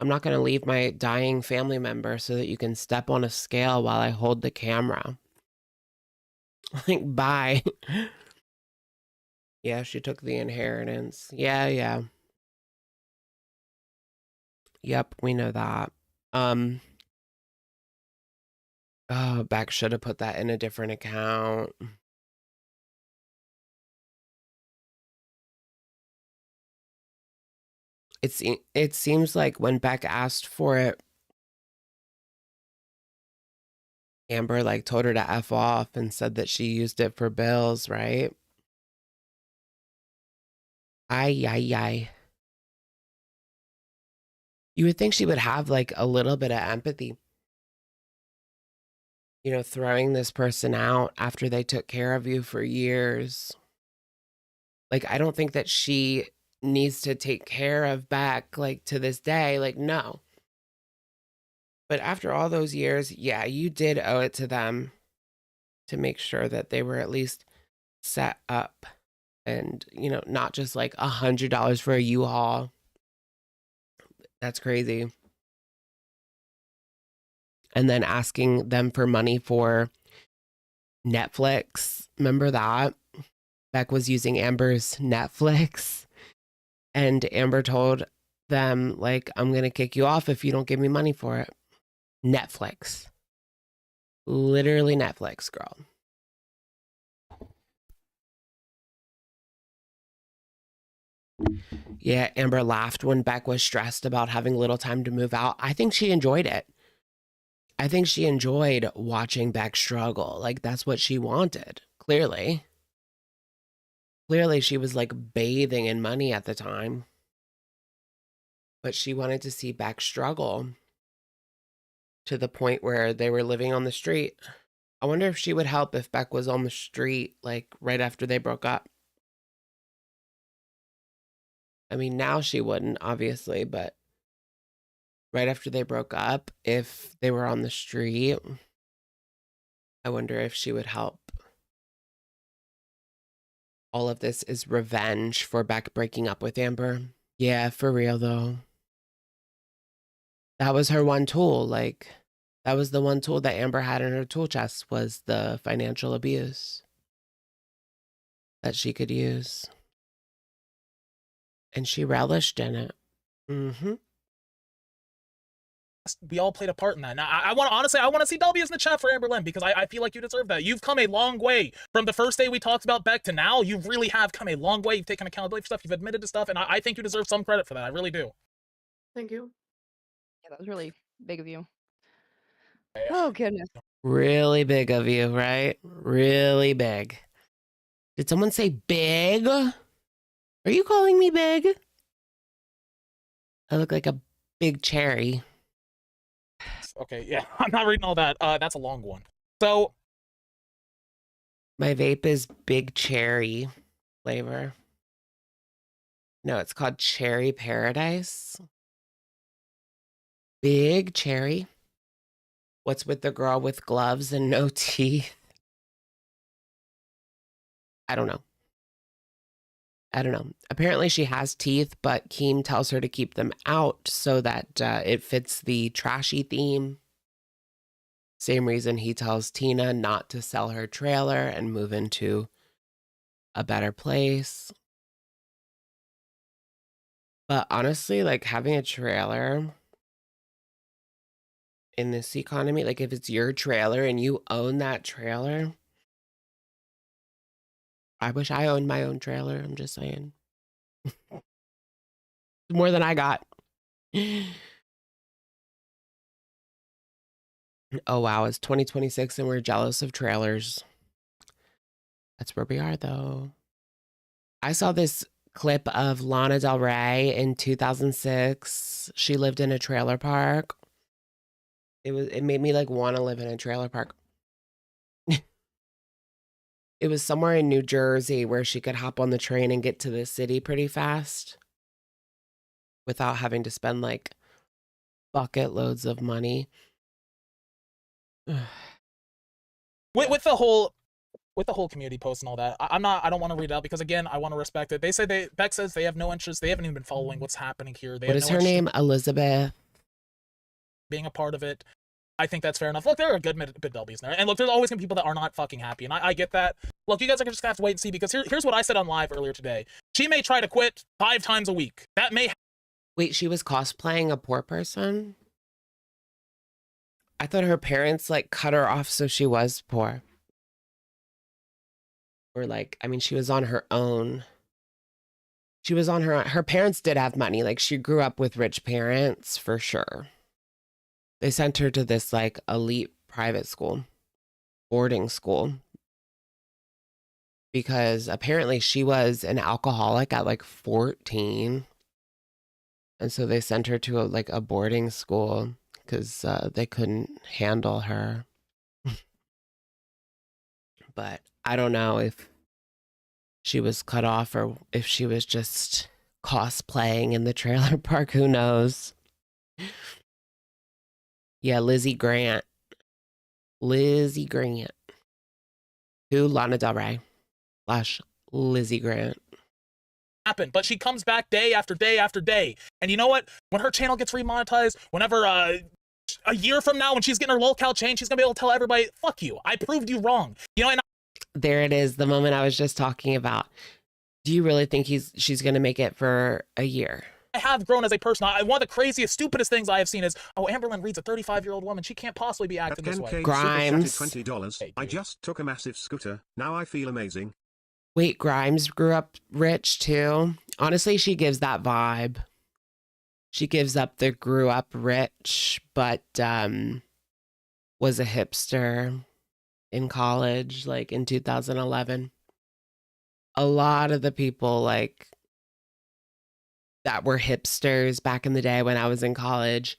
I'm not going to leave my dying family member so that you can step on a scale while I hold the camera. Like, bye. Yeah, she took the inheritance. Yeah. Yep, we know that. Oh, Beck should have put that in a different account. It seems like when Beck asked for it, Amber like told her to F off and said that she used it for bills, right? Ay. You would think she would have like a little bit of empathy. You know, throwing this person out after they took care of you for years. Like, I don't think that she needs to take care of Beck, like, to this day. Like, no. But after all those years, yeah, you did owe it to them to make sure that they were at least set up and, you know, not just like $100 for a U-Haul. That's crazy. And then asking them for money for Netflix. Remember that? Beck was using Amber's Netflix. And Amber told them, like, I'm going to kick you off if you don't give me money for it. Netflix. Literally Netflix, girl. Yeah, Amber laughed when Beck was stressed about having little time to move out. I think she enjoyed it. I think she enjoyed watching Beck struggle. Like, that's what she wanted, clearly. Clearly, she was like bathing in money at the time. But she wanted to see Beck struggle to the point where they were living on the street. I wonder if she would help if Beck was on the street, like right after they broke up. I mean, now she wouldn't, obviously, but right after they broke up, if they were on the street, I wonder if she would help. All of this is revenge for Beck breaking up with Amber. Yeah, for real, though. That was her one tool. Like, that was the one tool that Amber had in her tool chest, was the financial abuse that she could use. And she relished in it. Mm-hmm. We all played a part in that. Now, I want to, honestly, I want to see W's in the chat for Amber Lynn, because I feel like you deserve that. You've come a long way from the first day we talked about Beck to now. You really have come a long way. You've taken accountability for stuff. You've admitted to stuff. And I think you deserve some credit for that. I really do. Thank you. Yeah, that was really big of you. Oh, goodness. Really big of you, right? Really big. Did someone say big? Are you calling me big? I look like a big cherry. Okay, yeah, I'm not reading all that. That's a long one. So my vape is big cherry flavor. No, it's called Cherry Paradise. Big cherry. What's with the girl with gloves and no teeth? I don't know. Apparently she has teeth, but Keem tells her to keep them out so that it fits the trashy theme. Same reason he tells Tina not to sell her trailer and move into a better place. But honestly, like, having a trailer in this economy, like if it's your trailer and you own that trailer, I wish I owned my own trailer. I'm just saying. More than I got. Oh, wow. It's 2026 and we're jealous of trailers. That's where we are, though. I saw this clip of Lana Del Rey in 2006. She lived in a trailer park. It made me like want to live in a trailer park. It was somewhere in New Jersey where she could hop on the train and get to the city pretty fast without having to spend like bucket loads of money. with the whole community post and all that, I don't want to read it out because again, I want to respect it. They say Beck says they have no interest. They haven't even been following what's happening here. What is her name? Elizabeth. Being a part of it. I think that's fair enough. Look, there are good mid-W's in there. And look, there's always going to be people that are not fucking happy. And I get that. Look, you guys are just going to have to wait and see because here's what I said on live earlier today. She may try to quit 5 times a week. That may... Wait, she was cosplaying a poor person? I thought her parents like cut her off so she was poor. Or like, I mean, she was on her own. She was on her parents did have money. Like she grew up with rich parents for sure. They sent her to this like elite private school, boarding school, because apparently she was an alcoholic at like 14. And so they sent her to a boarding school because they couldn't handle her. But I don't know if she was cut off or if she was just cosplaying in the trailer park. Who knows? Yeah, Lizzie Grant. Lizzie Grant. Who? Lana Del Rey / Lizzie Grant. Happen, but she comes back day after day after day. And you know what? When her channel gets remonetized, whenever a year from now when she's getting her lolcow chain, she's gonna be able to tell everybody, fuck you, I proved you wrong. You know, and there it is, the moment I was just talking about. Do you really think she's gonna make it for a year? I have grown as a person. One of the craziest, stupidest things I have seen is, oh, Amber Lynn Reed's a 35-year-old woman. She can't possibly be acting this way. Grimes. $20. I just took a massive scooter. Now I feel amazing. Wait, Grimes grew up rich too? Honestly, she gives that vibe. She gives up the grew up rich, but was a hipster in college, like in 2011. A lot of the people like that were hipsters back in the day when I was in college,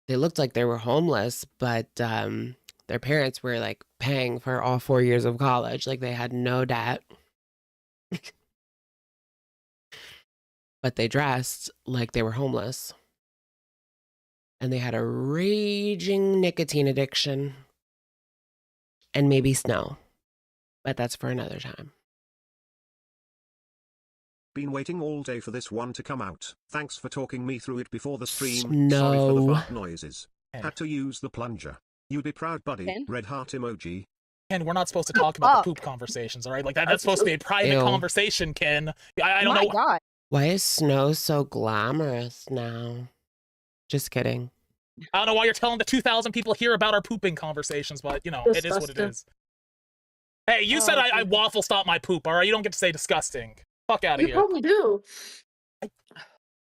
they looked like they were homeless, but their parents were like paying for all 4 years of college. Like they had no debt. but they dressed like they were homeless. And they had a raging nicotine addiction. And maybe snow. But that's for another time. Been waiting all day for this one to come out. Thanks for talking me through it before the stream. Snow. Sorry for the fart noises. Had to use the plunger. You'd be proud, buddy. Ken? Red heart emoji. Ken, we're not supposed to talk about the poop conversations, all right? Like that's supposed to be a private conversation, Ken. I don't know. God. Why is Snow so glamorous now? Just kidding. I don't know why you're telling the 2,000 people here about our pooping conversations, but you know, it is what it is. Hey, you said I waffle stop my poop, all right? You don't get to say disgusting. Fuck out of here. You probably do.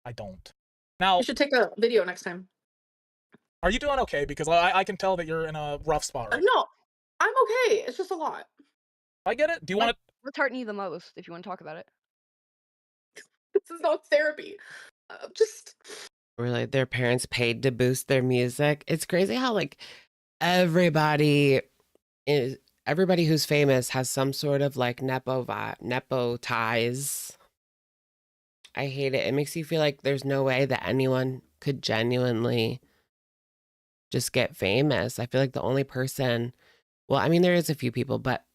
I don't. Now you should take a video next time. Are you doing okay? Because I can tell that you're in a rough spot right No, I'm okay. It's just a lot. I get it. Do you want to? What's hurting you the most, if you want to talk about it? This is not therapy. Just really, their parents paid to boost their music. It's crazy how like everybody who's famous has some sort of like nepo ties. I hate it. It makes you feel like there's no way that anyone could genuinely just get famous. I feel like the only person, well, I mean, there is a few people, but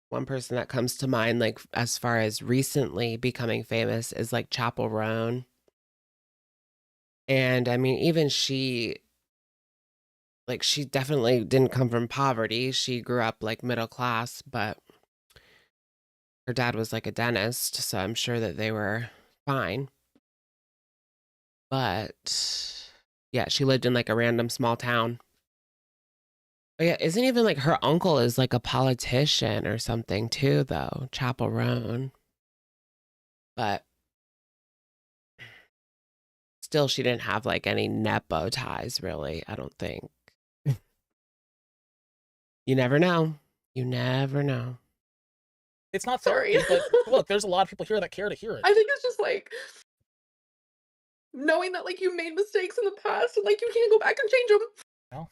one person that comes to mind, like as far as recently becoming famous, is like Chappell Roan. And I mean, even she definitely didn't come from poverty. She grew up like middle class, but her dad was like a dentist, so I'm sure that they were fine. But yeah, she lived in like a random small town. But yeah, isn't even like her uncle is like a politician or something too, though, Chappell Roan. But still, she didn't have like any nepo ties, really, I don't think. You never know. You never know. It's not therapy, but look, there's a lot of people here that care to hear it. I think it's just like knowing that like you made mistakes in the past and like you can't go back and change them. No.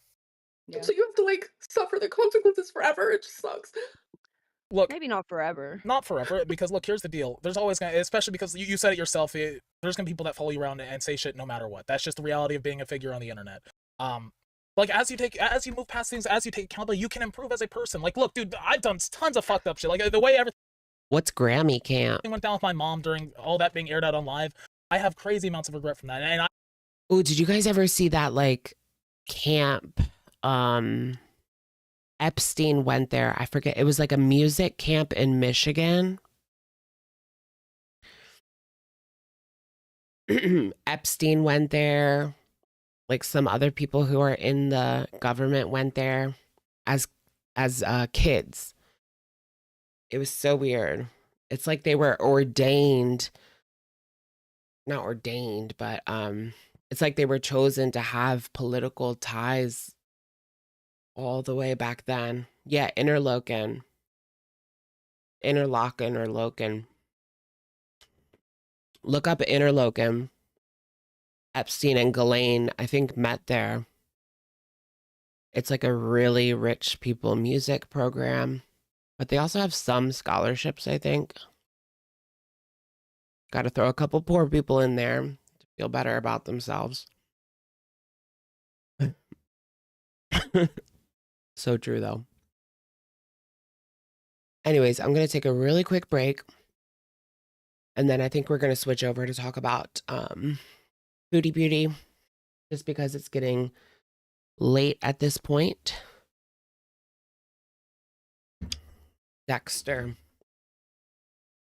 Yeah. So you have to like suffer the consequences forever. It just sucks. Look, maybe not forever. Not forever, because look, here's the deal. There's always gonna, especially because you said it yourself, there's gonna be people that follow you around and say shit no matter what. That's just the reality of being a figure on the internet. Like as you move past things, as you take accountability, you can improve as a person. Like, look, dude, I've done tons of fucked up shit. Like the way everything. What's Grammy camp? Went down with my mom during all that being aired out on live. I have crazy amounts of regret from that. And oh, did you guys ever see that like camp? Epstein went there. I forget. It was like a music camp in Michigan. Epstein went there. Like some other people who are in the government went there as kids. It was so weird. It's like they were ordained. Not ordained, but it's like they were chosen to have political ties all the way back then. Yeah, Interlochen. Look up Interlochen. Epstein and Ghislaine, I think, met there. It's like a really rich people music program. But they also have some scholarships, I think. Got to throw a couple poor people in there to feel better about themselves. So true, though. Anyways, I'm going to take a really quick break. And then I think we're going to switch over to talk about Foodie Beauty. Just because it's getting late at this point. Dexter.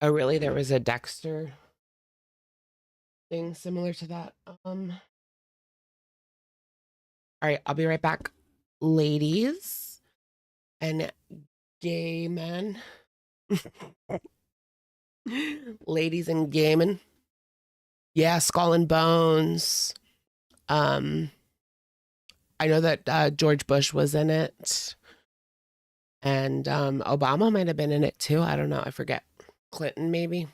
Oh, really? There was a Dexter thing similar to that. All right, I'll be right back, ladies and gay men. Ladies and gay men. Yeah, Skull and Bones. I know that George Bush was in it. And Obama might have been in it too. I don't know. I forget. Clinton, maybe.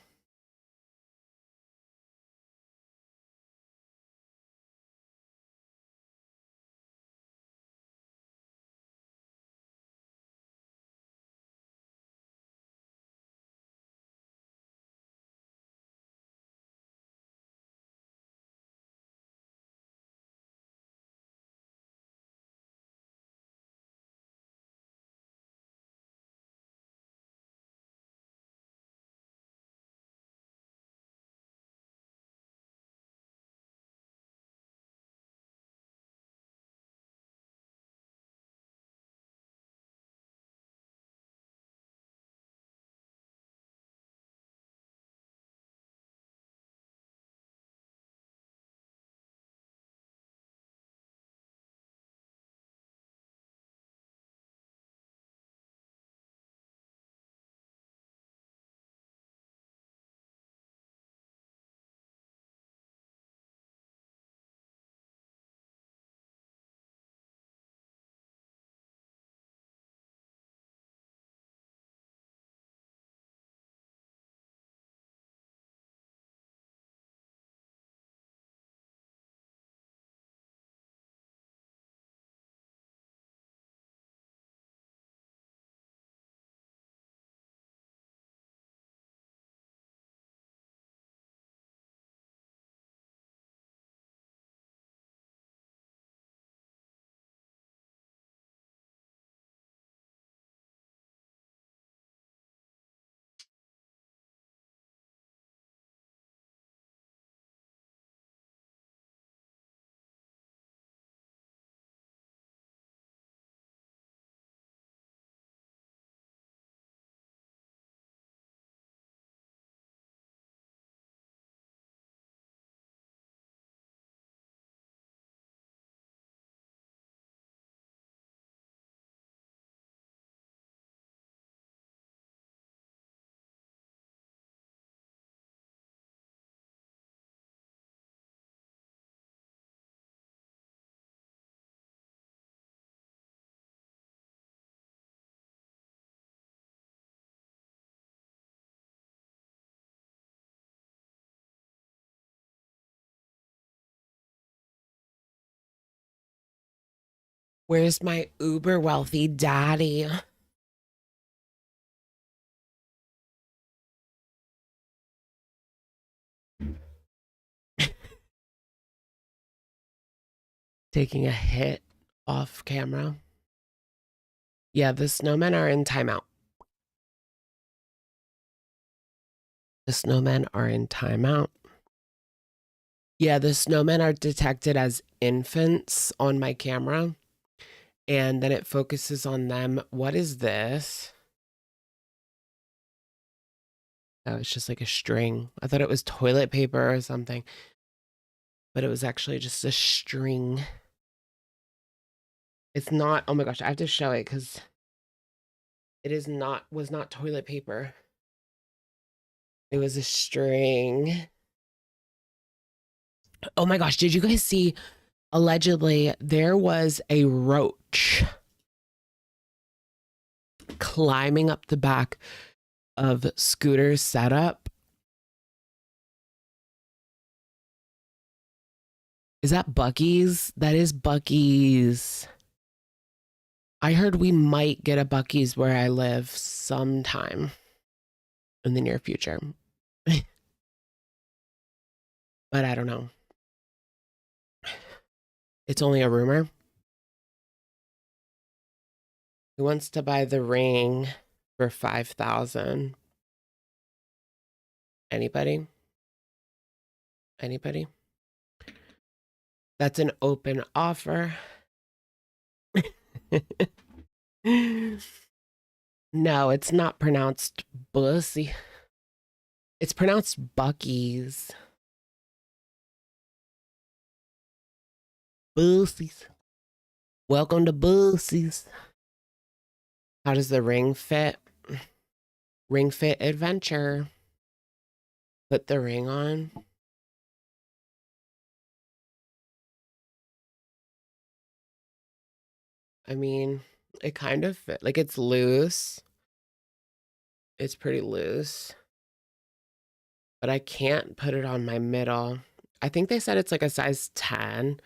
Where's my uber wealthy daddy? Taking a hit off camera. Yeah, the snowmen are in timeout. The snowmen are in timeout. Yeah, the snowmen are detected as infants on my camera. And then it focuses on them. What is this? Oh, it's just like a string. I thought it was toilet paper or something. But it was actually just a string. It's not, oh my gosh, I have to show it because it was not toilet paper. It was a string. Oh my gosh, did you guys see, allegedly, there was a roach climbing up the back of Scooter's setup. Is that Buc-ee's? That is Buc-ee's. I heard we might get a Buc-ee's where I live sometime in the near future. But I don't know. It's only a rumor. Who wants to buy the ring for $5,000? Anybody? Anybody? That's an open offer. No, it's not pronounced bussy. It's pronounced Buc-ee's. Bussies. Welcome to Bussies. How does the ring fit? Ring fit adventure. Put the ring on. I mean, it kind of fit. Like, it's loose. It's pretty loose. But I can't put it on my middle. I think they said it's like a size 10.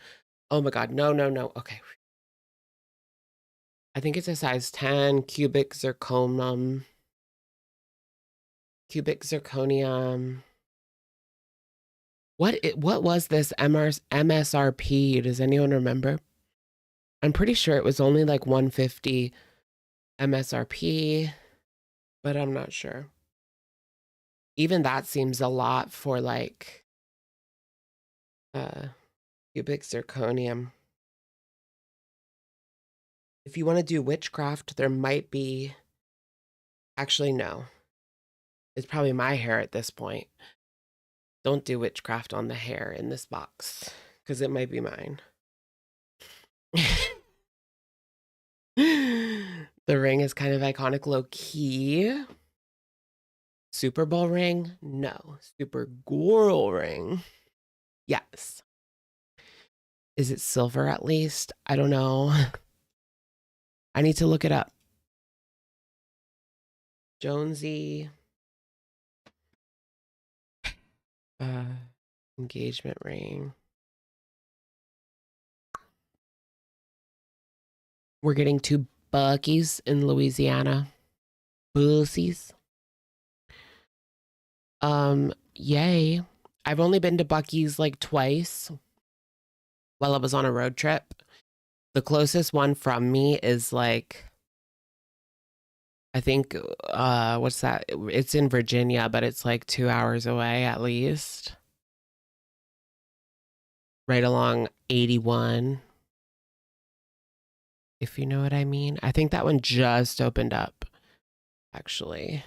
Oh my God. No, no, no. Okay. I think it's a size 10 cubic zirconium. Cubic zirconium. What was this MSRP? Does anyone remember? I'm pretty sure it was only like 150 MSRP, but I'm not sure. Even that seems a lot for like cubic zirconium. If you want to do witchcraft, there might be, actually no. It's probably my hair at this point. Don't do witchcraft on the hair in this box because it might be mine. The ring is kind of iconic, low key. Super Bowl ring? No. Super Girl ring? Yes. Is it silver at least? I don't know. I need to look it up. Jonesy. Engagement ring. We're getting 2 Buc-ee's in Louisiana. Bussies. Yay. I've only been to Buc-ee's like twice while I was on a road trip. The closest one from me is like, I think, what's that? It's in Virginia, but it's like 2 hours away at least. Right along 81. If you know what I mean. I think that one just opened up, actually.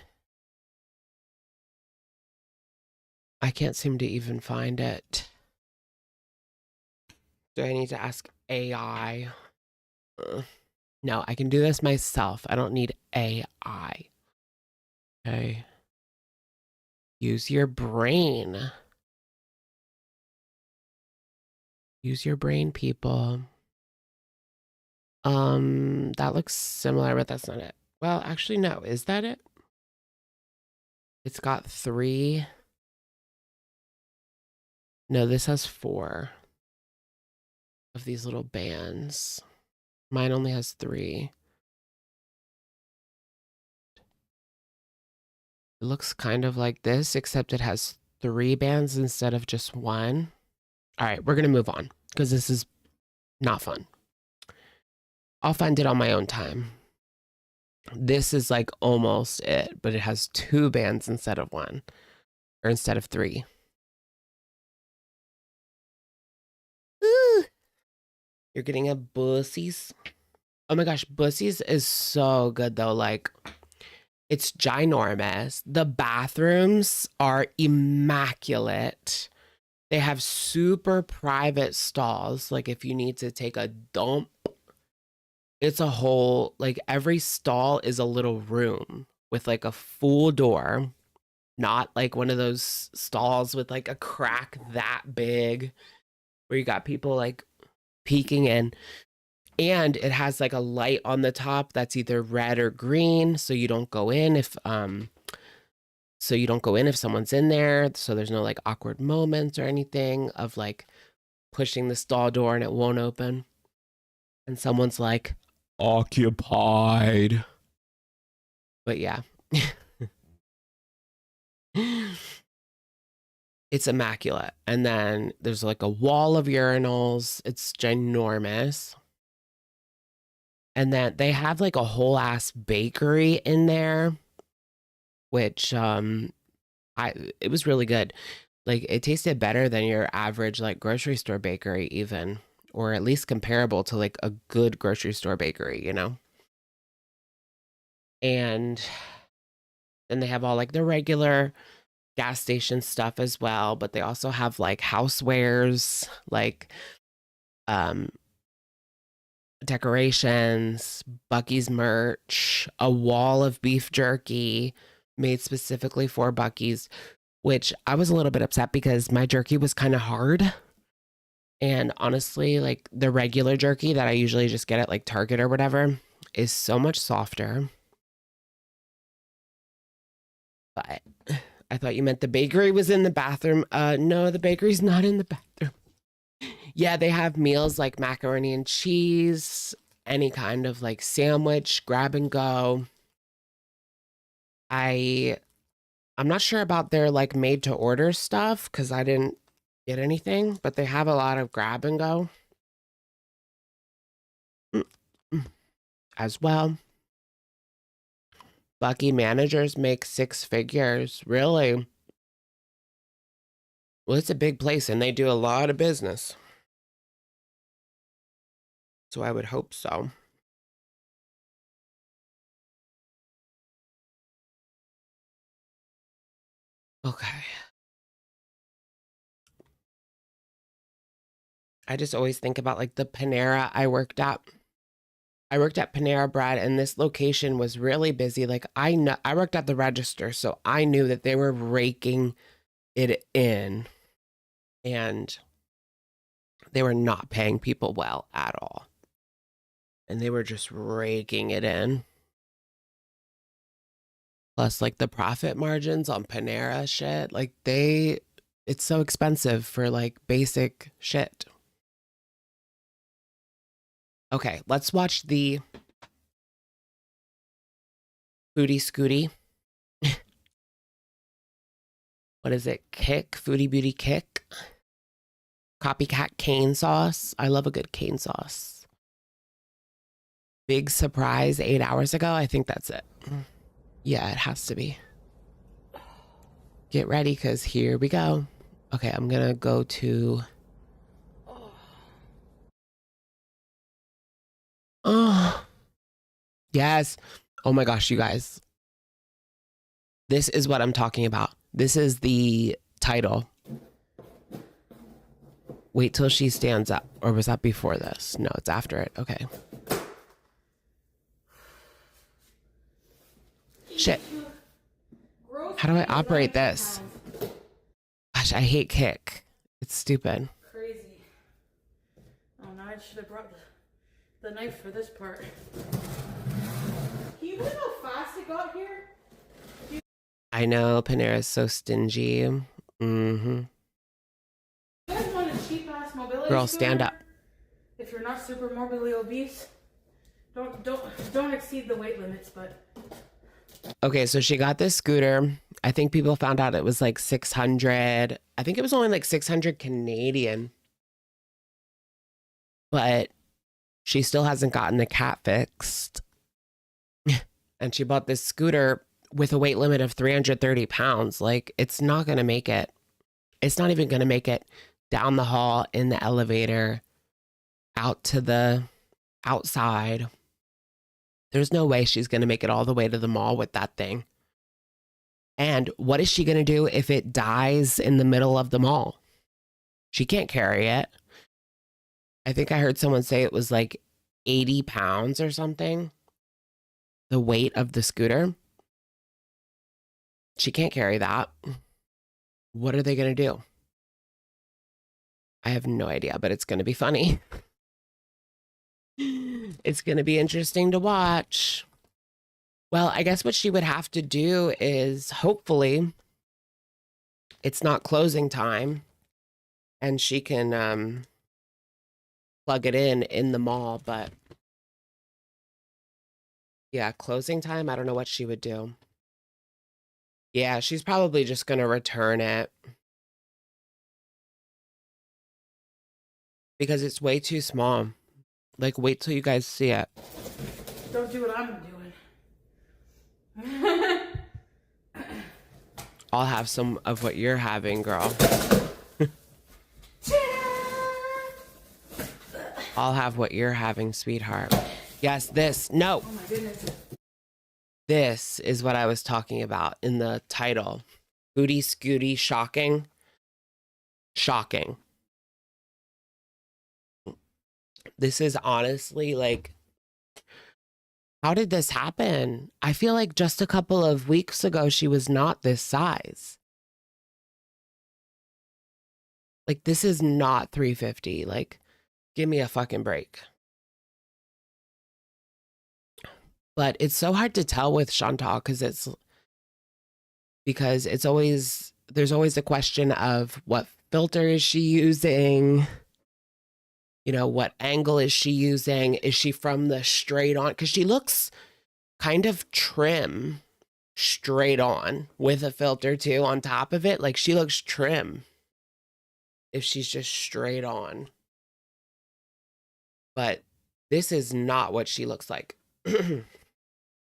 I can't seem to even find it. Do I need to ask AI? No, I can do this myself. I don't need AI. Okay. Use your brain. Use your brain, people. That looks similar, but that's not it. Well, actually, no. Is that it? It's got 3. No, this has 4 of these little bands. Mine only has 3. It looks kind of like this, except it has 3 bands instead of just 1. All right, we're going to move on because this is not fun. I'll find it on my own time. This is like almost it, but it has 2 bands instead of 1, or instead of 3. Ooh. You're getting a Bussies. Oh my gosh, Bussies is so good though. Like, it's ginormous. The bathrooms are immaculate. They have super private stalls. Like if you need to take a dump, it's a whole, like every stall is a little room with like a full door, not like one of those stalls with like a crack that big where you got people like peeking in. And it has like a light on the top that's either red or green, so you don't go in if someone's in there, so there's no like awkward moments or anything of like pushing the stall door and it won't open and someone's like occupied. But yeah. It's immaculate. And then there's like a wall of urinals. It's ginormous. And then they have like a whole ass bakery in there, which it was really good. Like it tasted better than your average like grocery store bakery even, or at least comparable to like a good grocery store bakery, you know? And then they have all like the regular gas station stuff as well, but they also have like housewares, like decorations, Buc-ee's merch, a wall of beef jerky made specifically for Buc-ee's, which I was a little bit upset because my jerky was kind of hard. And honestly, like the regular jerky that I usually just get at like Target or whatever is so much softer. But I thought you meant the bakery was in the bathroom. No, the bakery's not in the bathroom. Yeah, they have meals like macaroni and cheese, any kind of like sandwich, grab and go. I'm not sure about their like made to order stuff because I didn't get anything, but they have a lot of grab and go as well. Buc-ee managers make 6 figures. Really? Well, it's a big place and they do a lot of business. So I would hope so. Okay. I just always think about like the Panera I worked at. I worked at Panera Bread and this location was really busy. Like I worked at the register, so I knew that they were raking it in and they were not paying people well at all. And they were just raking it in. Plus like the profit margins on Panera shit, like it's so expensive for like basic shit. Okay, let's watch the Foodie Scootie. What is it? Kick? Foodie Beauty Kick? Copycat cane sauce. I love a good cane sauce. Big surprise 8 hours ago. I think that's it. Yeah, it has to be. Get ready because here we go. Okay, I'm going to go to... Oh, yes. Oh my gosh, you guys. This is what I'm talking about. This is the title. Wait till she stands up. Or was that before this? No, it's after it. Okay. Shit. How do I operate this? Gosh, I hate kick. It's stupid. Crazy. Oh, no, I should have brought the knife for this part. Can you believe how fast it got here? I know, Panera's so stingy. Mm-hmm. You guys want a cheap-ass mobility Girl, scooter? stand up. If you're not super morbidly obese. Don't exceed the weight limits, but. Okay, so she got this scooter. I think people found out it was like 600. I think it was only like 600 Canadian. But she still hasn't gotten the cat fixed. And she bought this scooter with a weight limit of 330 pounds. Like, it's not going to make it. It's not even going to make it down the hall, in the elevator, out to the outside. There's no way she's going to make it all the way to the mall with that thing. And what is she going to do if it dies in the middle of the mall? She can't carry it. I think I heard someone say it was like 80 pounds or something. The weight of the scooter. She can't carry that. What are they going to do? I have no idea, but it's going to be funny. It's going to be interesting to watch. Well, I guess what she would have to do is, hopefully, it's not closing time and she can plug it in the mall. But yeah, closing time, I don't know what she would do. Yeah, she's probably just going to return it because it's way too small. Like, wait till you guys see it. Don't do what I'm doing. I'll have some of what you're having, girl. I'll have what you're having, sweetheart. Yes, this. No. Oh my goodness. This is what I was talking about in the title. Foodie Scootie, shocking. Shocking. This is honestly like, how did this happen? I feel like just a couple of weeks ago, she was not this size. Like, this is not 350. Like, give me a fucking break. But it's so hard to tell with Chantal because it's always, there's always a question of what filter is she using? You know, what angle is she using? Is she from the straight on? Because she looks kind of trim straight on with a filter too on top of it. Like, she looks trim if she's just straight on. But this is not what she looks like.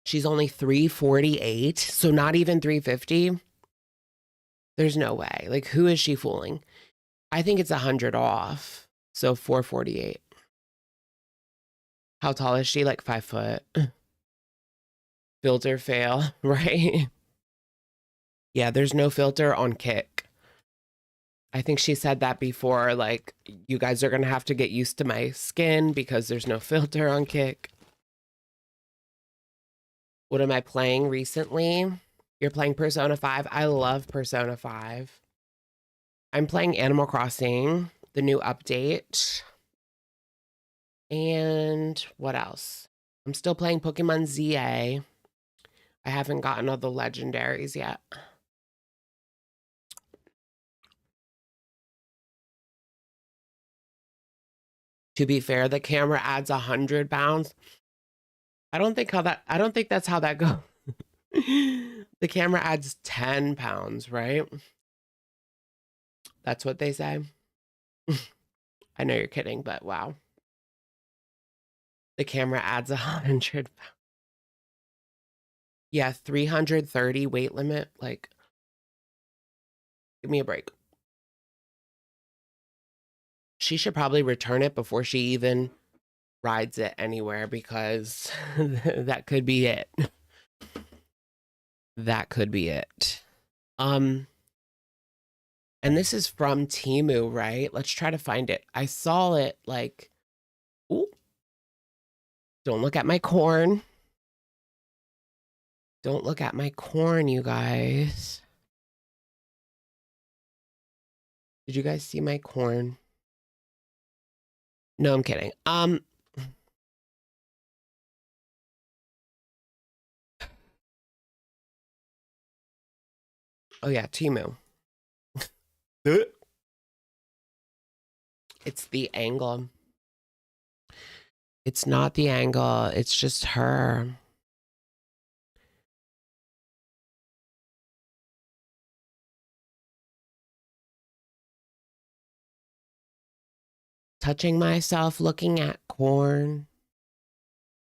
She's only 348, so not even 350. There's no way. Like, who is she fooling? I think it's 100 off. So 448. How tall is she? Like 5 foot. Filter fail, right? Yeah, there's no filter on Kick. I think she said that before, like, you guys are going to have to get used to my skin because there's no filter on Kick. What am I playing recently? You're playing Persona 5. I love Persona 5. I'm playing Animal Crossing, the new update. And what else? I'm still playing Pokemon ZA. I haven't gotten all the legendaries yet. To be fair, the camera adds 100 pounds. I don't think that's how that goes. The camera adds 10 pounds, right? That's what they say. I know you're kidding, but wow. The camera adds 100 pounds. Yeah, 330 weight limit. Like, give me a break. She should probably return it before she even rides it anywhere because that could be it. That could be it. And this is from Temu, right? Let's try to find it. I saw it like, ooh. Don't look at my corn. Don't look at my corn, you guys. Did you guys see my corn? No, I'm kidding. Oh yeah, Temu. It's the angle. It's not the angle. It's just her. Touching myself, looking at corn.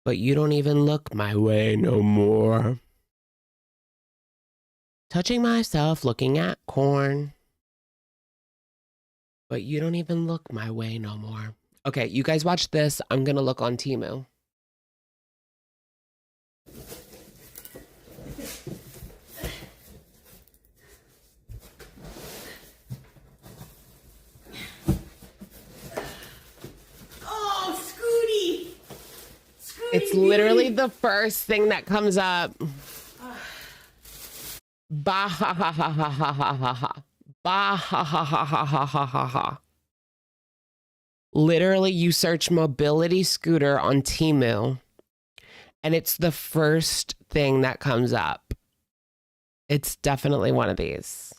But you don't even look my way no more. Touching myself, looking at corn. But you don't even look my way no more. Okay, you guys watch this. I'm gonna look on Temu. Oh, Scootie! It's literally the first thing that comes up. Bah ha ha ha ha ha ha ha ha. Bah ha ha ha ha ha ha ha ha. Literally, you search mobility scooter on Temu, and it's the first thing that comes up. It's definitely one of these.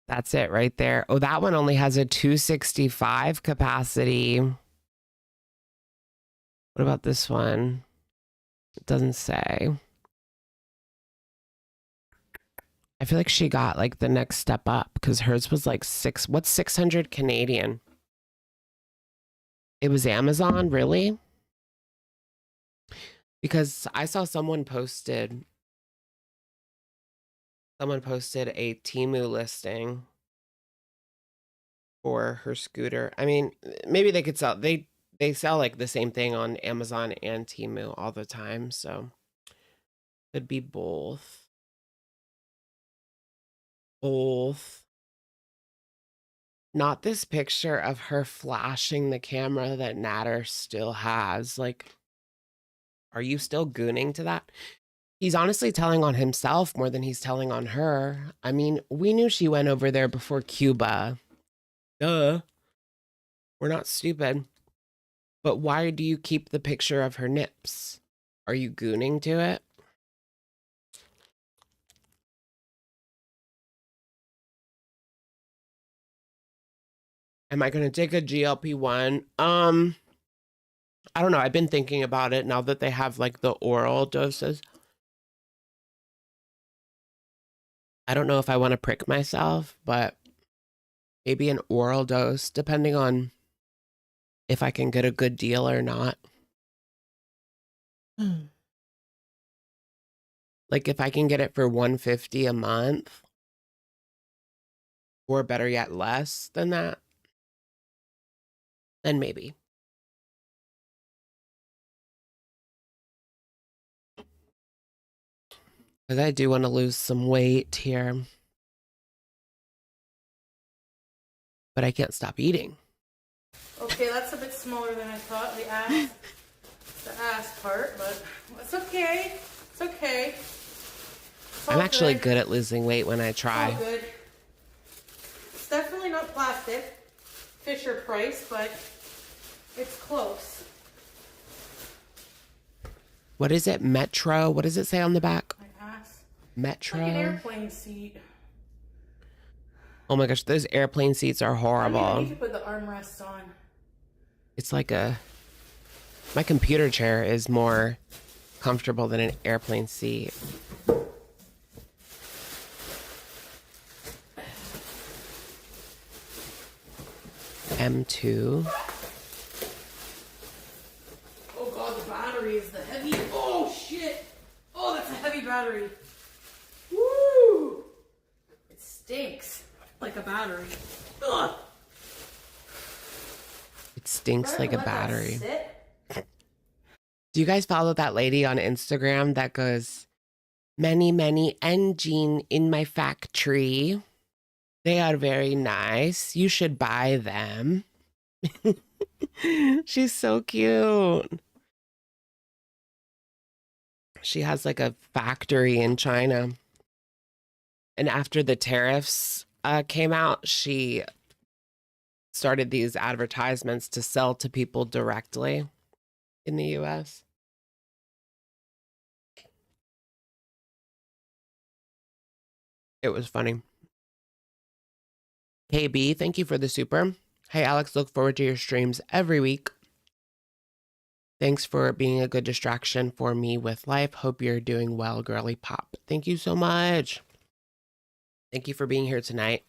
That's it right there. Oh, that one only has a 265 capacity. What about this one? It doesn't say. I feel like she got like the next step up because hers was like what's 600 Canadian? It was Amazon, really? Because I saw someone posted a Temu listing for her scooter. I mean, maybe they could sell, they sell like the same thing on Amazon and Temu all the time, so could be both. Not this picture of her flashing the camera that Nader still has. Like, are you still gooning to that? He's honestly telling on himself more than he's telling on her. I mean, we knew she went over there before Cuba. Duh. We're not stupid. But why do you keep the picture of her nips? Are you gooning to it? Am I going to take a GLP-1? I don't know. I've been thinking about it now that they have like the oral doses. I don't know if I want to prick myself, but maybe an oral dose, depending on if I can get a good deal or not. Like if I can get it for $150 a month, or better yet, less than that, then maybe. Because I do want to lose some weight here. But I can't stop eating. Okay, that's a bit smaller than I thought, the ass part, but it's okay. It's okay. It's I'm actually good at losing weight when I try. It's all good. It's definitely not plastic, Fisher Price, but it's close. What is it? Metro? What does it say on the back? My ass. Metro? It's like an airplane seat. Oh my gosh, those airplane seats are horrible. I need to put the armrests on. It's like my computer chair is more comfortable than an airplane seat. M2. Oh god, the battery is the heavy. Oh shit! Oh, that's a heavy battery. Woo! It stinks like a battery. Ugh. It stinks like a battery. Do you guys follow that lady on Instagram that goes, many, many engine in my factory? They are very nice. You should buy them. She's so cute. She has like a factory in China. And after the tariffs came out, she started these advertisements to sell to people directly in the US. It was funny. KB, thank you for the super. Hey, Alex, look forward to your streams every week. Thanks for being a good distraction for me with life. Hope you're doing well, girly pop. Thank you so much. Thank you for being here tonight.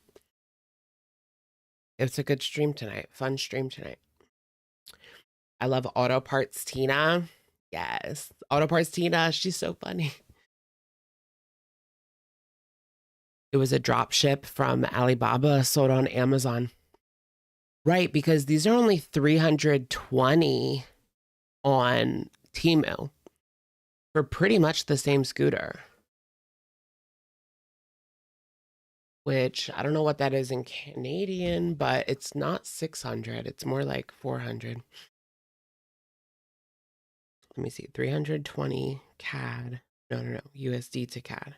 It's a good stream tonight. Fun stream tonight. I love Auto Parts Tina. Yes. Auto Parts Tina. She's so funny. It was a drop ship from Alibaba, sold on Amazon. Right, because these are only 320 on Temu for pretty much the same scooter. Which, I don't know what that is in Canadian, but it's not 600. It's more like 400. Let me see, 320 CAD. No, USD to CAD.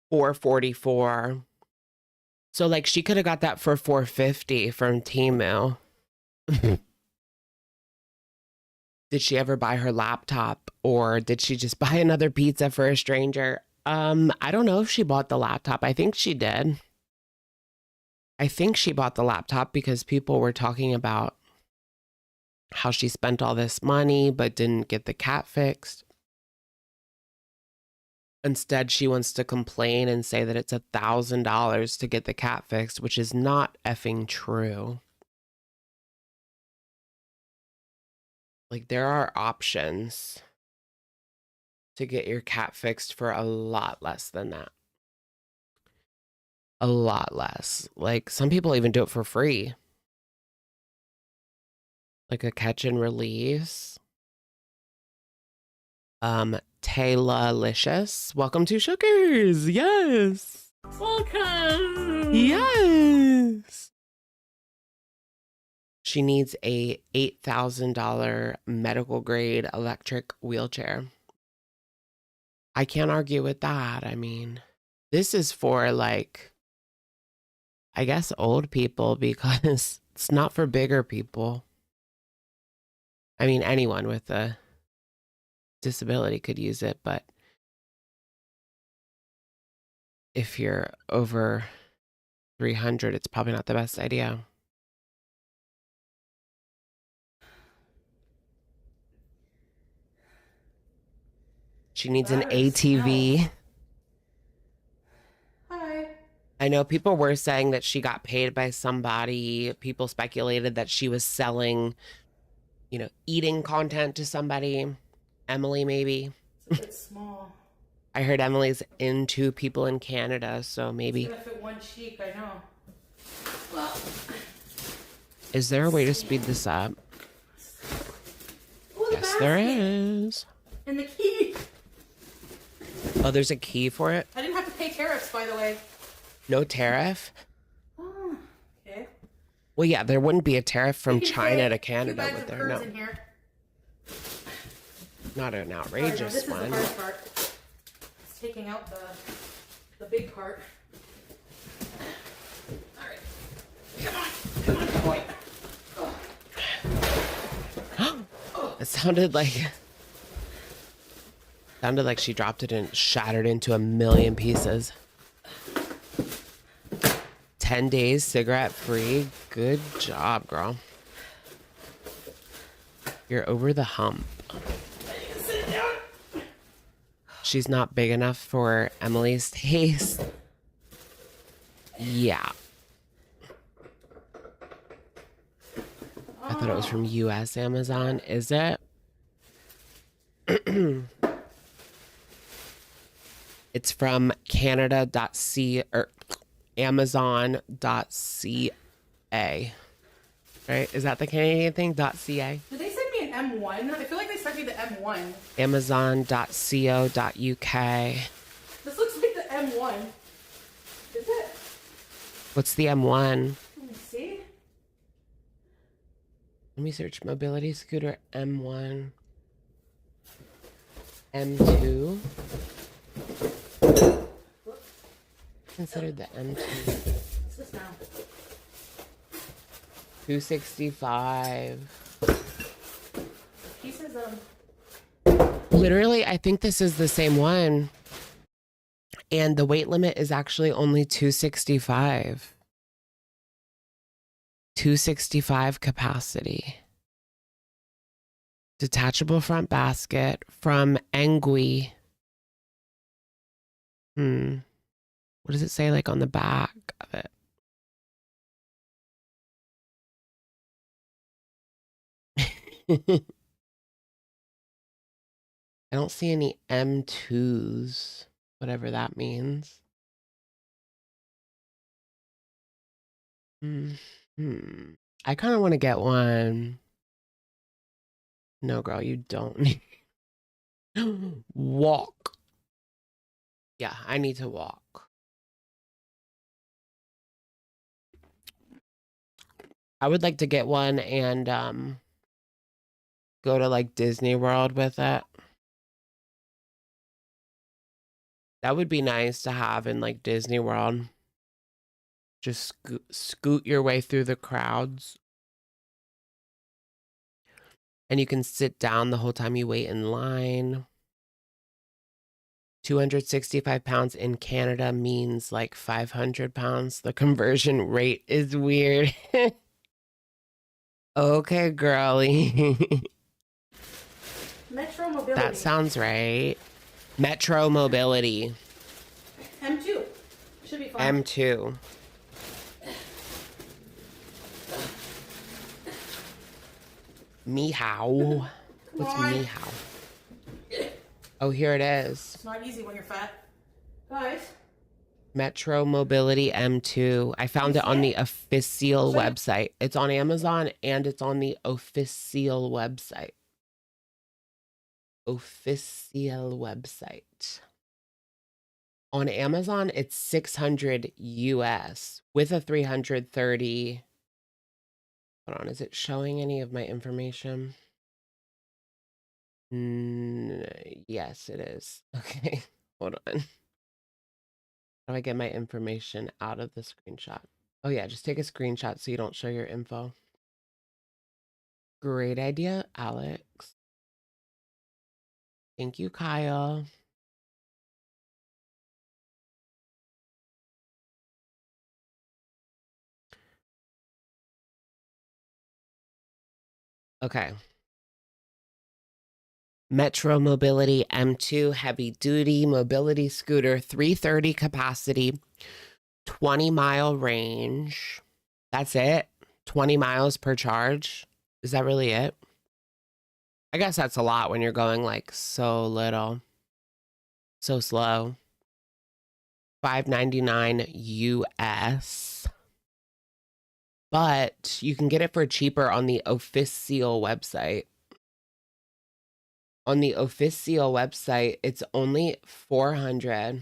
444. So like she could have got that for 450 from Temu. Did she ever buy her laptop, or did she just buy another pizza for a stranger? I don't know if she bought the laptop. I think she did. I think she bought the laptop because people were talking about how she spent all this money but didn't get the cat fixed. Instead, she wants to complain and say that it's $1,000 to get the cat fixed, which is not effing true. Like, there are options to get your cat fixed for a lot less than that. A lot less. Like, some people even do it for free. Like a catch and release. Taylor-licious. Welcome to Shookers. Yes. Welcome. Yes. She needs a $8,000 medical grade electric wheelchair. I can't argue with that. I mean, this is for like, I guess old people, because it's not for bigger people. I mean, anyone with a disability could use it, but if you're over 300, it's probably not the best idea. She needs an ATV. Hi. I know people were saying that she got paid by somebody. People speculated that she was selling, you know, eating content to somebody. Emily, maybe. It's a bit small. I heard Emily's into people in Canada, so maybe. It's gonna fit one cheek, I know. Well. Is there a way to speed this up? Ooh, Yes, there is. And the key. Oh, there's a key for it? I didn't have to pay tariffs, by the way. No tariff? Oh, okay. Well, yeah, there wouldn't be a tariff from You can China fit to 2 Canada, bags would of there? curds No. in here. Not an Alright, now outrageous this one. is the hard part. It's taking out the big part. Alright. Come on, boy. It sounded like she dropped it and shattered into a million pieces. 10 days cigarette free. Good job, girl. You're over the hump. She's not big enough for Emily's taste. Yeah. I thought it was from US Amazon. Is it? It's from Canada.ca or Amazon.ca. Right? Is that the Canadian thing? .ca? Did they send me an M1? I feel like they sent me the M1. Amazon.co.uk. This looks like the M1. Is it? What's the M1? Let me see. Let me search mobility scooter M1. M2. Considered the M2. What's this now? 265. Pieces of. Literally, I think this is the same one. And the weight limit is actually only 265. 265 capacity. Detachable front basket from Engui. What does it say like on the back of it? I don't see any M2s, whatever that means. I kind of want to get one. No, girl, you don't need walk. Yeah, I need to walk. I would like to get one and go to like Disney World with it. That would be nice to have in like Disney World. Just scoot your way through the crowds. And you can sit down the whole time you wait in line. 265 pounds in Canada means like 500 pounds. The conversion rate is weird. Okay, girly. Metro Mobility. That sounds right. Metro Mobility. M2. Should be fine. M2. Meow. What's meow? Oh, here it is. It's not easy when you're fat. Guys. Metro Mobility M2. I found it on the official website. It's on Amazon and it's on the official website. Official website. On Amazon, it's 600 US with a 330. Hold on, is it showing any of my information? Yes, it is. Okay, hold on. How do I get my information out of the screenshot? Oh yeah, just take a screenshot so you don't show your info. Great idea, Alex. Thank you, Kyle. Okay. Metro Mobility M2 heavy duty mobility scooter, 330 capacity, 20-mile range. That's it? 20 miles per charge? Is that really it? I guess that's a lot when you're going like so little, so slow. $5.99 US. But you can get it for cheaper on the official website. On the official website, it's only 400.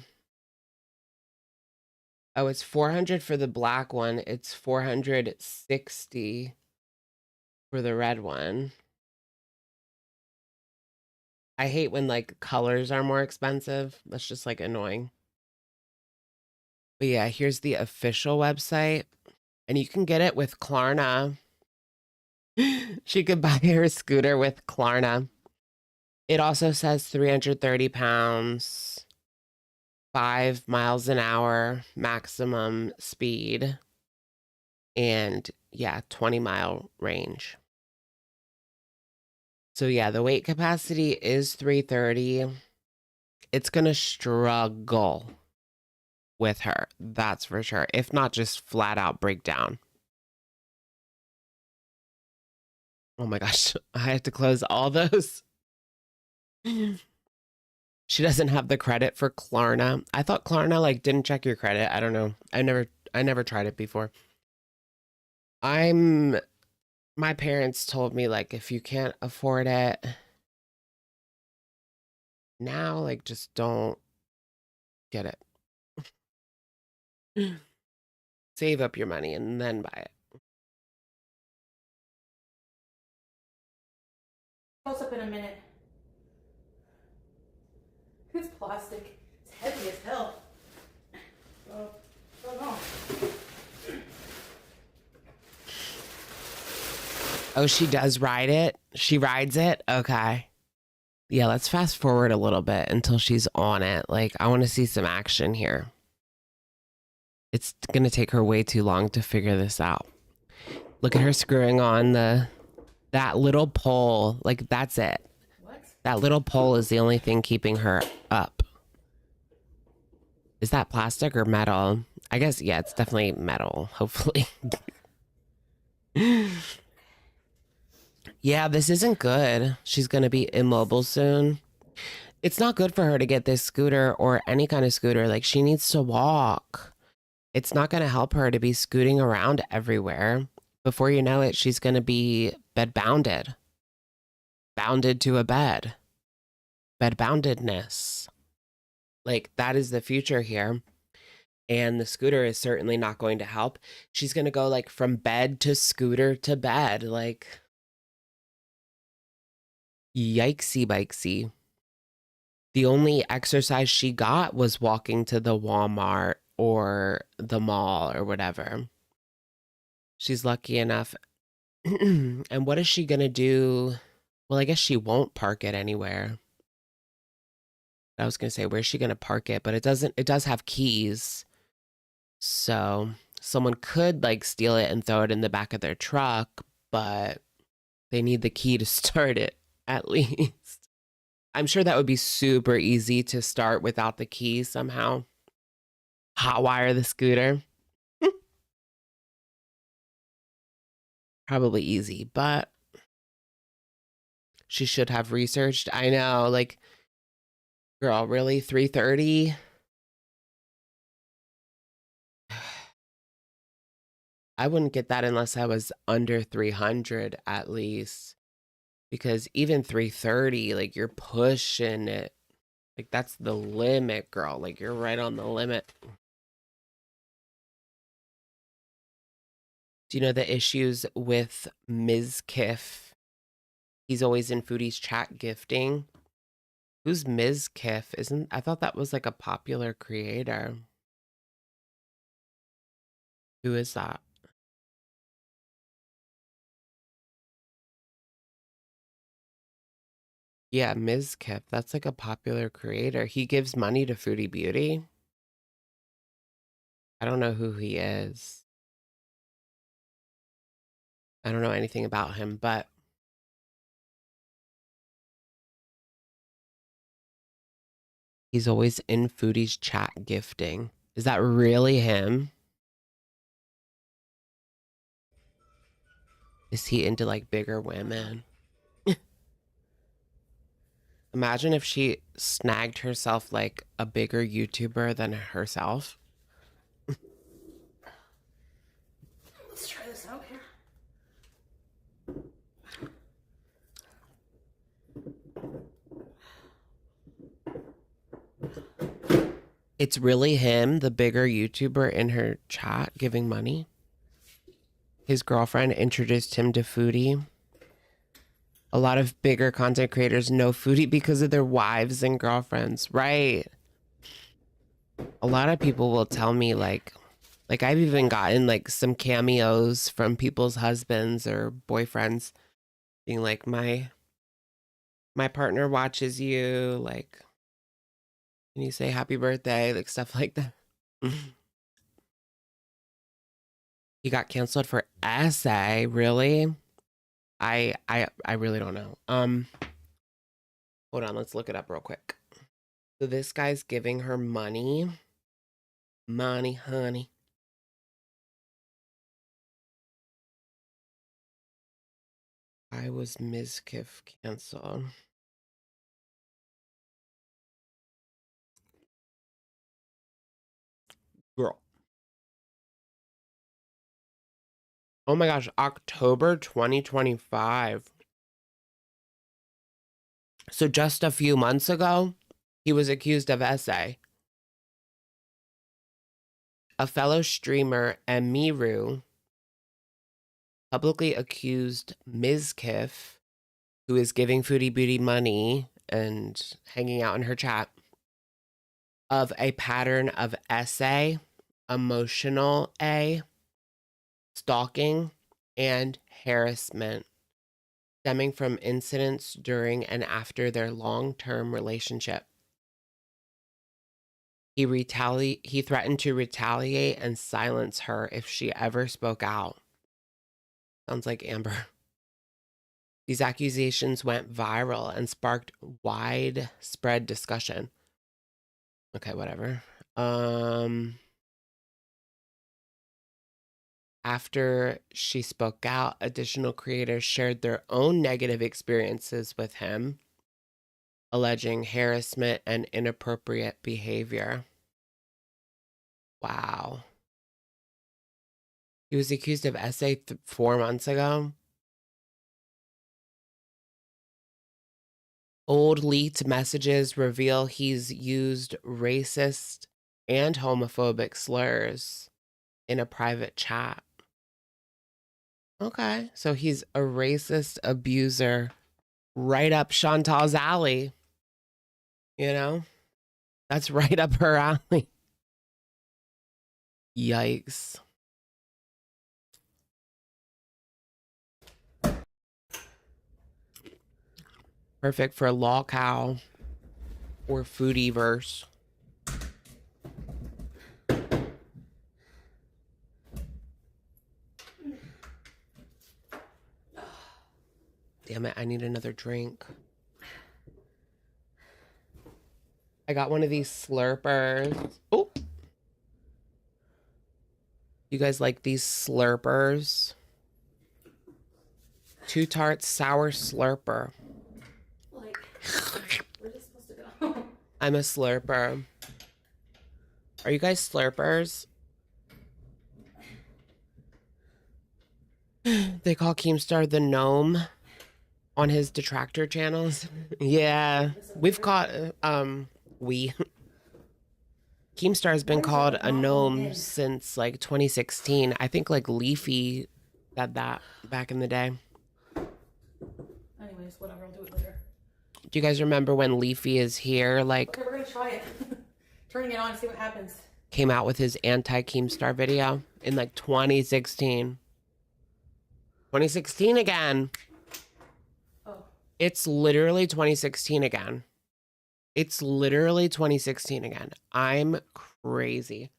Oh, it's 400 for the black one. It's 460 for the red one. I hate when like colors are more expensive. That's just like annoying. But yeah, here's the official website. And you can get it with Klarna. She could buy her scooter with Klarna. It also says 330 pounds, 5 miles an hour maximum speed, and yeah, 20-mile range. So yeah, the weight capacity is 330. It's going to struggle with her, that's for sure. If not, just flat out break down. Oh my gosh, I had to close all those. She doesn't have the credit for Klarna. I thought Klarna like didn't check your credit. I don't know. I never tried it before. My parents told me like if you can't afford it now, like just don't get it. Save up your money and then buy it. Close up in a minute. It's plastic. It's heavy as hell. Oh no. Oh, she does ride it? She rides it? Okay. Yeah, let's fast forward a little bit until she's on it. Like, I want to see some action here. It's going to take her way too long to figure this out. Look at her screwing on that little pole. Like, that's it. What? That little pole is the only thing keeping her up. Is that plastic or metal? I guess, yeah, it's definitely metal, hopefully. Yeah, this isn't good. She's going to be immobile soon. It's not good for her to get this scooter or any kind of scooter. Like, she needs to walk. It's not going to help her to be scooting around everywhere. Before you know it, she's going to be bed bounded. Bounded to a bed. Bed boundedness. Like, that is the future here. And the scooter is certainly not going to help. She's going to go like from bed to scooter to bed. Like, yikesy bikesy. The only exercise she got was walking to the Walmart or the mall or whatever. She's lucky enough. And what is she going to do? Well, I guess she won't park it anywhere. I was going to say, where's she going to park it? But it does have keys. So someone could like steal it and throw it in the back of their truck, but they need the key to start it at least. I'm sure that would be super easy to start without the key somehow. Hotwire the scooter. Probably easy, but she should have researched. I know, like, girl, really? 330? I wouldn't get that unless I was under 300 at least. Because even 330, like, you're pushing it. Like, that's the limit, girl. Like, you're right on the limit. Do you know the issues with Ms. Kiff? He's always in Foodie's chat gifting. Who's Ms. Kiff? I thought that was like a popular creator. Who is that? Yeah, Ms. Kiff. That's like a popular creator. He gives money to Foodie Beauty. I don't know who he is. I don't know anything about him, but he's always in Foodie's chat gifting. Is that really him? Is he into like bigger women? Imagine if she snagged herself like a bigger YouTuber than herself. Let's try this out here. It's really him, the bigger YouTuber in her chat giving money. His girlfriend introduced him to Foodie. A lot of bigger content creators know Foodie because of their wives and girlfriends, right? A lot of people will tell me like I've even gotten like some cameos from people's husbands or boyfriends being like, my partner watches you, like, can you say happy birthday? Like stuff like that. He got canceled for essay, really? I really don't know. Hold on, let's look it up real quick. So this guy's giving her money. Money, honey. I was Ms. Kiff canceled. Girl. Oh my gosh, October 2025. So just a few months ago, he was accused of essay. A fellow streamer, Emiru, publicly accused Ms. Kiff, who is giving Foodie Beauty money and hanging out in her chat, of a pattern of essay, emotional A, stalking, and harassment stemming from incidents during and after their long-term relationship. He threatened to retaliate and silence her if she ever spoke out. Sounds like Amber. These accusations went viral and sparked widespread discussion. Okay, whatever. After she spoke out, additional creators shared their own negative experiences with him, alleging harassment and inappropriate behavior. Wow. He was accused of SA 4 months ago. Old leaked messages reveal he's used racist and homophobic slurs in a private chat. Okay, so he's a racist abuser right up Chantal's alley. You know? That's right up her alley. Yikes. Perfect for lolcow or foodie verse. Damn it, I need another drink. I got one of these slurpers. Oh. You guys like these slurpers? Two Tarts sour slurper. Like, where's it supposed to go? I'm a slurper. Are you guys slurpers? They call Keemstar the gnome on his detractor channels. Yeah, we've caught Keemstar has been called a gnome since like 2016. I think like Leafy said that back in the day. Anyways, whatever, I'll do it later. Do you guys remember when Leafy is here? Like, okay, we're gonna try it. Turning it on, see what happens. Came out with his anti-Keemstar video in like 2016. 2016 again. Oh. It's literally 2016 again. It's literally 2016 again. I'm crazy.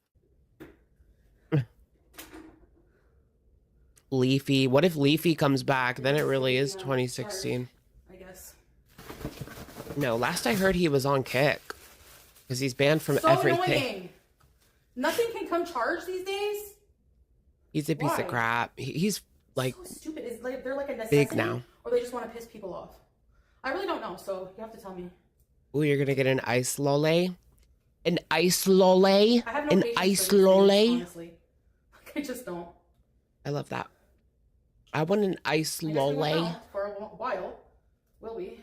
Leafy. What if Leafy comes back? Then it really is 2016. I guess. No, last I heard he was on Kick. Because he's banned from so everything. Annoying. Nothing can come charged these days? He's a piece of crap. He's like, so stupid. Is like they're like a necessity, big now. Or they just want to piss people off. I really don't know, so you have to tell me. Ooh, you're gonna get an ice lole? An ice lole? I have no an patience ice for these lole? things, honestly. I just don't. I love that. I want an ice lole. For a while, will we?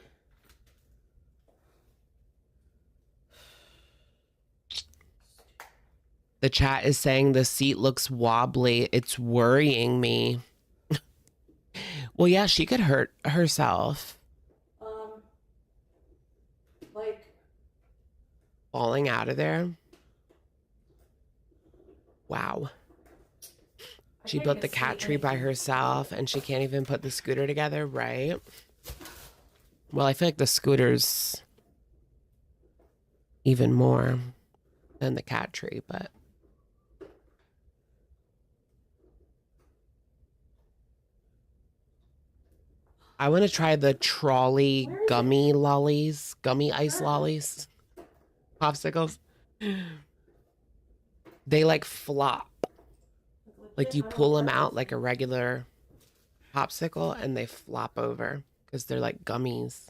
The chat is saying the seat looks wobbly. It's worrying me. Well, yeah, she could hurt herself. Like falling out of there. Wow. She built the cat tree by herself and she can't even put the scooter together, right? Well, I feel like the scooter's even more than the cat tree, but I want to try the trolley gummy lollies, gummy ice lollies, popsicles. They like flop. Like you pull them out like a regular popsicle and they flop over because they're like gummies.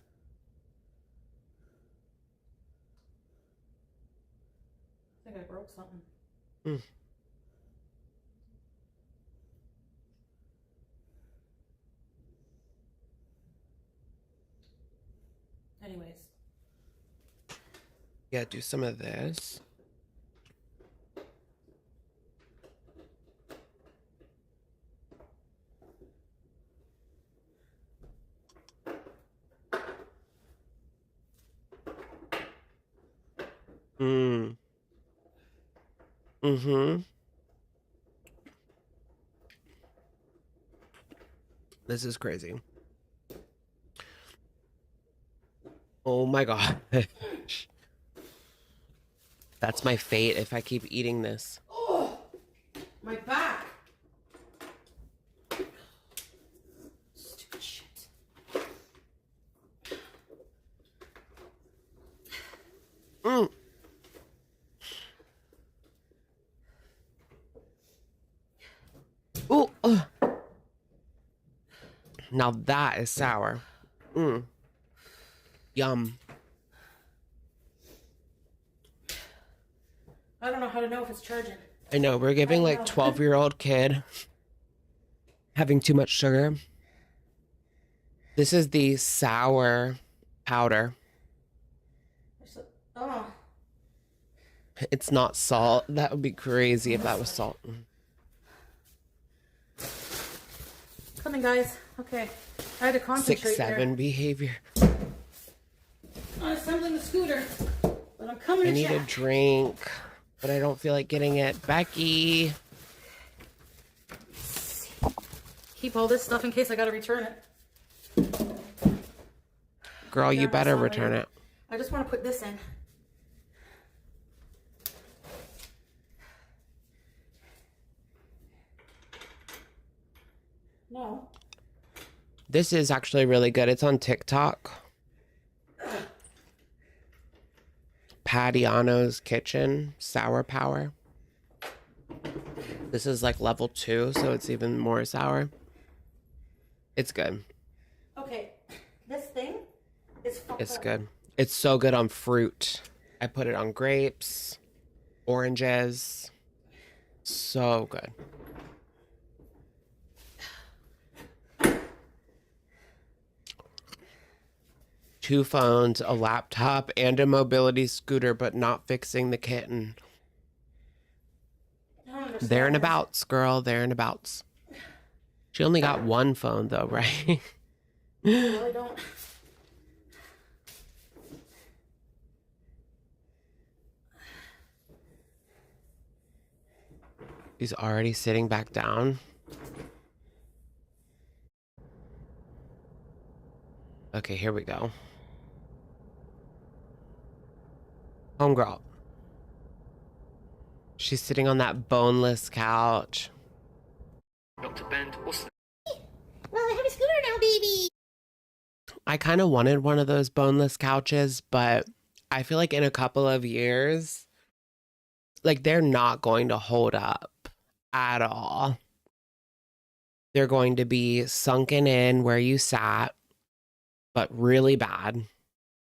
I think I broke something. Mm. Anyways. Yeah, do some of this. Mm-hmm. This is crazy. Oh my God. That's my fate if I keep eating this. Oh, my back. Stupid shit. Mm. Ooh. Now that is sour. Mm. Yum. I don't know how to know if it's charging. I know, we're giving like 12-year-old kid having too much sugar. This is the sour powder. Oh. It's not salt. That would be crazy if that was salt. Coming, guys. Okay. I had to concentrate 6-7 behavior. on assembling the scooter. But I'm coming I to need a check. drink, but I don't feel like getting it. Becky. Keep all this stuff in case I gotta return it. Girl, you better return it. I just want to put this in. No. This is actually really good. It's on TikTok. Patiano's Kitchen, Sour Power. This is like level 2, so it's even more sour. It's good. Okay, this thing is fucked It's up. good. It's so good on fruit. I put it on grapes, oranges. So good. Two phones, a laptop, and a mobility scooter, but not fixing the kitten. There and abouts, girl. There and abouts. She only got one phone, though, right? No, I don't. He's already sitting back down. Okay, here we go. Homegirl. She's sitting on that boneless couch. Dr. Bend, what's the... Well, I have a scooter now, baby. I kind of wanted one of those boneless couches, but I feel like in a couple of years, like they're not going to hold up at all. They're going to be sunken in where you sat, but really bad.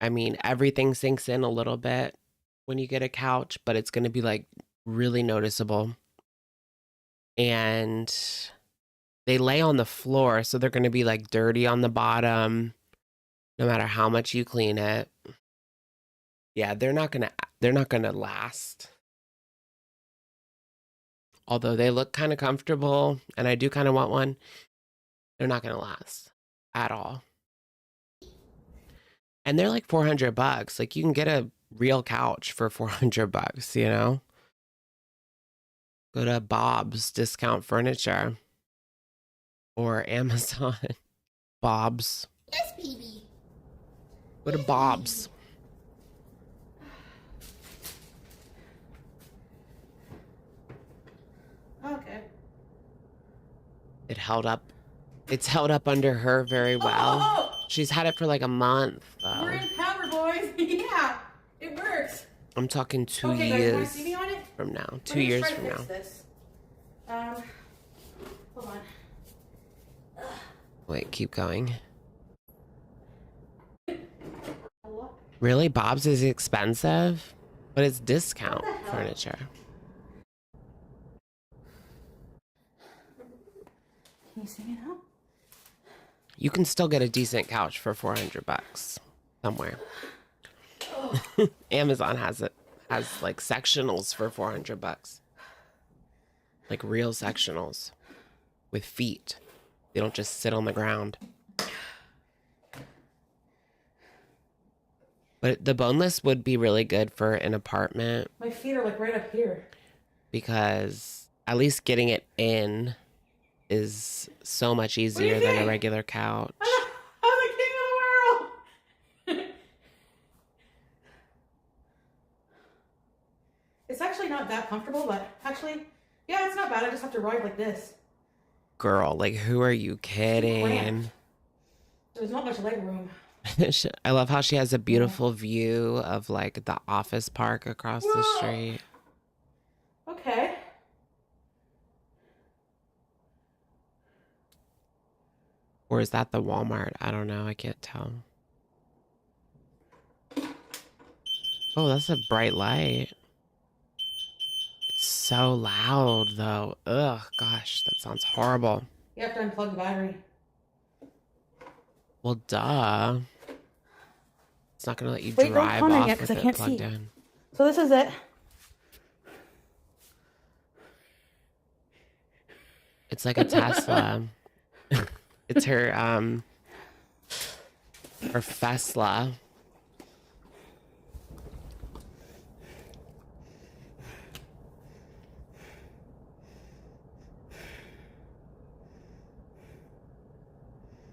I mean, everything sinks in a little bit when you get a couch, but it's going to be like really noticeable. And they lay on the floor, so they're going to be like dirty on the bottom, no matter how much you clean it. Yeah, they're not going to last. Although they look kind of comfortable and I do kind of want one, they're not going to last at all. And they're like $400. Like you can get a real couch for $400, you know? Go to Bob's Discount Furniture or Amazon. Bob's. Yes, baby. Go to Bob's. Okay. It held up. It's held up under her very well. Oh! She's had it for like a month, though. We're in power, boys. Yeah, it works. I'm talking 2 Okay, guys, you wanna years see me on it? from now. Let 2 me years try to from fix now. This. Hold on. Wait, keep going. Really? Bob's is expensive? But it's discount furniture. Can you see me now? You can still get a decent couch for $400 somewhere. Amazon has it. Has like sectionals for $400. Like real sectionals with feet. They don't just sit on the ground. But the boneless would be really good for an apartment My feet are like right up here. because at least getting it in is so much easier than a regular couch. I'm the king of the world. to ride like this. Girl, like, who are you kidding? There's not much leg room. I love how she has a beautiful view of like the office park across the street. Okay. Or is that the Walmart? I don't know. I can't tell. Oh, that's a bright light. It's so loud though. Ugh, gosh, that sounds horrible. You have to unplug the battery. Well, duh. It's not gonna let you drive off yet, with I it can't plugged see. in. So this is it. It's like a Tesla. It's her Tesla.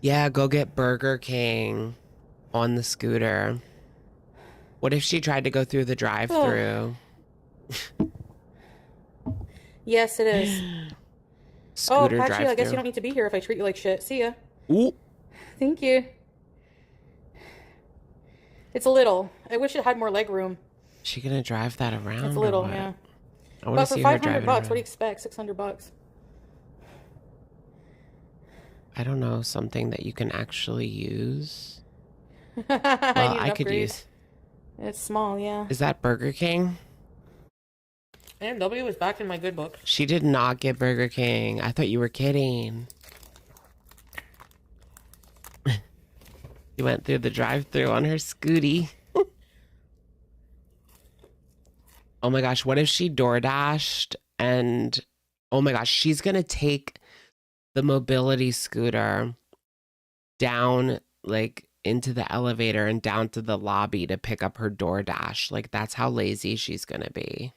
Yeah, go get Burger King on the scooter. What if she tried to go through the drive-through? Yes, it is. Scooter Pachi, drive-through. I guess you don't need to be here if I treat you like shit. See ya. Ooh. Thank you. It's a little. I wish it had more leg room. She gonna drive that around? It's a little, or what? yeah. I want But to for see her $500, driving what do you around. expect? $600. I don't know, something that you can actually use. Well, I could use. It's small, yeah. Is that Burger King? A&W is back in my good book. She did not get Burger King. I thought you were kidding. She went through the drive-thru on her scooty. Oh my gosh, what if she DoorDashed and oh my gosh, she's gonna take the mobility scooter down like into the elevator and down to the lobby to pick up her DoorDash. Like that's how lazy she's gonna be.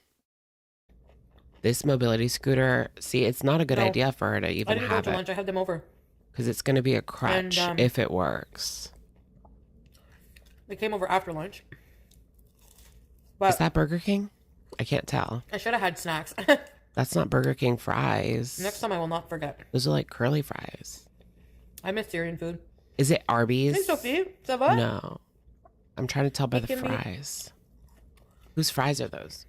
This mobility scooter, see, it's not a good idea for her to even I didn't go have to it. lunch. I had them over. Because it's going to be a crutch And, if it works. They came over after lunch. But Is that Burger King? I can't tell. I should have had snacks. That's not Burger King fries. Next time I will not forget. Those are like curly fries. I miss Syrian food. Is it Arby's? Hey, Sophie. Ça va? No. I'm trying to tell by the Give me- fries. Whose fries are those?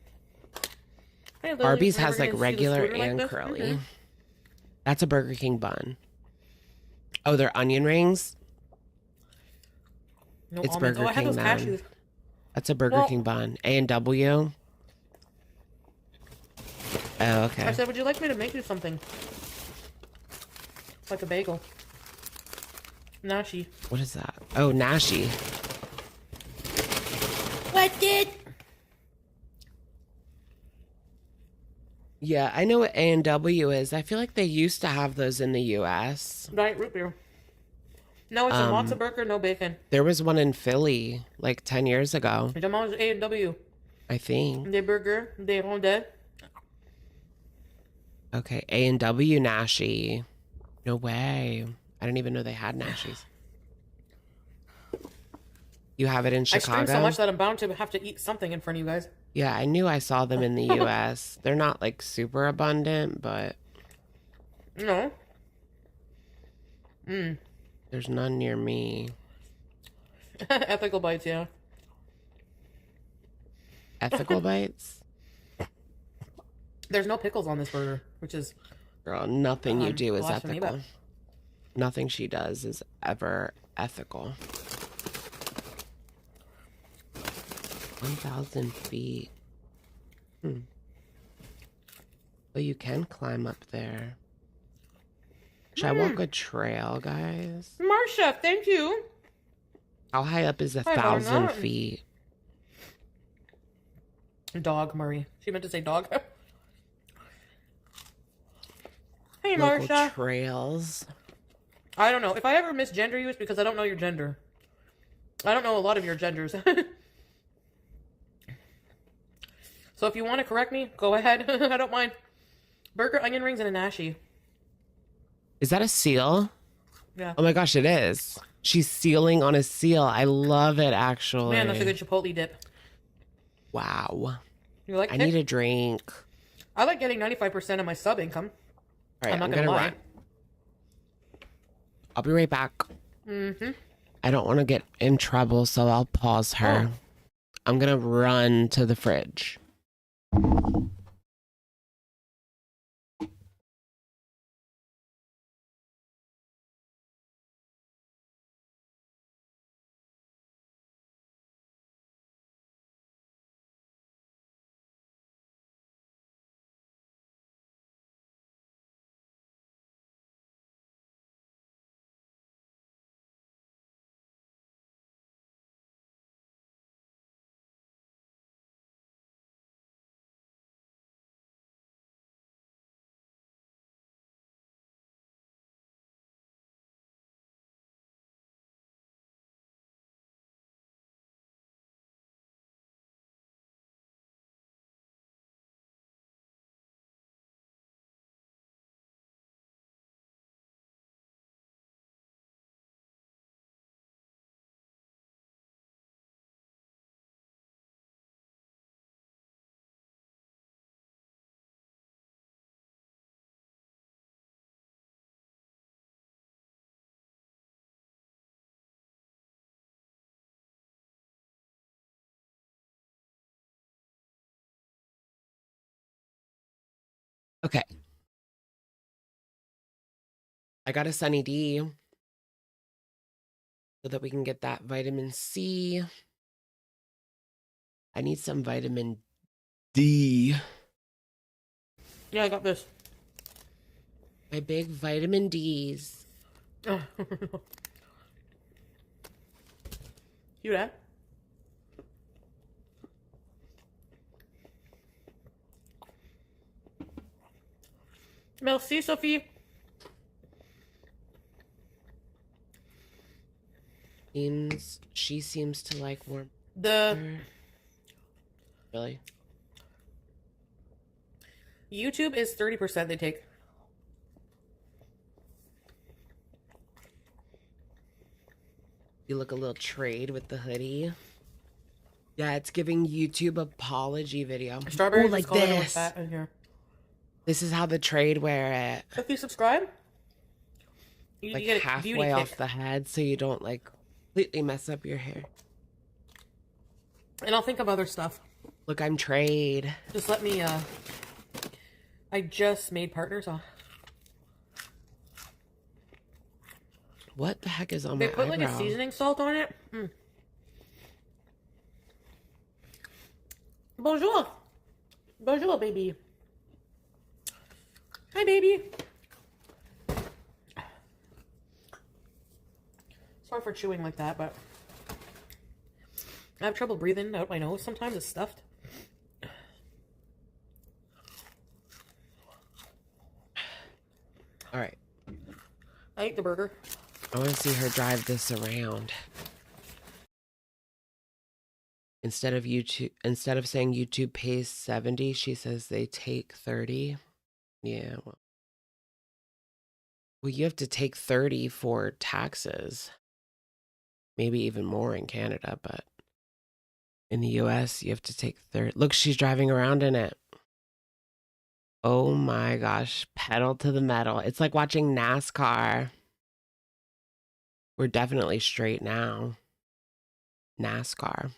Hey, Lily, Arby's we're has gonna like see the regular scooter like and this? curly. Mhm. That's a Burger King bun. Oh, they're onion rings? No It's almonds. Burger I had King those then. cashews. That's a Burger Well- King bun. A&W? Oh, I okay. said, would you like me to make you something? Like a bagel. Nashi. What is that? Oh, Nashi. What did? Yeah, I know what A&W is. I feel like they used to have those in the U.S. Diet root beer. No, it's a matzo burger, no bacon. There was one in Philly like 10 years ago, Je mange A&W. I think. Des burgers, des rondelles. Okay, A&W Nashi. No way. I didn't even know they had Nashis. You have it in I Chicago? stream so much that I'm bound to have to eat something in front of you guys. Yeah, I knew I saw them in the U.S. They're not like super abundant, but No. there's none near me. Ethical bites, yeah. Ethical Bites? There's no pickles on this burger, which is... Girl, nothing you do is blasphemy, ethical. Nothing she does is ever ethical. 1,000 feet. But you can climb up there. Should I walk a trail, guys? Marsha, thank you. How high up is Hi, 1,000 Mama. feet? Dog, Murray. She meant to say dog. Hey, Local Marsha. trails. I don't know. If I ever misgender you, it's because I don't know your gender. I don't know a lot of your genders. So if you want to correct me, go ahead. I don't mind. Burger, onion rings, and a nashi. Is that a seal? Yeah. Oh my gosh, it is. She's sealing on a seal. I love it, actually. Man, that's a good chipotle dip. Wow. You like I it? need a drink. I like getting 95% of my sub income. All right, I'm not gonna lie. run. I'll be right back. Mm-hmm. I don't want to get in trouble, so I'll pause her. Oh. I'm gonna run to the fridge. Okay. I got a Sunny D so that we can get that vitamin C. I need some vitamin D. Yeah, I got this. My big vitamin Ds. Oh. You that? Merci, Sophie. She seems to like warm. Really? YouTube is 30% they take. You look a little trade with the hoodie. Yeah, it's giving YouTube apology video. Strawberries like this. Fat in here. This is how the trade wear it. If you subscribe, you like get halfway off the head, so you don't like completely mess up your hair. And I'll think of other stuff. Look, I'm trade. Just let me. I just made partners on. What the heck is on They my put eyebrow? like a seasoning salt on it. Mm. Bonjour. Bonjour, baby. Hi, baby. Sorry for chewing like that, but I have trouble breathing out my nose. Sometimes it's stuffed. All right. I ate the burger. I want to see her drive this around. Instead of saying YouTube pays 70, she says they take 30. Yeah, well, you have to take 30 for taxes. Maybe even more in Canada, but in the US, you have to take 30. Look, she's driving around in it. Oh my gosh, pedal to the metal. It's like watching NASCAR. We're definitely straight now. NASCAR.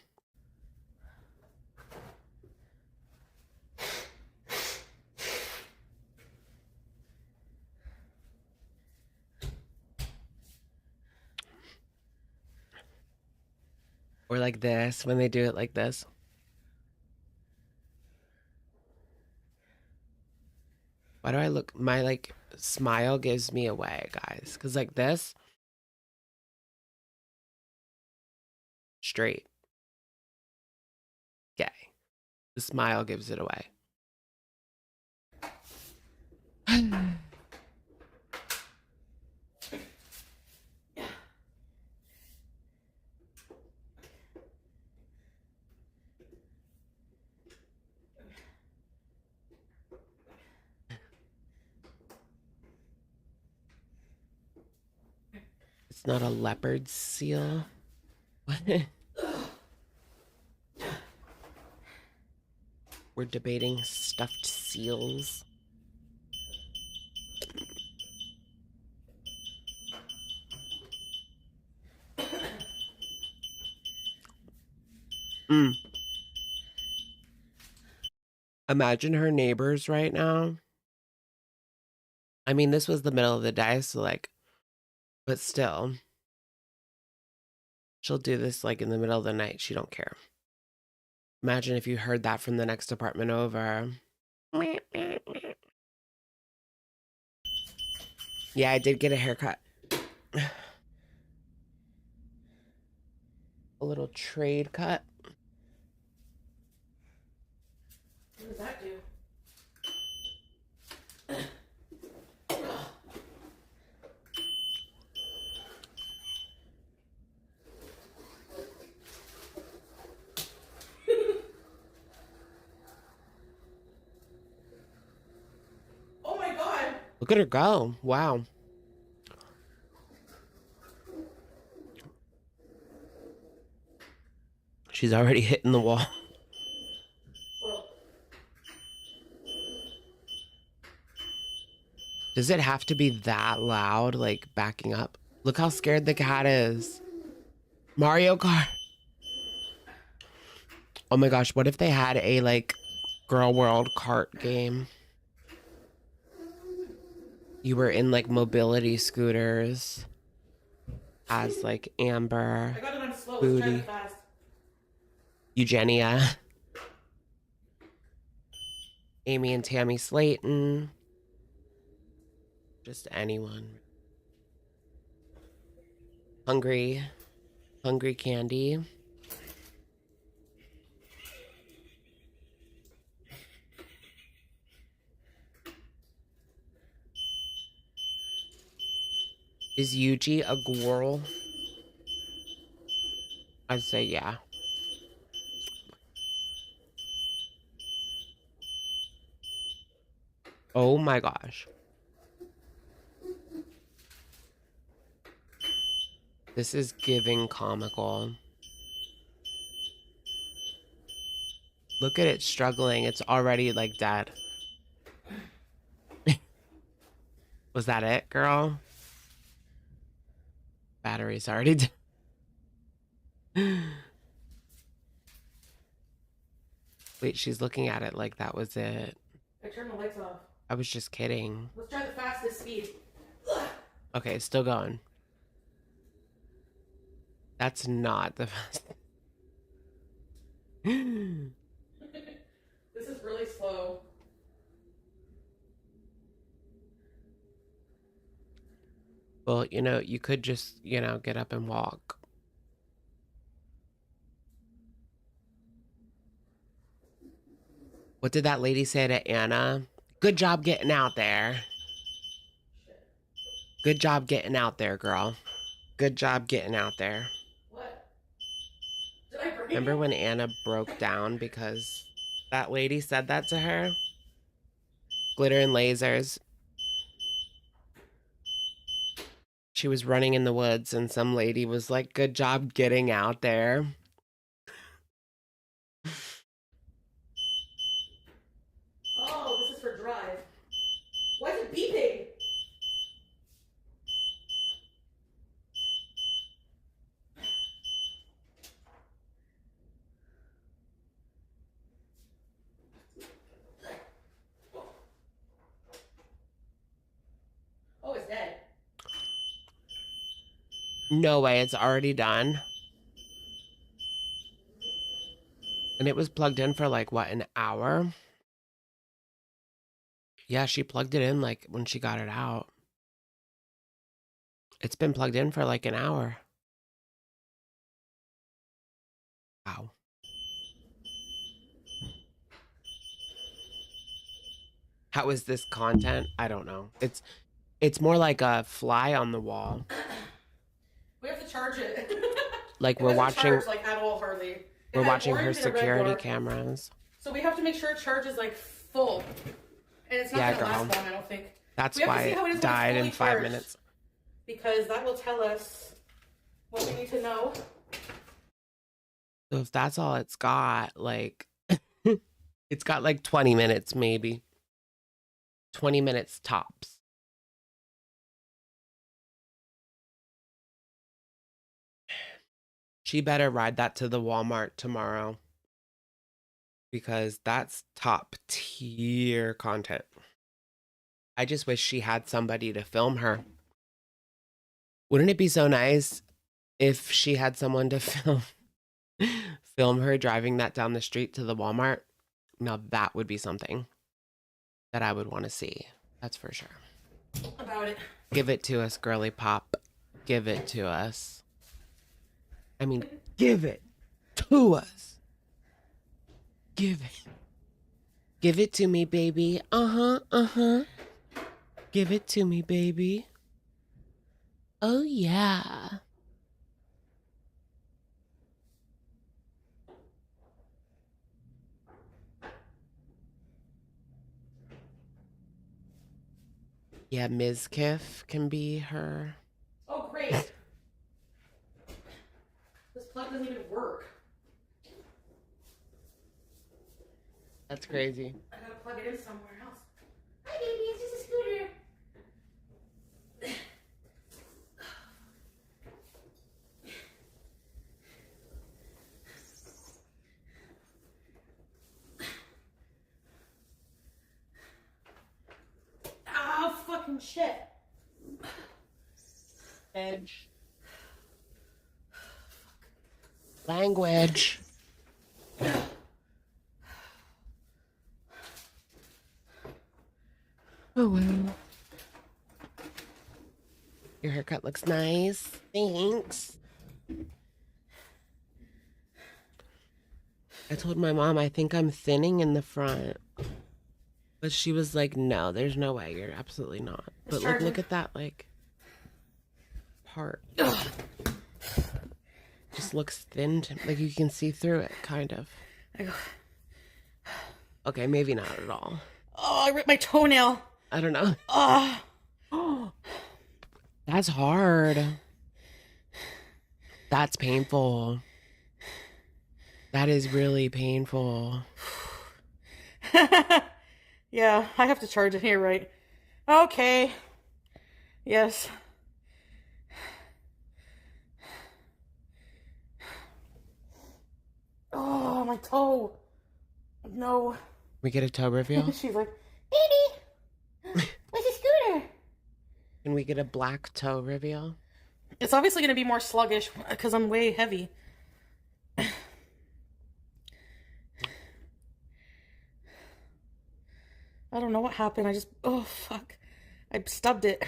Or like this, when they do it like this. Why do I look, my like smile gives me away, guys. Cause like this, straight. Gay. The smile gives it away. It's not a leopard seal. What? We're debating stuffed seals. Imagine her neighbors right now. I mean, this was the middle of the day, so like, but still. She'll do this like in the middle of the night. She don't care. Imagine if you heard that from the next apartment over. Yeah, I did get a haircut. A little trade cut. What does that do? Oh my god! Look at her go. Wow. She's already hitting the wall. Does it have to be that loud, like backing up? Look how scared the cat is. Mario Kart. Oh my gosh, what if they had a like Girl World kart game? You were in like mobility scooters as like Amber, I got it on slow. Foodie, Let's try it fast. Eugenia, Amy and Tammy Slayton. Just anyone. Hungry Candy. Is Yuji a girl? I'd say yeah. Oh my gosh. This is giving comical. Look at it struggling. It's already like dead. Was that it, girl? Battery's already dead. Wait, she's looking at it like that was it. I turned the lights off. I was just kidding. Let's try the fastest speed. Okay, it's still going. That's not the fast. This is really slow. Well, you know, you could just, you know, get up and walk. What did that lady say to Anna? Good job getting out there. Good job getting out there, girl. Good job getting out there. What? Did I break Remember it? when Anna broke down because that lady said that to her? Glitter and lasers. She was running in the woods and some lady was like, good job getting out there. Oh, this is for drive. Why is it beeping? Oh, it's dead. No way, it's already done. And it was plugged in for like, what, an hour? Yeah, she plugged it in like when she got it out. It's been plugged in for like an hour. Wow. How is this content? I don't know. It's more like a fly on the wall. We have to charge it. Like it we're wasn't watching charged, like at all hardly. It we're had watching her orange and a red security bar. cameras. So we have to make sure it charges like full. And it's not Yeah, gonna girl. last long, I don't think. That's We have to why see how it is it when it's died in fully 5 charged, minutes. because that will tell us what we need to know. So if that's all it's got, like it's got like 20 minutes maybe. 20 minutes tops. She better ride that to the Walmart tomorrow because that's top tier content. I just wish she had somebody to film her. Wouldn't it be so nice if she had someone to film her driving that down the street to the Walmart? Now that would be something that I would want to see. That's for sure. About it. Give it to us, girly pop. Give it to us. I mean, give it to us. Give it. Give it to me, baby. Uh-huh, uh-huh. Give it to me, baby. Oh, yeah. Yeah, Ms. Kiff can be her. Oh, great. This plug doesn't even work. That's crazy. I gotta plug it in somewhere else. Hi, baby. It's just a scooter. Oh, fucking shit. Edge. Language. Oh, well. Your haircut looks nice. Thanks. I told my mom I think I'm thinning in the front. But she was like, no, there's no way. You're absolutely not. But look at that, like, part. Just looks thin. Like, you can see through it, kind of. Okay, maybe not at all. Oh, I ripped my toenail. I don't know. Oh. That's hard. That's painful. That is really painful. Yeah, I have to charge it here, right? Okay. Yes. Oh, my toe. No. We get a toe reveal? She's like, baby, where's the scooter? Can we get a black toe reveal? It's obviously going to be more sluggish because I'm way heavy. I don't know what happened. Oh, fuck. I stubbed it.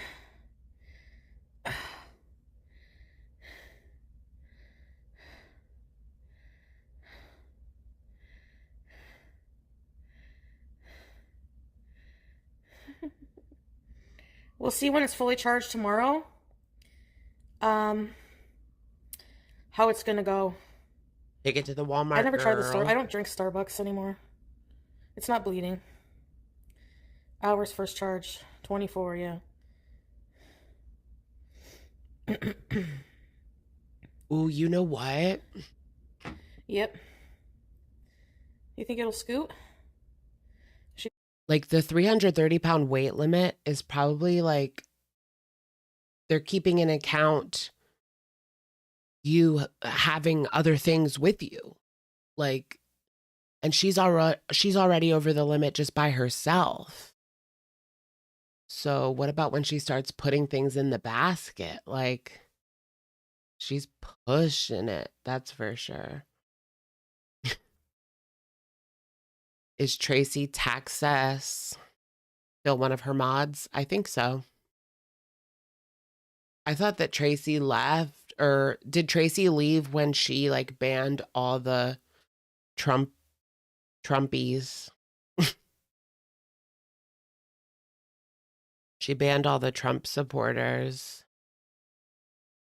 We'll see when it's fully charged tomorrow. How it's gonna go. Take it to the Walmart. I never tried the store. I don't drink Starbucks anymore. It's not bleeding. Hours first charge. 24, yeah. Ooh, you know what? Yep. You think it'll scoot? Like the 330-pound weight limit is probably like they're keeping in account you having other things with you. Like, and she's already over the limit just by herself. So what about when she starts putting things in the basket? Like, she's pushing it. That's for sure. Is Tracy Taxess still one of her mods? I think so. I thought that Tracy left, or did Tracy leave when she like banned all the Trumpies? She banned all the Trump supporters.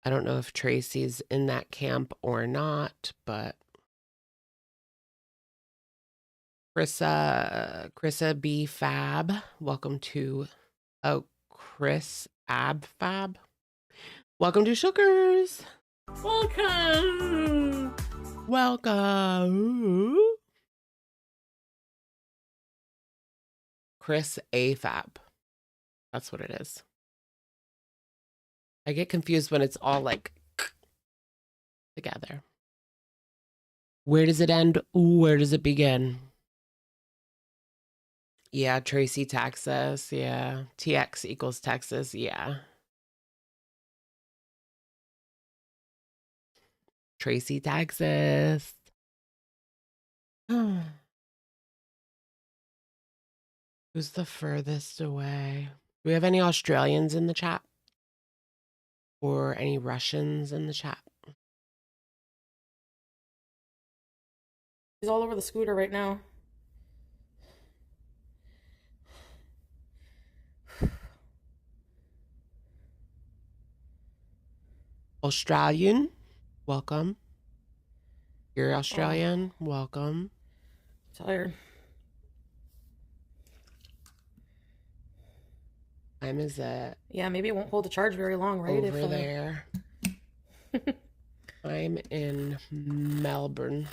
I don't know if Tracy's in that camp or not, but Chrissa B Fab, welcome to Chris Ab Fab. Welcome to Shookers. Welcome. Welcome. Chris A Fab. That's what it is. I get confused when it's all like together. Where does it end? Where does it begin? Yeah, Tracy, Texas. Yeah. TX equals Texas. Yeah. Tracy, Texas. Who's the furthest away? Do we have any Australians in the chat? Or any Russians in the chat? He's all over the scooter right now. Australian, welcome. You're Australian, welcome. Tired. Time is it? Yeah, maybe it won't hold the charge very long, right? Over there. I'm in Melbourne.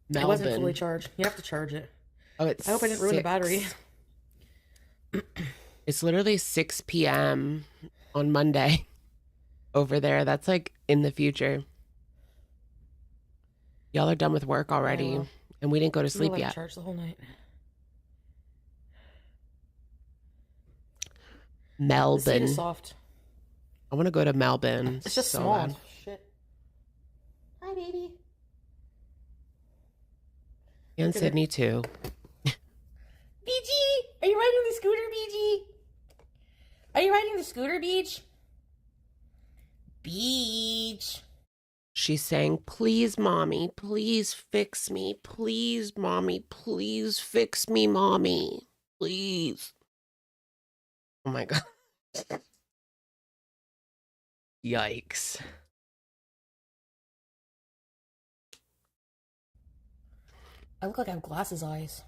It wasn't fully charged. You have to charge it. Oh, it's I hope I didn't ruin the battery. It's literally 6 p.m. on Monday over there. That's like in the future. Y'all are done with work already, and we didn't go to sleep yet. Charge the whole night. Melbourne. The seat is soft. I want to go to Melbourne. It's just so small. bad. Shit. Hi, baby. And Sydney too. BG, are you riding the scooter, BG? Are you riding the scooter, Beach? Beach. She's saying, please, mommy, please fix me. Please, mommy, please fix me, mommy. Please. Oh my God. Yikes. I look like I have glasses eyes.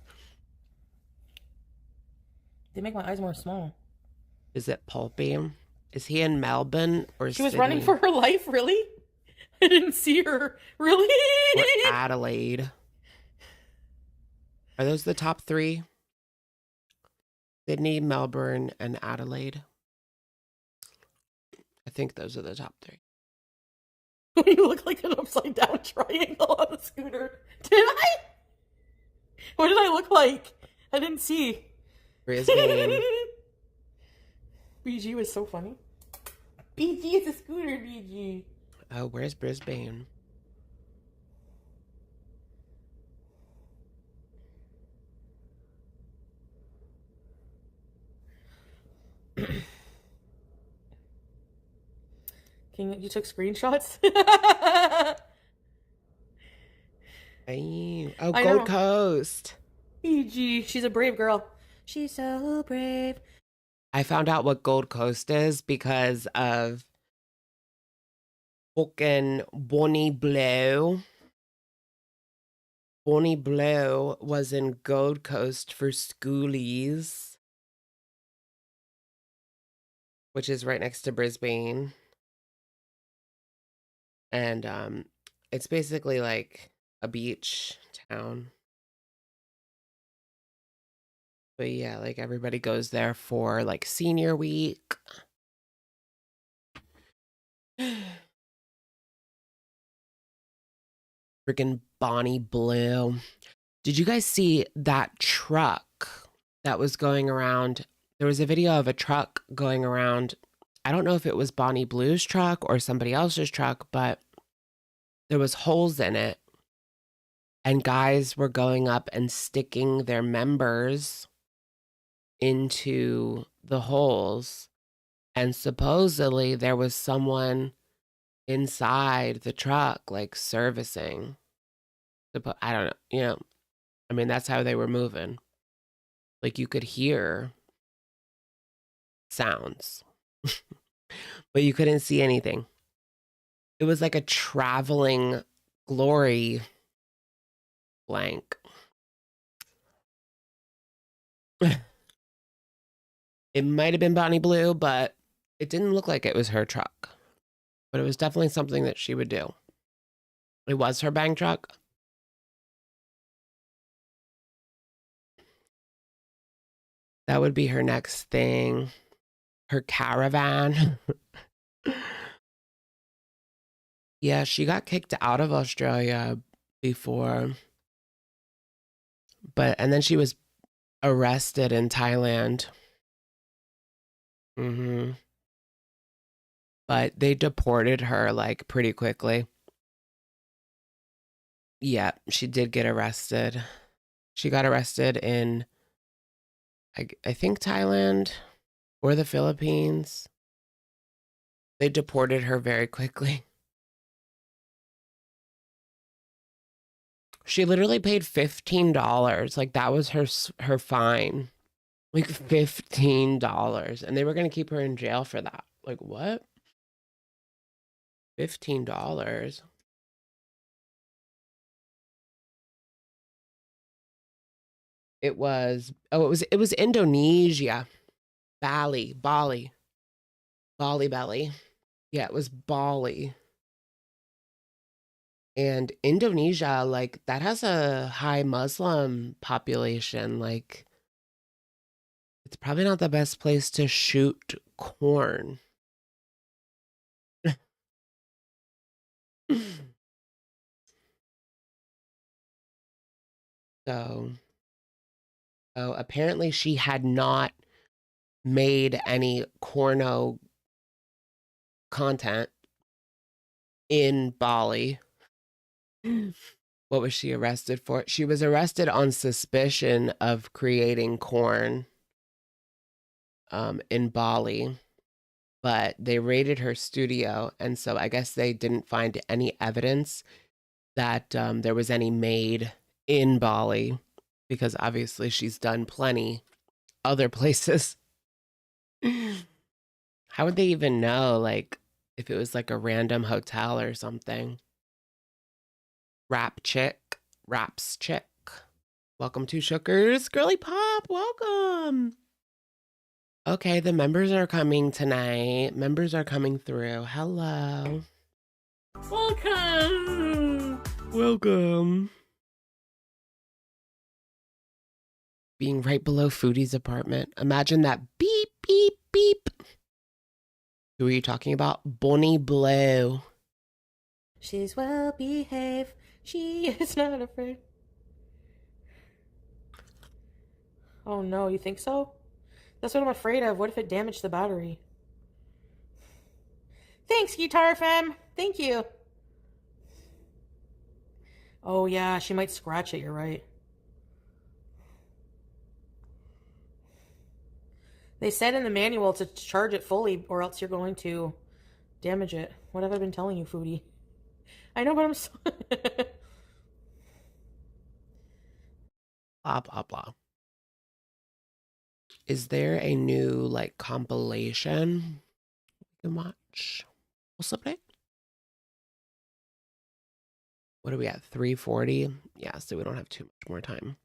They make my eyes more small. Is it Pulpy? Is he in Melbourne or She was Sydney? running for her life, really? I didn't see her. Really? Or Adelaide? Are those the top three? Sydney, Melbourne, and Adelaide. I think those are the top three. You look like an upside down triangle on the scooter. Did I? What did I look like? I didn't see. Brisbane. BG was so funny. BG is a scooter, BG. Oh, where's Brisbane? You took screenshots? Hey. Oh, Gold Coast. BG, she's a brave girl. She's so brave. I found out what Gold Coast is because of fucking Bonnie Blue. Bonnie Blue was in Gold Coast for schoolies, which is right next to Brisbane. And it's basically like a beach town. But yeah, like everybody goes there for like senior week. Freaking Bonnie Blue. Did you guys see that truck that was going around? There was a video of a truck going around. I don't know if it was Bonnie Blue's truck or somebody else's truck, but there was holes in it. And guys were going up and sticking their members into the holes. And supposedly there was someone inside the truck, like servicing. I don't know, I mean, that's how they were moving. Like you could hear sounds, but you couldn't see anything. It was like a traveling glory blank. It might have been Bonnie Blue, but it didn't look like it was her truck. But it was definitely something that she would do. It was her bang truck. That would be her next thing. Her caravan. Yeah, she got kicked out of Australia before. And then she was arrested in Thailand. But they deported her like pretty quickly. Yeah, she did get arrested. She got arrested in, I think, Thailand or the Philippines. They deported her very quickly. She literally paid $15. Like, that was her fine. Like, $15. And they were going to keep her in jail for that. Like, what? $15. It was Indonesia. Bali. Bali Belly. Yeah, it was Bali. And Indonesia, like, that has a high Muslim population. Like, it's probably not the best place to shoot corn. So apparently she had not made any corno content in Bali. What was she arrested for? She was arrested on suspicion of creating corn in Bali, but they raided her studio, and so I guess they didn't find any evidence that there was any made in Bali, because obviously she's done plenty other places. How would they even know, like, if it was like a random hotel or something? Raps chick. Welcome to Shookers. Girly Pop, welcome. Okay, the members are coming tonight. Members are coming through. Hello. Welcome. Welcome. Being right below Foodie's apartment. Imagine that beep, beep, beep. Who are you talking about? Bonnie Blue. She's well behaved. She is not afraid. Oh no, you think so? That's what I'm afraid of. What if it damaged the battery? Thanks, Guitar Femme. Thank you. Oh yeah, she might scratch it, you're right. They said in the manual to charge it fully or else you're going to damage it. What have I been telling you, Foodie? I know, but I'm so blah, blah, blah. Is there a new, like, compilation we can watch? What's up, Nick? What are we at? 3:40? Yeah, so we don't have too much more time.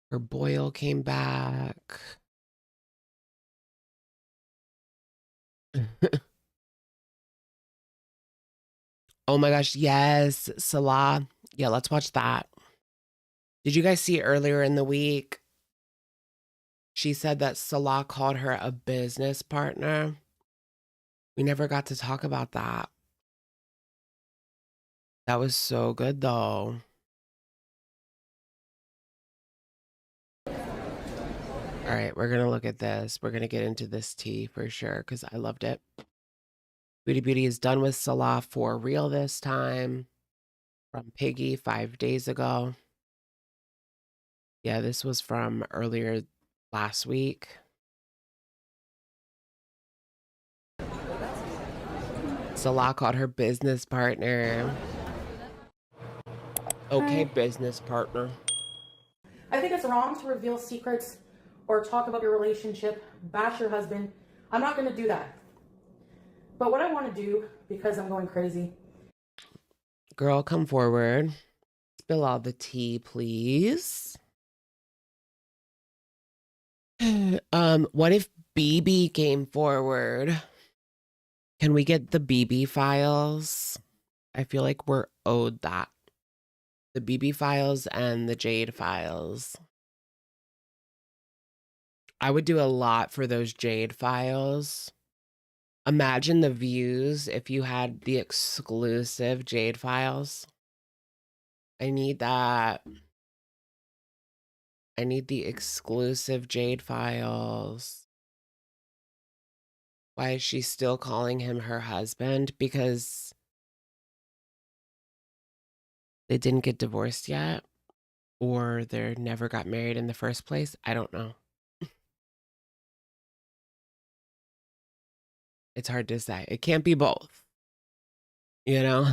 Her boil came back. Oh my gosh, yes, Salah. Yeah, let's watch that. Did you guys see earlier in the week? She said that Salah called her a business partner. We never got to talk about that. That was so good, though. All right, we're going to look at this. We're going to get into this tea for sure because I loved it. Foodie Beauty is done with Salah for real this time. From Piggy 5 days ago. Yeah, this was from earlier last week. Salah called her business partner. Okay, business partner. I think it's wrong to reveal secrets or talk about your relationship, bash your husband. I'm not going to do that. But what I want to do, because I'm going crazy. Girl, come forward. Spill all the tea, please. What if BB came forward? Can we get the BB files? I feel like we're owed that. The BB files and the Jade files. I would do a lot for those Jade files. Imagine the views if you had the exclusive Jade files. I need that. I need the exclusive Jade files. Why is she still calling him her husband? Because they didn't get divorced yet, or they never got married in the first place. I don't know. It's hard to say. It can't be both. You know?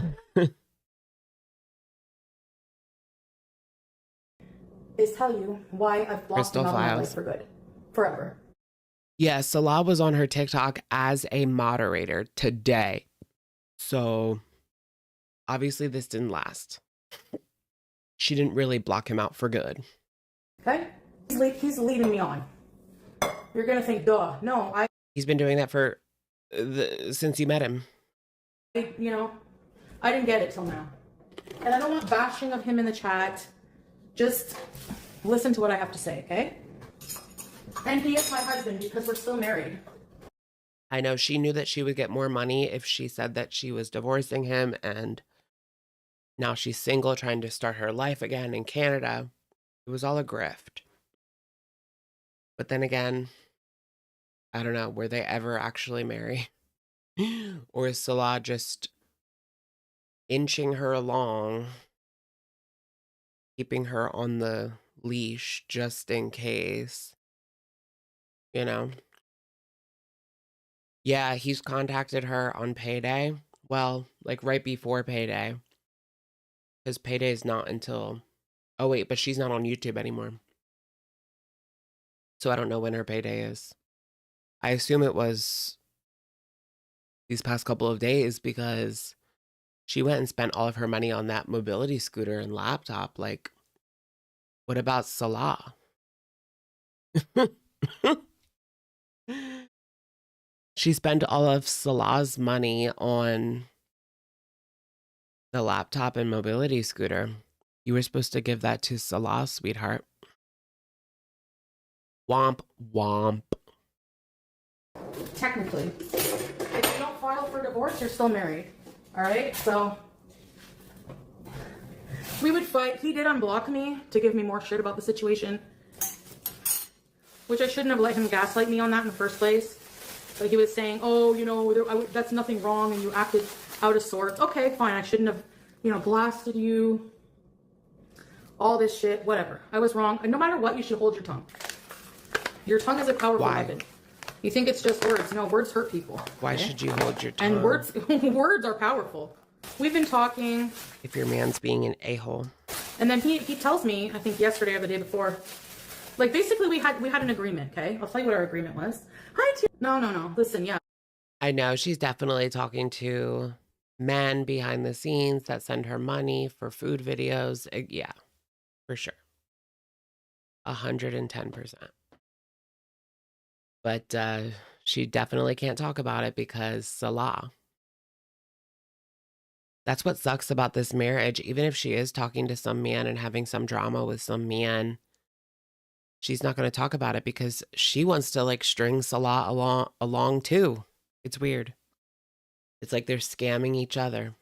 Is tell you why I've blocked Crystal him out of my life files. for good. Forever. Yeah, Salah was on her TikTok as a moderator today. So obviously this didn't last. She didn't really block him out for good. Okay? He's leading me on. You're gonna think, duh. No, He's been doing that for since you met him. I didn't get it till now. And I don't want bashing of him in the chat. Just listen to what I have to say, okay? And he is my husband because we're still married. I know she knew that she would get more money if she said that she was divorcing him, and now she's single trying to start her life again in Canada. It was all a grift. But then again, I don't know, were they ever actually married? Or is Salah just inching her along, keeping her on the leash just in case? You know? Yeah, he's contacted her on payday. Well, like right before payday. Because payday is not until... Oh, wait, but she's not on YouTube anymore. So I don't know when her payday is. I assume it was these past couple of days because she went and spent all of her money on that mobility scooter and laptop. Like, what about Salah? She spent all of Salah's money on the laptop and mobility scooter. You were supposed to give that to Salah, sweetheart. Womp, womp. Technically. If you don't file for divorce, you're still married. Alright? So we would fight. He did unblock me to give me more shit about the situation. Which I shouldn't have let him gaslight me on that in the first place. Like he was saying, oh, that's nothing wrong and you acted out of sorts. Okay, fine. I shouldn't have, blasted you. All this shit, whatever. I was wrong. And no matter what, you should hold your tongue. Your tongue is a powerful weapon. You think it's just words. No, words hurt people. Why should you hold your tongue? And words are powerful. We've been talking. If your man's being an a-hole. And then he tells me, I think yesterday or the day before, like basically we had an agreement, okay? I'll tell you what our agreement was. Hi, no. Listen, yeah. I know she's definitely talking to men behind the scenes that send her money for food videos. Yeah, for sure. 110%. But she definitely can't talk about it because Salah. That's what sucks about this marriage. Even if she is talking to some man and having some drama with some man, she's not going to talk about it because she wants to like string Salah along too. It's weird. It's like they're scamming each other.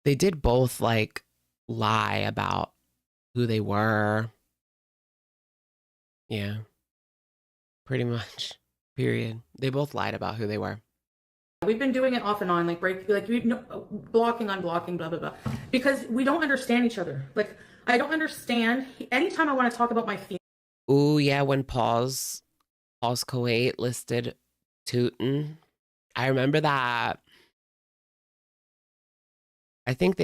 They did both like lie about who they were. Yeah, pretty much. Period. They both lied about who they were. We've been doing it off and on, blocking, unblocking, blah, blah, blah. Because we don't understand each other. Like, I don't understand. Anytime I want to talk about my feelings. Ooh, yeah, when Paul's Kuwait listed Tootin. I remember that. I think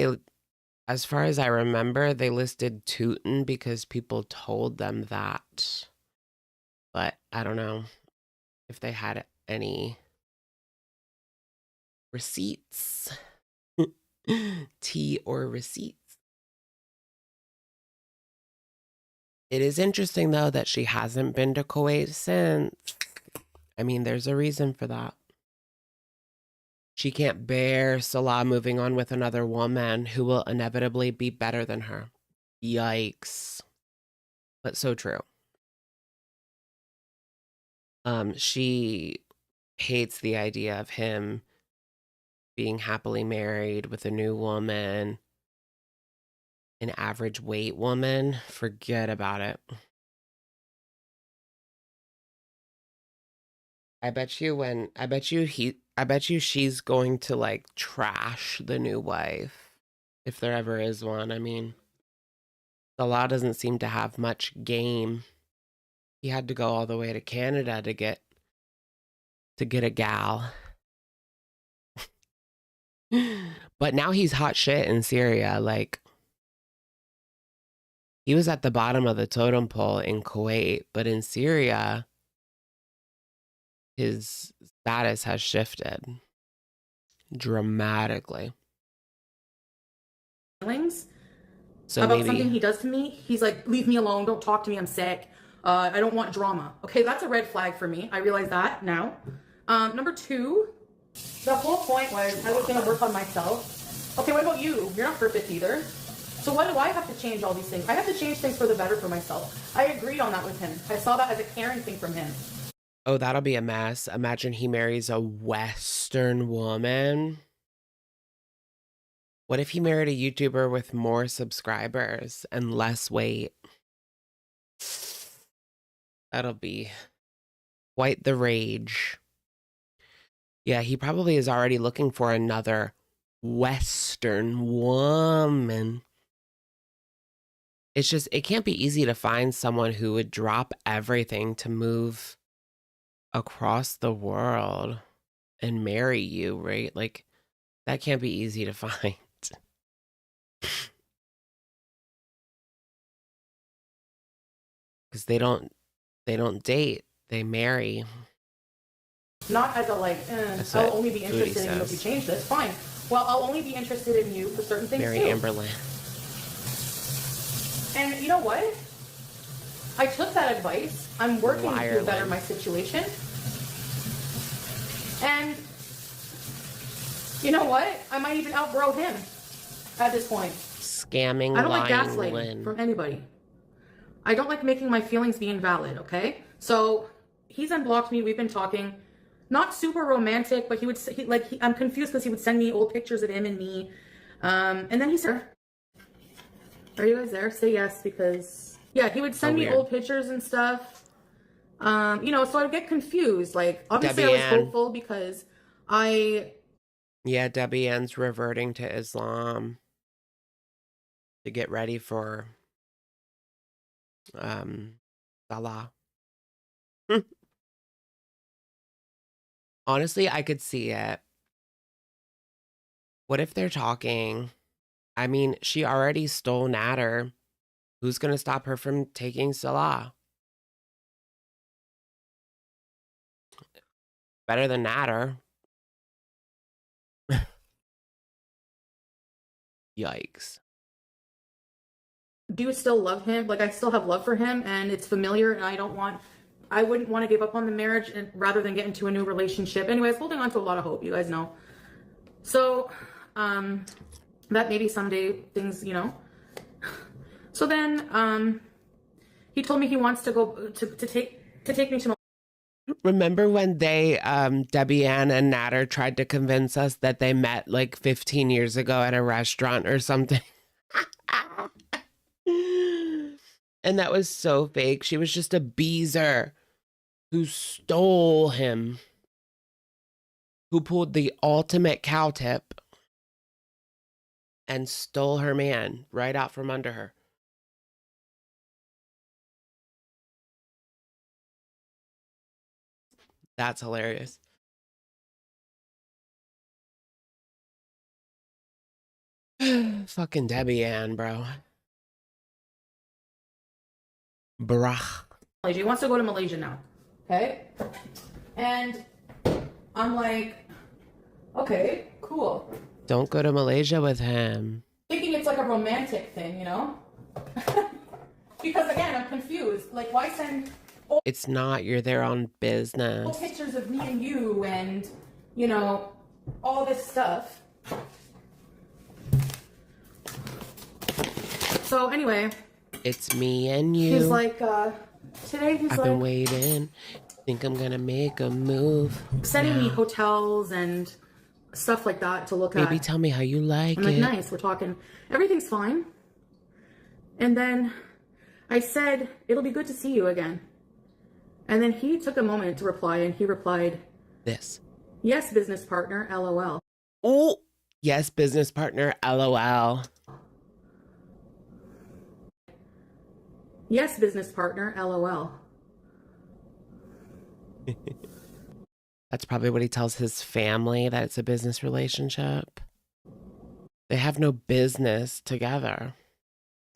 as far as I remember, they listed Tootin because people told them that. But I don't know if they had any receipts. Tea or receipts. It is interesting, though, that she hasn't been to Kuwait since. I mean, there's a reason for that. She can't bear Salah moving on with another woman who will inevitably be better than her. Yikes. But so true. She hates the idea of him being happily married with a new woman, an average weight woman. Forget about it. I bet you she's going to like trash the new wife, if there ever is one. I mean, Salah doesn't seem to have much game. He had to go all the way to Canada to get a gal. But now he's hot shit in Syria. Like, he was at the bottom of the totem pole in Kuwait, but in Syria, his status has shifted dramatically. Feelings so about something he does to me. He's like, leave me alone, don't talk to me, I'm sick. I don't want drama. Okay, that's a red flag for me. I realize that now. Number two, the whole point was I was going to work on myself. Okay, what about you? You're not perfect either. So why do I have to change all these things? I have to change things for the better for myself. I agreed on that with him. I saw that as a caring thing from him. Oh, that'll be a mess. Imagine he marries a Western woman. What if he married a YouTuber with more subscribers and less weight? That'll be quite the rage. Yeah, he probably is already looking for another Western woman. It's just, it can't be easy to find someone who would drop everything to move across the world and marry you, right? Like, that can't be easy to find. Because they don't date, they marry. Not as a like, I'll only be interested in you if you change this. Fine. Well, I'll only be interested in you for certain things Mary too. Amberlin. And you know what? I took that advice. I'm working to better my situation. And you know what? I might even outgrow him at this point. Scamming, I don't like gaslighting from anybody. I don't like making my feelings be invalid, okay? So he's unblocked me. We've been talking. Not super romantic, but I'm confused because he would send me old pictures of him and me. And then he said, are you guys there? Say yes, because yeah, he would send me old pictures and stuff. You know, so I'd get confused. Like, obviously I was hopeful because yeah, Debbie Ann's reverting to Islam to get ready for Salah. Honestly, I could see it. What if they're talking? I mean, she already stole Nader. Who's going to stop her from taking Salah? Better than Nader. Yikes. Do you still love him? Like, I still have love for him, and it's familiar, and I wouldn't want to give up on the marriage and rather than get into a new relationship. Anyways, holding on to a lot of hope, you guys know. So, that maybe someday things, you know. So then, he told me he wants to go to take me to. Remember when they, Debbie Ann and Nader tried to convince us that they met like 15 years ago at a restaurant or something? And that was so fake. She was just a beezer who stole him, who pulled the ultimate cow tip and stole her man right out from under her. That's hilarious. Fucking Debbie Ann, bro. Brah. He wants to go to Malaysia now. Okay? And I'm like, okay, cool. Don't go to Malaysia with him. Thinking it's like a romantic thing, you know? Because again, I'm confused. Like, why send It's not. You're there on business. pictures of me and you and, you know, all this stuff? So anyway, it's me and you. he's like, today he's I've been waiting. Think I'm gonna make a move. Sending me hotels and stuff like that to look at. Maybe tell me how you like I'm like, it. nice, we're talking. Everything's fine. And then I said, it'll be good to see you again. And then he took a moment to reply, and he replied, this. Yes, business partner, LOL. Oh, yes, business partner, LOL. Yes, business partner, LOL. That's probably what he tells his family, that it's a business relationship. They have no business together.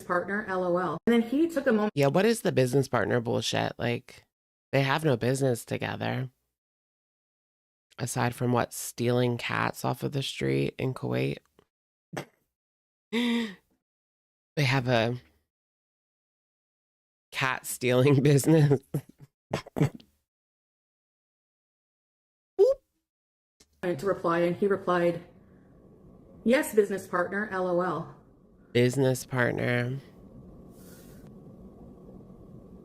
Partner, LOL. And then he took a moment. Yeah, what is the business partner bullshit? Like, they have no business together. Aside from what, stealing cats off of the street in Kuwait. They have a cat stealing business. To reply, and he replied, yes, business partner, LOL. Business partner.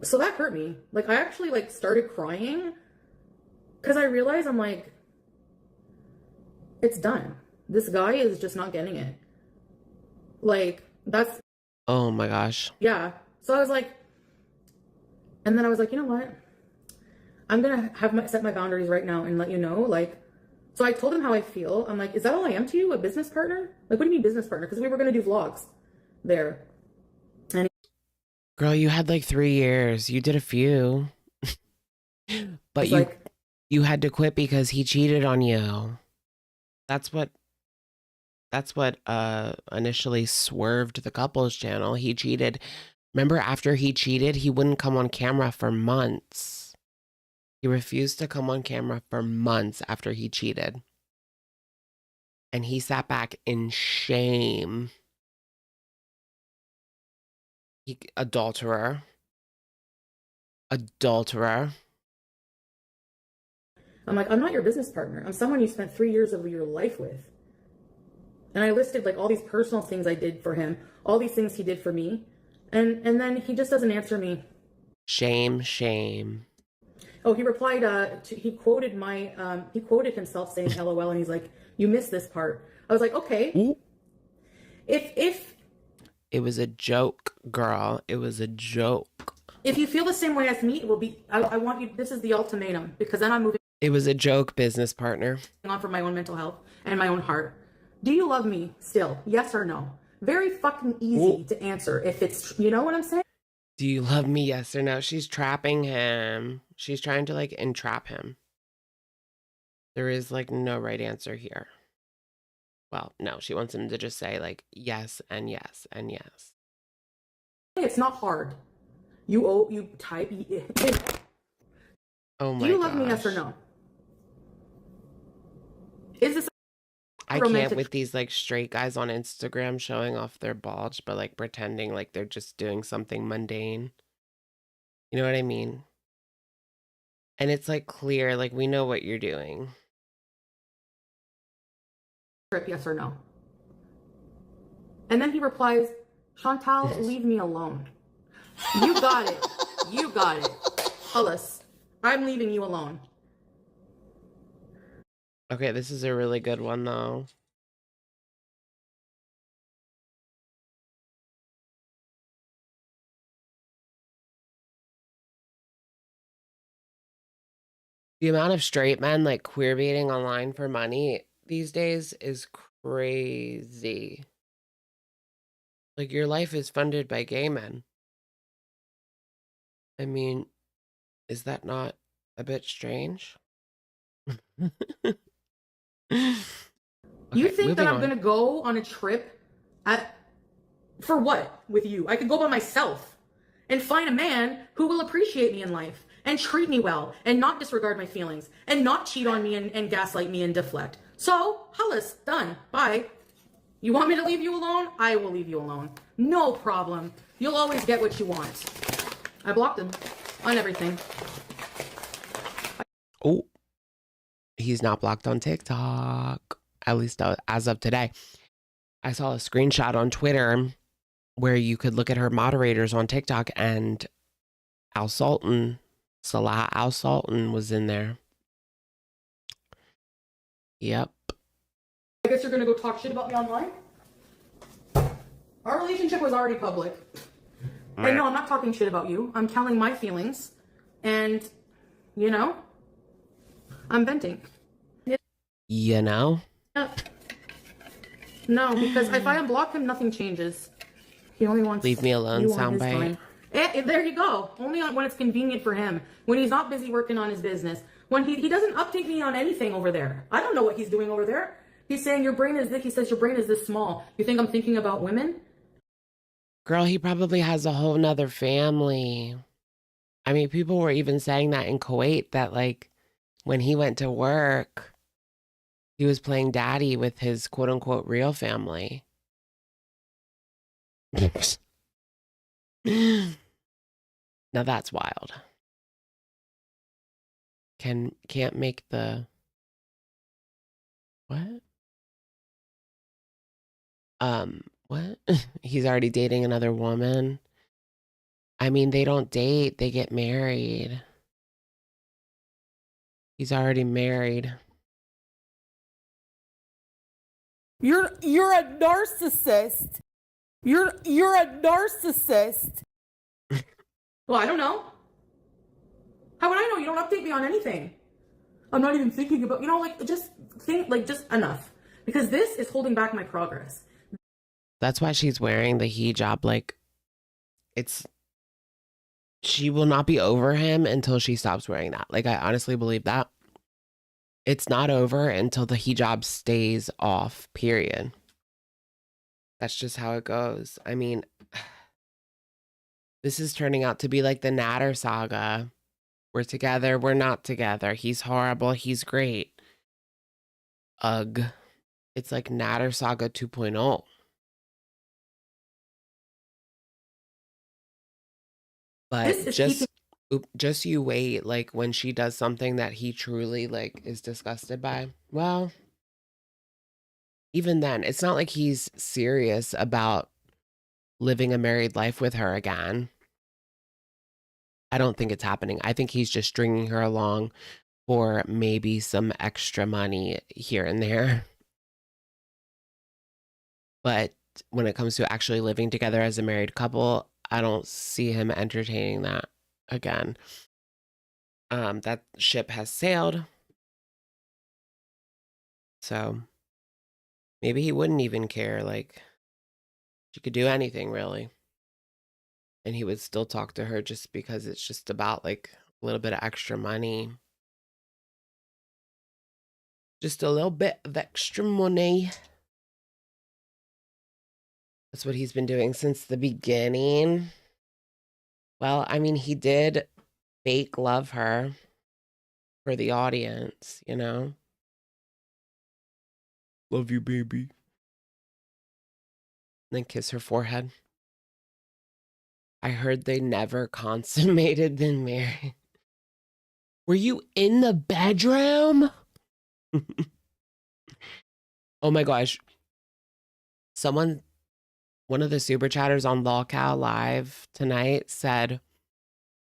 So that hurt me. Like, I actually like started crying because I realized I'm like, it's done. This guy is just not getting it. Like, that's. Oh my gosh. Yeah. So I was like, and then I was like, you know what? I'm going to set my boundaries right now and let you know, like, so I told him how I feel. I'm like, is that all I am to you? A business partner? Like, what do you mean business partner? Because we were going to do vlogs there. And girl, you had like 3 years. You did a few. But you had to quit because he cheated on you. That's what initially swerved the couples channel. He cheated. Remember, after he cheated, he wouldn't come on camera for months. He refused to come on camera for months after he cheated. And he sat back in shame. Adulterer. I'm like, I'm not your business partner. I'm someone you spent 3 years of your life with. And I listed like all these personal things I did for him, all these things he did for me. And then he just doesn't answer me. Shame. Oh, he replied, he quoted himself saying LOL, and he's like, you missed this part. I was like, okay. Ooh. If it was a joke, girl. It was a joke. If you feel the same way as me, it will be, I want you, this is the ultimatum, because then I'm moving. It was a joke, business partner. On for my own mental health and my own heart. Do you love me still? Yes or no? Very fucking easy to answer if it's, you know what I'm saying? Do you love me? Yes or no? She's trapping him. She's trying to like entrap him. There is like no right answer here. Well, no, she wants him to just say like yes and yes and yes. It's not hard. You type. Oh my god. Do you love me? Yes or no? Is this? I can't with these like straight guys on Instagram showing off their bulge, but like pretending like they're just doing something mundane. You know what I mean? And it's like clear, like we know what you're doing. Yes or no? And then he replies, Chantal, leave me alone. You got it. You got it. Hollis, I'm leaving you alone. Okay, this is a really good one though. The amount of straight men like queer baiting online for money these days is crazy. Like your life is funded by gay men. I mean, is that not a bit strange? You think that I'm going to go on a trip for what with you? I could go by myself and find a man who will appreciate me in life and treat me well and not disregard my feelings and not cheat on me and gaslight me and deflect. So, Hollis, done. Bye. You want me to leave you alone? I will leave you alone. No problem. You'll always get what you want. I blocked him on everything. Oh, he's not blocked on TikTok. At least as of today. I saw a screenshot on Twitter where you could look at her moderators on TikTok, and Al Sultan Salah Al Sultan was in there. Yep. I guess you're gonna go talk shit about me online? Our relationship was already public. And no, I'm not talking shit about you. I'm telling my feelings. And, you know, I'm venting. You know? No, because if I unblock him, nothing changes. He only wants leave me alone soundbite. There you go. Only when it's convenient for him. When he's not busy working on his business. When he doesn't update me on anything over there. I don't know what he's doing over there. He's saying your brain is this. He says your brain is this small. You think I'm thinking about women? Girl, he probably has a whole nother family. I mean, people were even saying that in Kuwait, that like when he went to work, he was playing daddy with his quote unquote real family. Now that's wild. Can't make the what? What? He's already dating another woman. I mean, they don't date, they get married. He's already married. You're a narcissist. You're a narcissist. Well, I don't know. How would I know? You don't update me on anything. I'm not even thinking about, you know, like, just think, like, just enough. Because this is holding back my progress. That's why she's wearing the hijab. Like, she will not be over him until she stops wearing that. Like, I honestly believe that. It's not over until the hijab stays off, period. That's just how it goes. I mean, this is turning out to be like the Nader saga. We're together, we're not together. He's horrible, he's great. Ugh. It's like Nader saga 2.0. But just you wait, like when she does something that he truly like is disgusted by. Well, even then, it's not like he's serious about living a married life with her again. I don't think it's happening. I think he's just stringing her along for maybe some extra money here and there. But when it comes to actually living together as a married couple, I don't see him entertaining that again. That ship has sailed. So maybe he wouldn't even care. Like, she could do anything, really. And he would still talk to her just because it's just about, like, a little bit of extra money. Just a little bit of extra money. That's what he's been doing since the beginning. Well, I mean, he did fake love her for the audience, you know? Love you, baby. Then kiss her forehead. I heard they never consummated the marriage. Were you in the bedroom? Oh my gosh. One of the super chatters on lolcow live tonight said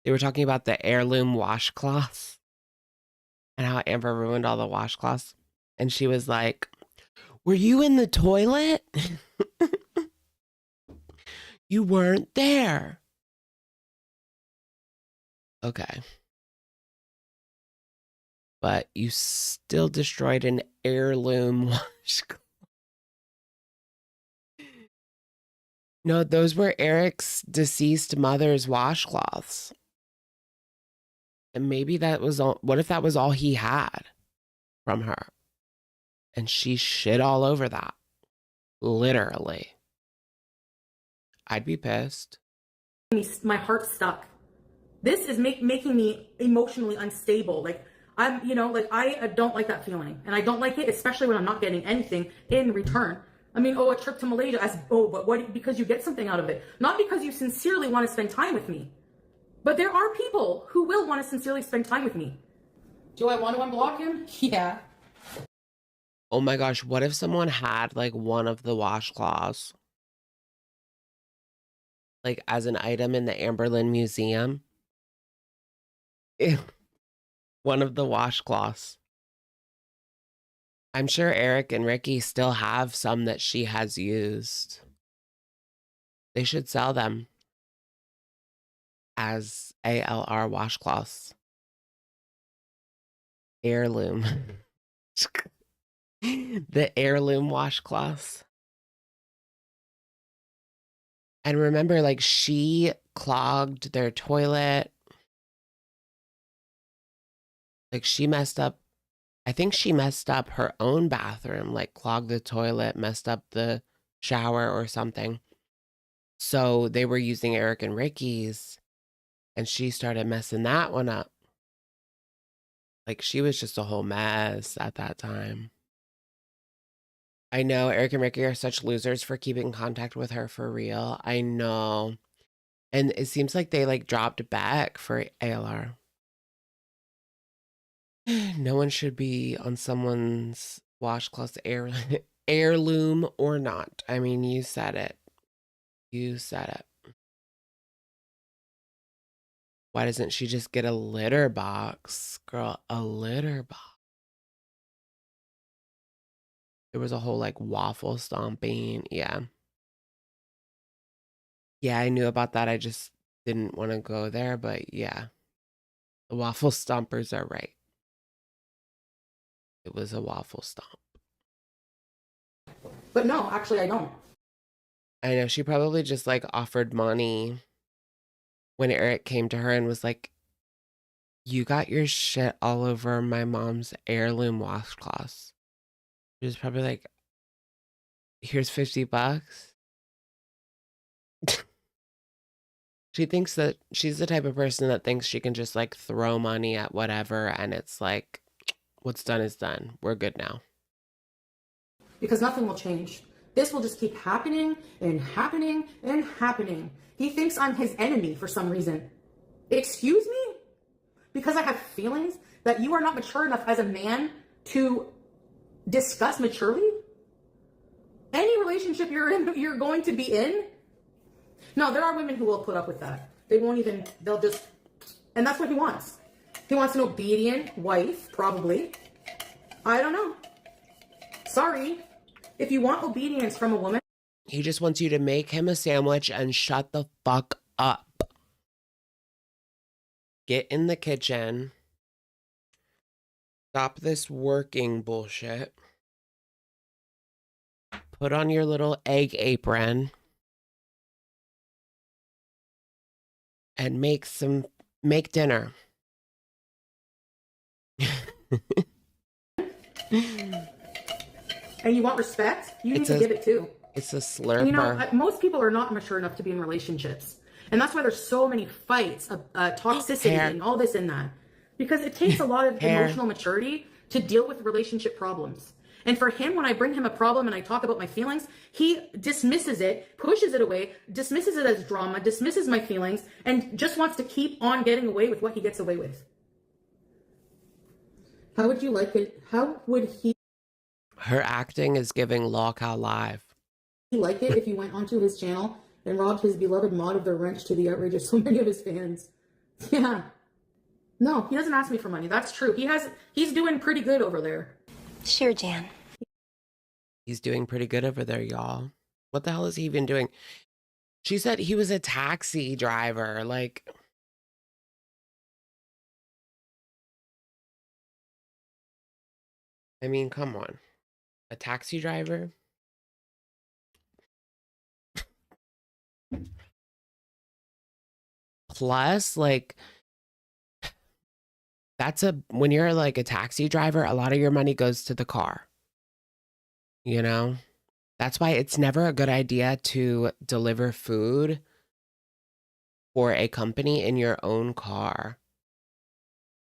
they were talking about the heirloom washcloths and how Amber ruined all the washcloths. And she was like, were you in the toilet? You weren't there. Okay. But you still destroyed an heirloom washcloth. No, those were Eric's deceased mother's washcloths. And maybe that was all. What if that was all he had from her? And she shit all over that. Literally. I'd be pissed. My heart's stuck. This is making me emotionally unstable. Like, I'm, you know, like, I don't like that feeling. And I don't like it, especially when I'm not getting anything in return. I mean, a trip to Malaysia, but what? Because you get something out of it. Not because you sincerely want to spend time with me. But there are people who will want to sincerely spend time with me. Do I want to unblock him? Yeah. Oh my gosh, what if someone had like one of the washcloths? Like as an item in the Amberlin Museum? One of the washcloths. I'm sure Eric and Ricky still have some that she has used. They should sell them as ALR washcloths. Heirloom. The heirloom washcloths. And remember, like, she clogged their toilet. Like, she messed up. I think she messed up her own bathroom, like clogged the toilet, messed up the shower or something. So they were using Eric and Ricky's, and she started messing that one up. Like, she was just a whole mess at that time. I know Eric and Ricky are such losers for keeping contact with her for real. I know. And it seems like they like dropped back for ALR. No one should be on someone's washcloth heirloom or not. I mean, you said it. You said it. Why doesn't she just get a litter box? Girl, a litter box. There was a whole like waffle stomping. Yeah. Yeah, I knew about that. I just didn't want to go there, but yeah. The waffle stompers are right. It was a waffle stomp. But no, actually I don't. I know, she probably just like offered money when Eric came to her and was like, you got your shit all over my mom's heirloom washcloths. She was probably like, here's $50. She thinks that she's the type of person that thinks she can just like throw money at whatever, and it's like, what's done is done. We're good now. Because nothing will change. This will just keep happening and happening and happening. He thinks I'm his enemy for some reason. Excuse me? Because I have feelings that you are not mature enough as a man to discuss maturely? Any relationship you're going to be in? No, there are women who will put up with that. They won't even, they'll just, and that's what he wants. He wants an obedient wife, probably. I don't know. Sorry. If you want obedience from a woman. He just wants you to make him a sandwich and shut the fuck up. Get in the kitchen. Stop this working bullshit. Put on your little egg apron. And make dinner. And you want respect, you need to give it too. It's a slurper. You know, most people are not mature enough to be in relationships. And that's why there's so many fights, toxicity, and all this and that. Because it takes a lot of emotional maturity to deal with relationship problems. And for him, when I bring him a problem and I talk about my feelings, he dismisses it, pushes it away, dismisses it as drama, dismisses my feelings, and just wants to keep on getting away with what he gets away with. How would you like it? How would he? Her acting is giving lolcow live. He like it if you went onto his channel and robbed his beloved mod of their wrench to the outrage of so many of his fans. Yeah. No, he doesn't ask me for money. That's true. He's doing pretty good over there. Sure, Jan. He's doing pretty good over there, y'all. What the hell is he even doing? She said he was a taxi driver. Like, I mean, come on. A taxi driver? Plus, like, when you're like a taxi driver, a lot of your money goes to the car. You know? That's why it's never a good idea to deliver food for a company in your own car.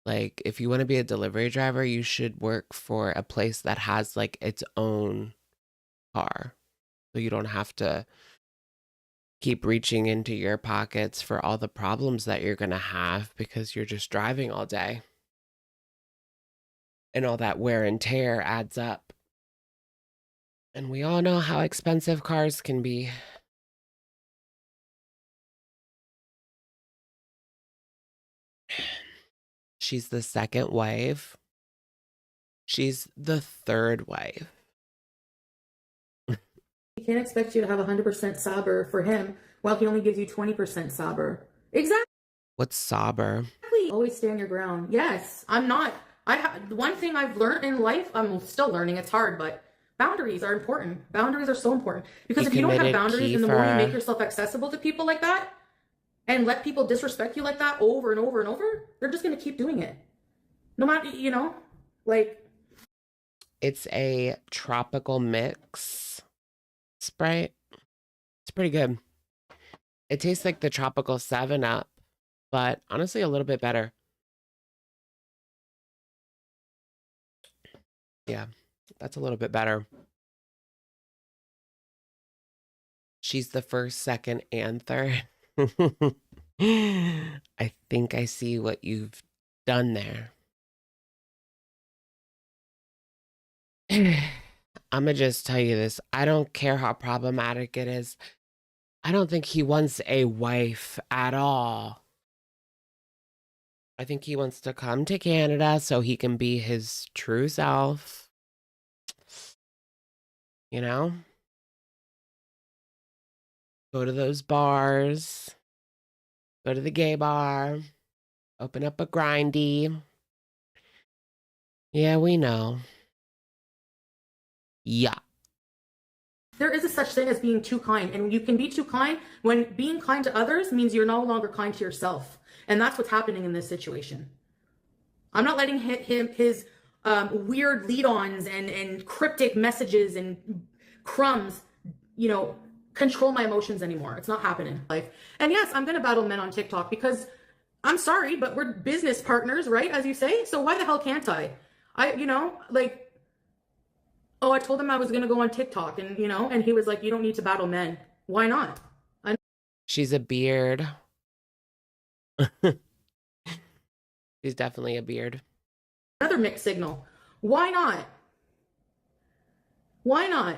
Like, if you want to be a delivery driver, you should work for a place that has like its own car. So you don't have to keep reaching into your pockets for all the problems that you're going to have because you're just driving all day. And all that wear and tear adds up. And we all know how expensive cars can be. she's the second wife. She's the third wife. He can't expect you to have 100% sabr for him while he only gives you 20% sabr. Exactly. What's sabr? Always stand your ground. Yes, I'm not. One thing I've learned in life, I'm still learning, it's hard, but boundaries are important. Boundaries are so important. Because if you don't have boundaries and the more you make yourself accessible to people like that and let people disrespect you like that over and over and over, they're just going to keep doing it. No matter, you know, like. It's a tropical mix Sprite. It's pretty good. It tastes like the tropical 7-Up, but honestly a little bit better. Yeah, that's a little bit better. She's the first, second, and third. I think I see what you've done there. I'ma just tell you this. I don't care how problematic it is. I don't think he wants a wife at all. I think he wants to come to Canada so he can be his true self. You know? Go to those bars. Go to the gay bar. Open up a grindy. Yeah, we know. Yeah. There is a such thing as being too kind, and you can be too kind when being kind to others means you're no longer kind to yourself. And that's what's happening in this situation. I'm not letting his weird lead-ons and cryptic messages and crumbs, you know, control my emotions anymore. It's not happening. And yes, I'm going to battle men on TikTok because I'm sorry, but we're business partners, right? As you say. So why the hell can't I? You know, like, oh, I told him I was going to go on TikTok and, you know, and he was like, you don't need to battle men. Why not? She's a beard. She's definitely a beard. Another mixed signal. Why not? Why not?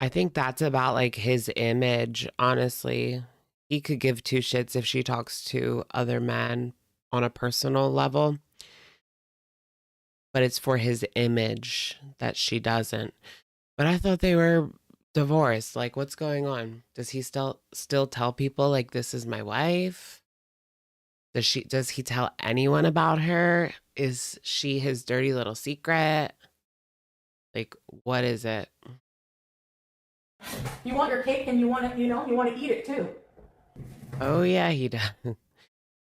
I think that's about like his image, honestly. He could give two shits if she talks to other men on a personal level. But it's for his image that she doesn't. But I thought they were divorced. Like, what's going on? Does he still tell people like this is my wife? Does he tell anyone about her? Is she his dirty little secret? Like, what is it? You want your cake and you want to, you know, you want to eat it too. Oh yeah, he does.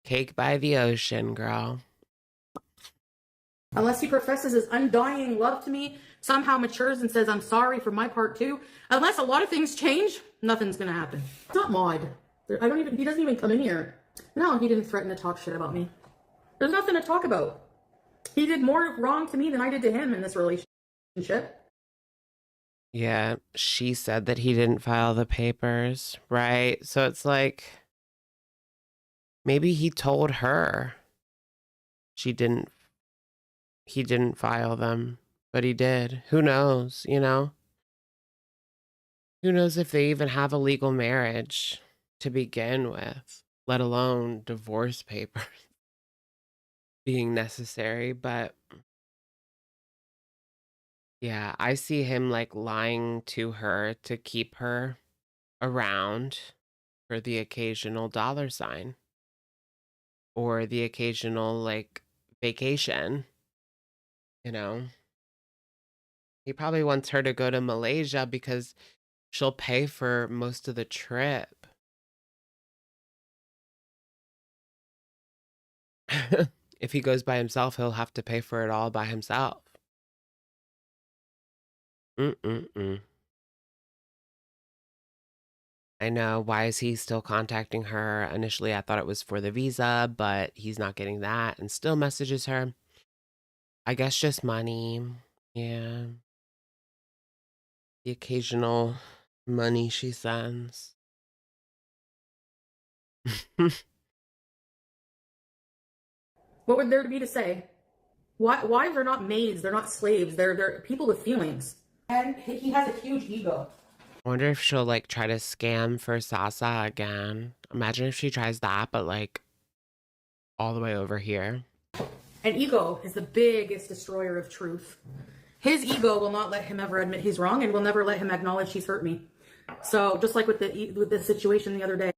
Cake by the ocean, girl. Unless he professes his undying love to me, somehow matures and says, I'm sorry for my part too. Unless a lot of things change, nothing's going to happen. It's not Maud. He doesn't even come in here. No, he didn't threaten to talk shit about me. There's nothing to talk about. He did more wrong to me than I did to him in this relationship. Yeah, she said that he didn't file the papers, right? So it's like, maybe he told her he didn't file them, but he did. Who knows, you know? Who knows if they even have a legal marriage to begin with, let alone divorce papers being necessary. But yeah, I see him like lying to her to keep her around for the occasional dollar sign or the occasional like vacation, you know? He probably wants her to go to Malaysia because she'll pay for most of the trip. If he goes by himself, he'll have to pay for it all by himself. I know. Why is he still contacting her? Initially, I thought it was for the visa, but he's not getting that and still messages her. I guess just money. Yeah. The occasional money she sends. What would there be to say? Why they're not maids? They're not slaves. They're people with feelings. And he has a huge ego. I wonder if she'll like try to scam for Sasa again. Imagine if she tries that, but like all the way over here. And ego is the biggest destroyer of truth. His ego will not let him ever admit he's wrong and will never let him acknowledge he's hurt me. So just like with the situation the other day.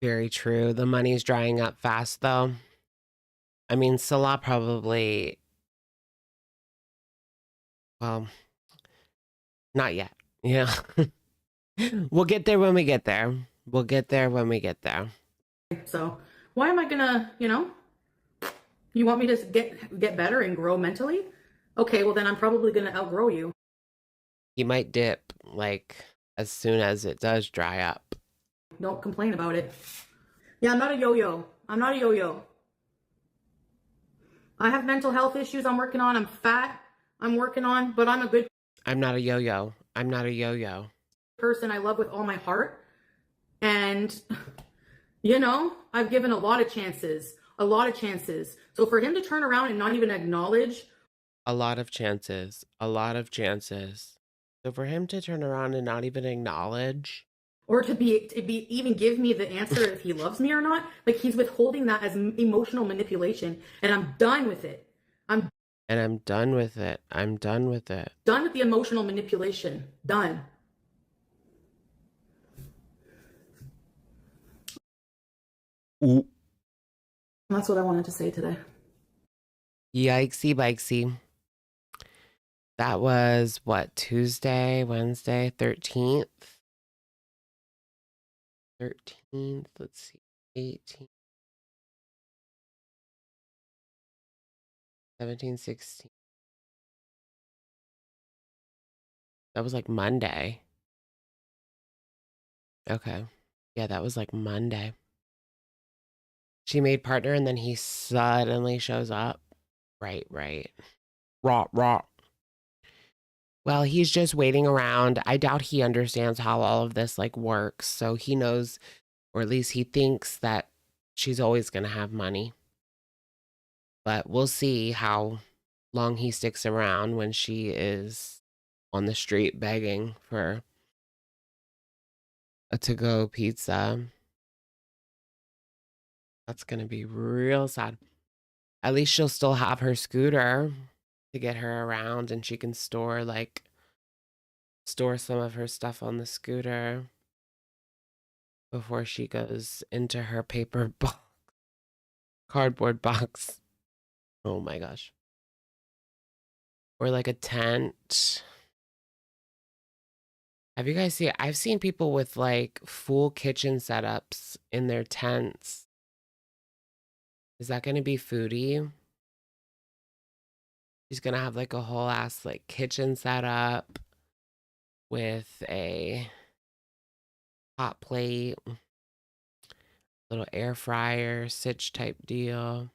Very true. The money's drying up fast, though. I mean, Salah probably, well, not yet. Yeah. We'll get there when we get there. We'll get there when we get there. So why am I gonna, you want me to get better and grow mentally? Okay, well then I'm probably gonna outgrow you. He might dip, like, as soon as it does dry up. Don't complain about it. Yeah, I'm not a yo-yo. I'm not a yo-yo. I have mental health issues I'm working on. I'm fat. I'm working on, but I'm a good I'm not a yo-yo. I'm not a yo-yo. person I love with all my heart. And, I've given a lot of chances. A lot of chances. So for him to turn around and not even acknowledge. A lot of chances. A lot of chances. So for him to turn around and not even acknowledge. Or to even give me the answer if he loves me or not. Like he's withholding that as emotional manipulation. And I'm done with it. I'm done with it. I'm done with it. Done with the emotional manipulation. Done. Ooh. That's what I wanted to say today. Yikesy bikesy. That was what, Tuesday, Wednesday, 13th? 13th, let's see, 18th, 17, 16. That was like Monday. Okay. Yeah, that was like Monday. She made partner and then he suddenly shows up. Right. Raw. Well, he's just waiting around. I doubt he understands how all of this like works. So he knows, or at least he thinks that she's always going to have money. But we'll see how long he sticks around when she is on the street begging for a to-go pizza. That's going to be real sad. At least she'll still have her scooter to get her around and she can store some of her stuff on the scooter before she goes into her paper box, cardboard box. Oh my gosh. Or like a tent. Have you guys seen, I've seen people with like full kitchen setups in their tents. Is that going to be Foodie? She's going to have like a whole ass like kitchen setup with a hot plate, little air fryer, sitch type deal.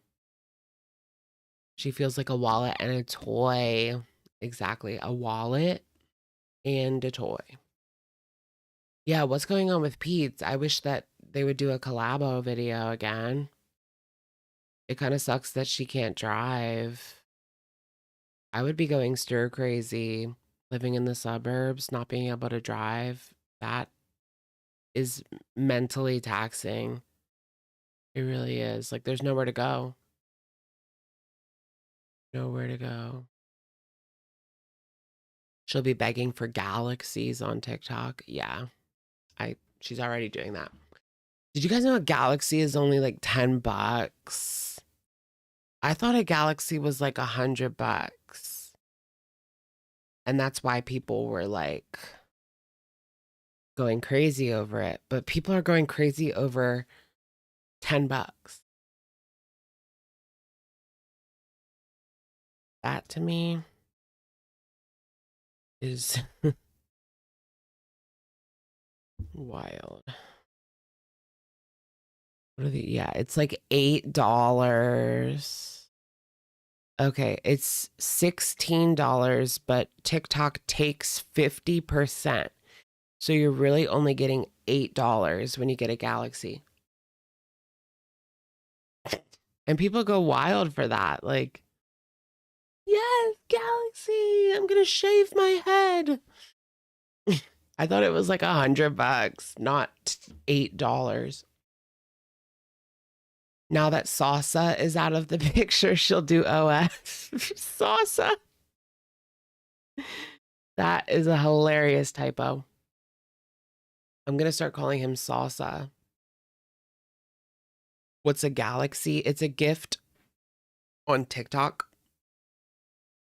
She feels like a wallet and a toy. Exactly. A wallet and a toy. Yeah, what's going on with Pete's? I wish that they would do a collabo video again. It kind of sucks that she can't drive. I would be going stir crazy living in the suburbs, not being able to drive. That is mentally taxing. It really is. Like, there's nowhere to go. Nowhere to go. She'll be begging for galaxies on TikTok. Yeah. She's already doing that. Did you guys know a galaxy is only like $10? I thought a galaxy was like $100. And that's why people were like going crazy over it. But people are going crazy over $10. That to me is wild. What are the, yeah, it's like $8. Okay, it's $16, but TikTok takes 50%. So you're really only getting $8 when you get a Galaxy. And people go wild for that. Like, yes, Galaxy, I'm going to shave my head. I thought it was like $100, not $8. Now that Salsa is out of the picture, she'll do OF. Salsa. That is a hilarious typo. I'm going to start calling him Salsa. What's a galaxy? It's a gift on TikTok.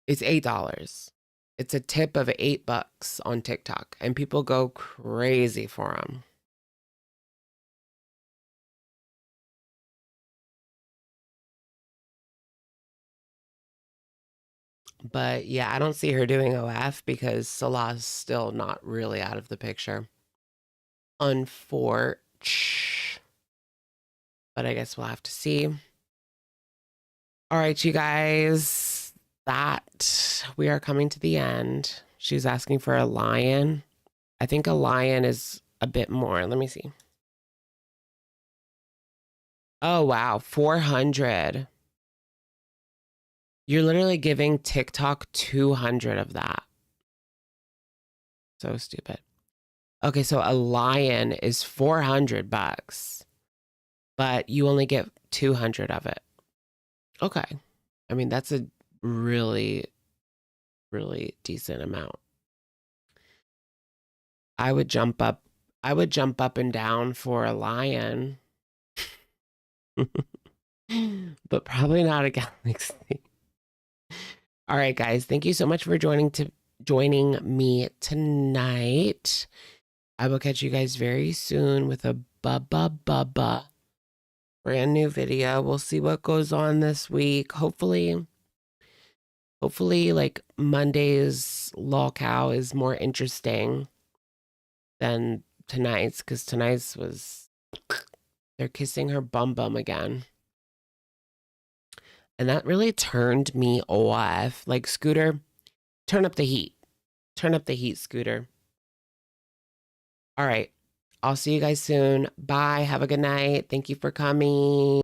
It's $8. It's a tip of $8 on TikTok, and people go crazy for them. But yeah, I don't see her doing OF because Salah's still not really out of the picture. Unfortunately. But I guess we'll have to see. All right, you guys, that we are coming to the end. She's asking for a lion. I think a lion is a bit more. Let me see. Oh, wow. 400. You're literally giving TikTok 200 of that. So stupid. Okay, so a lion is $400, but you only get 200 of it. Okay. I mean, that's a really, really decent amount. I would jump up and down for a lion. But probably not a galaxy. All right, guys. Thank you so much for joining me tonight. I will catch you guys very soon with a brand new video. We'll see what goes on this week. Hopefully like Monday's lolcow is more interesting than tonight's, because tonight's was they're kissing her bum again. And that really turned me off. Like, Scooter, turn up the heat. Turn up the heat, Scooter. All right. I'll see you guys soon. Bye. Have a good night. Thank you for coming.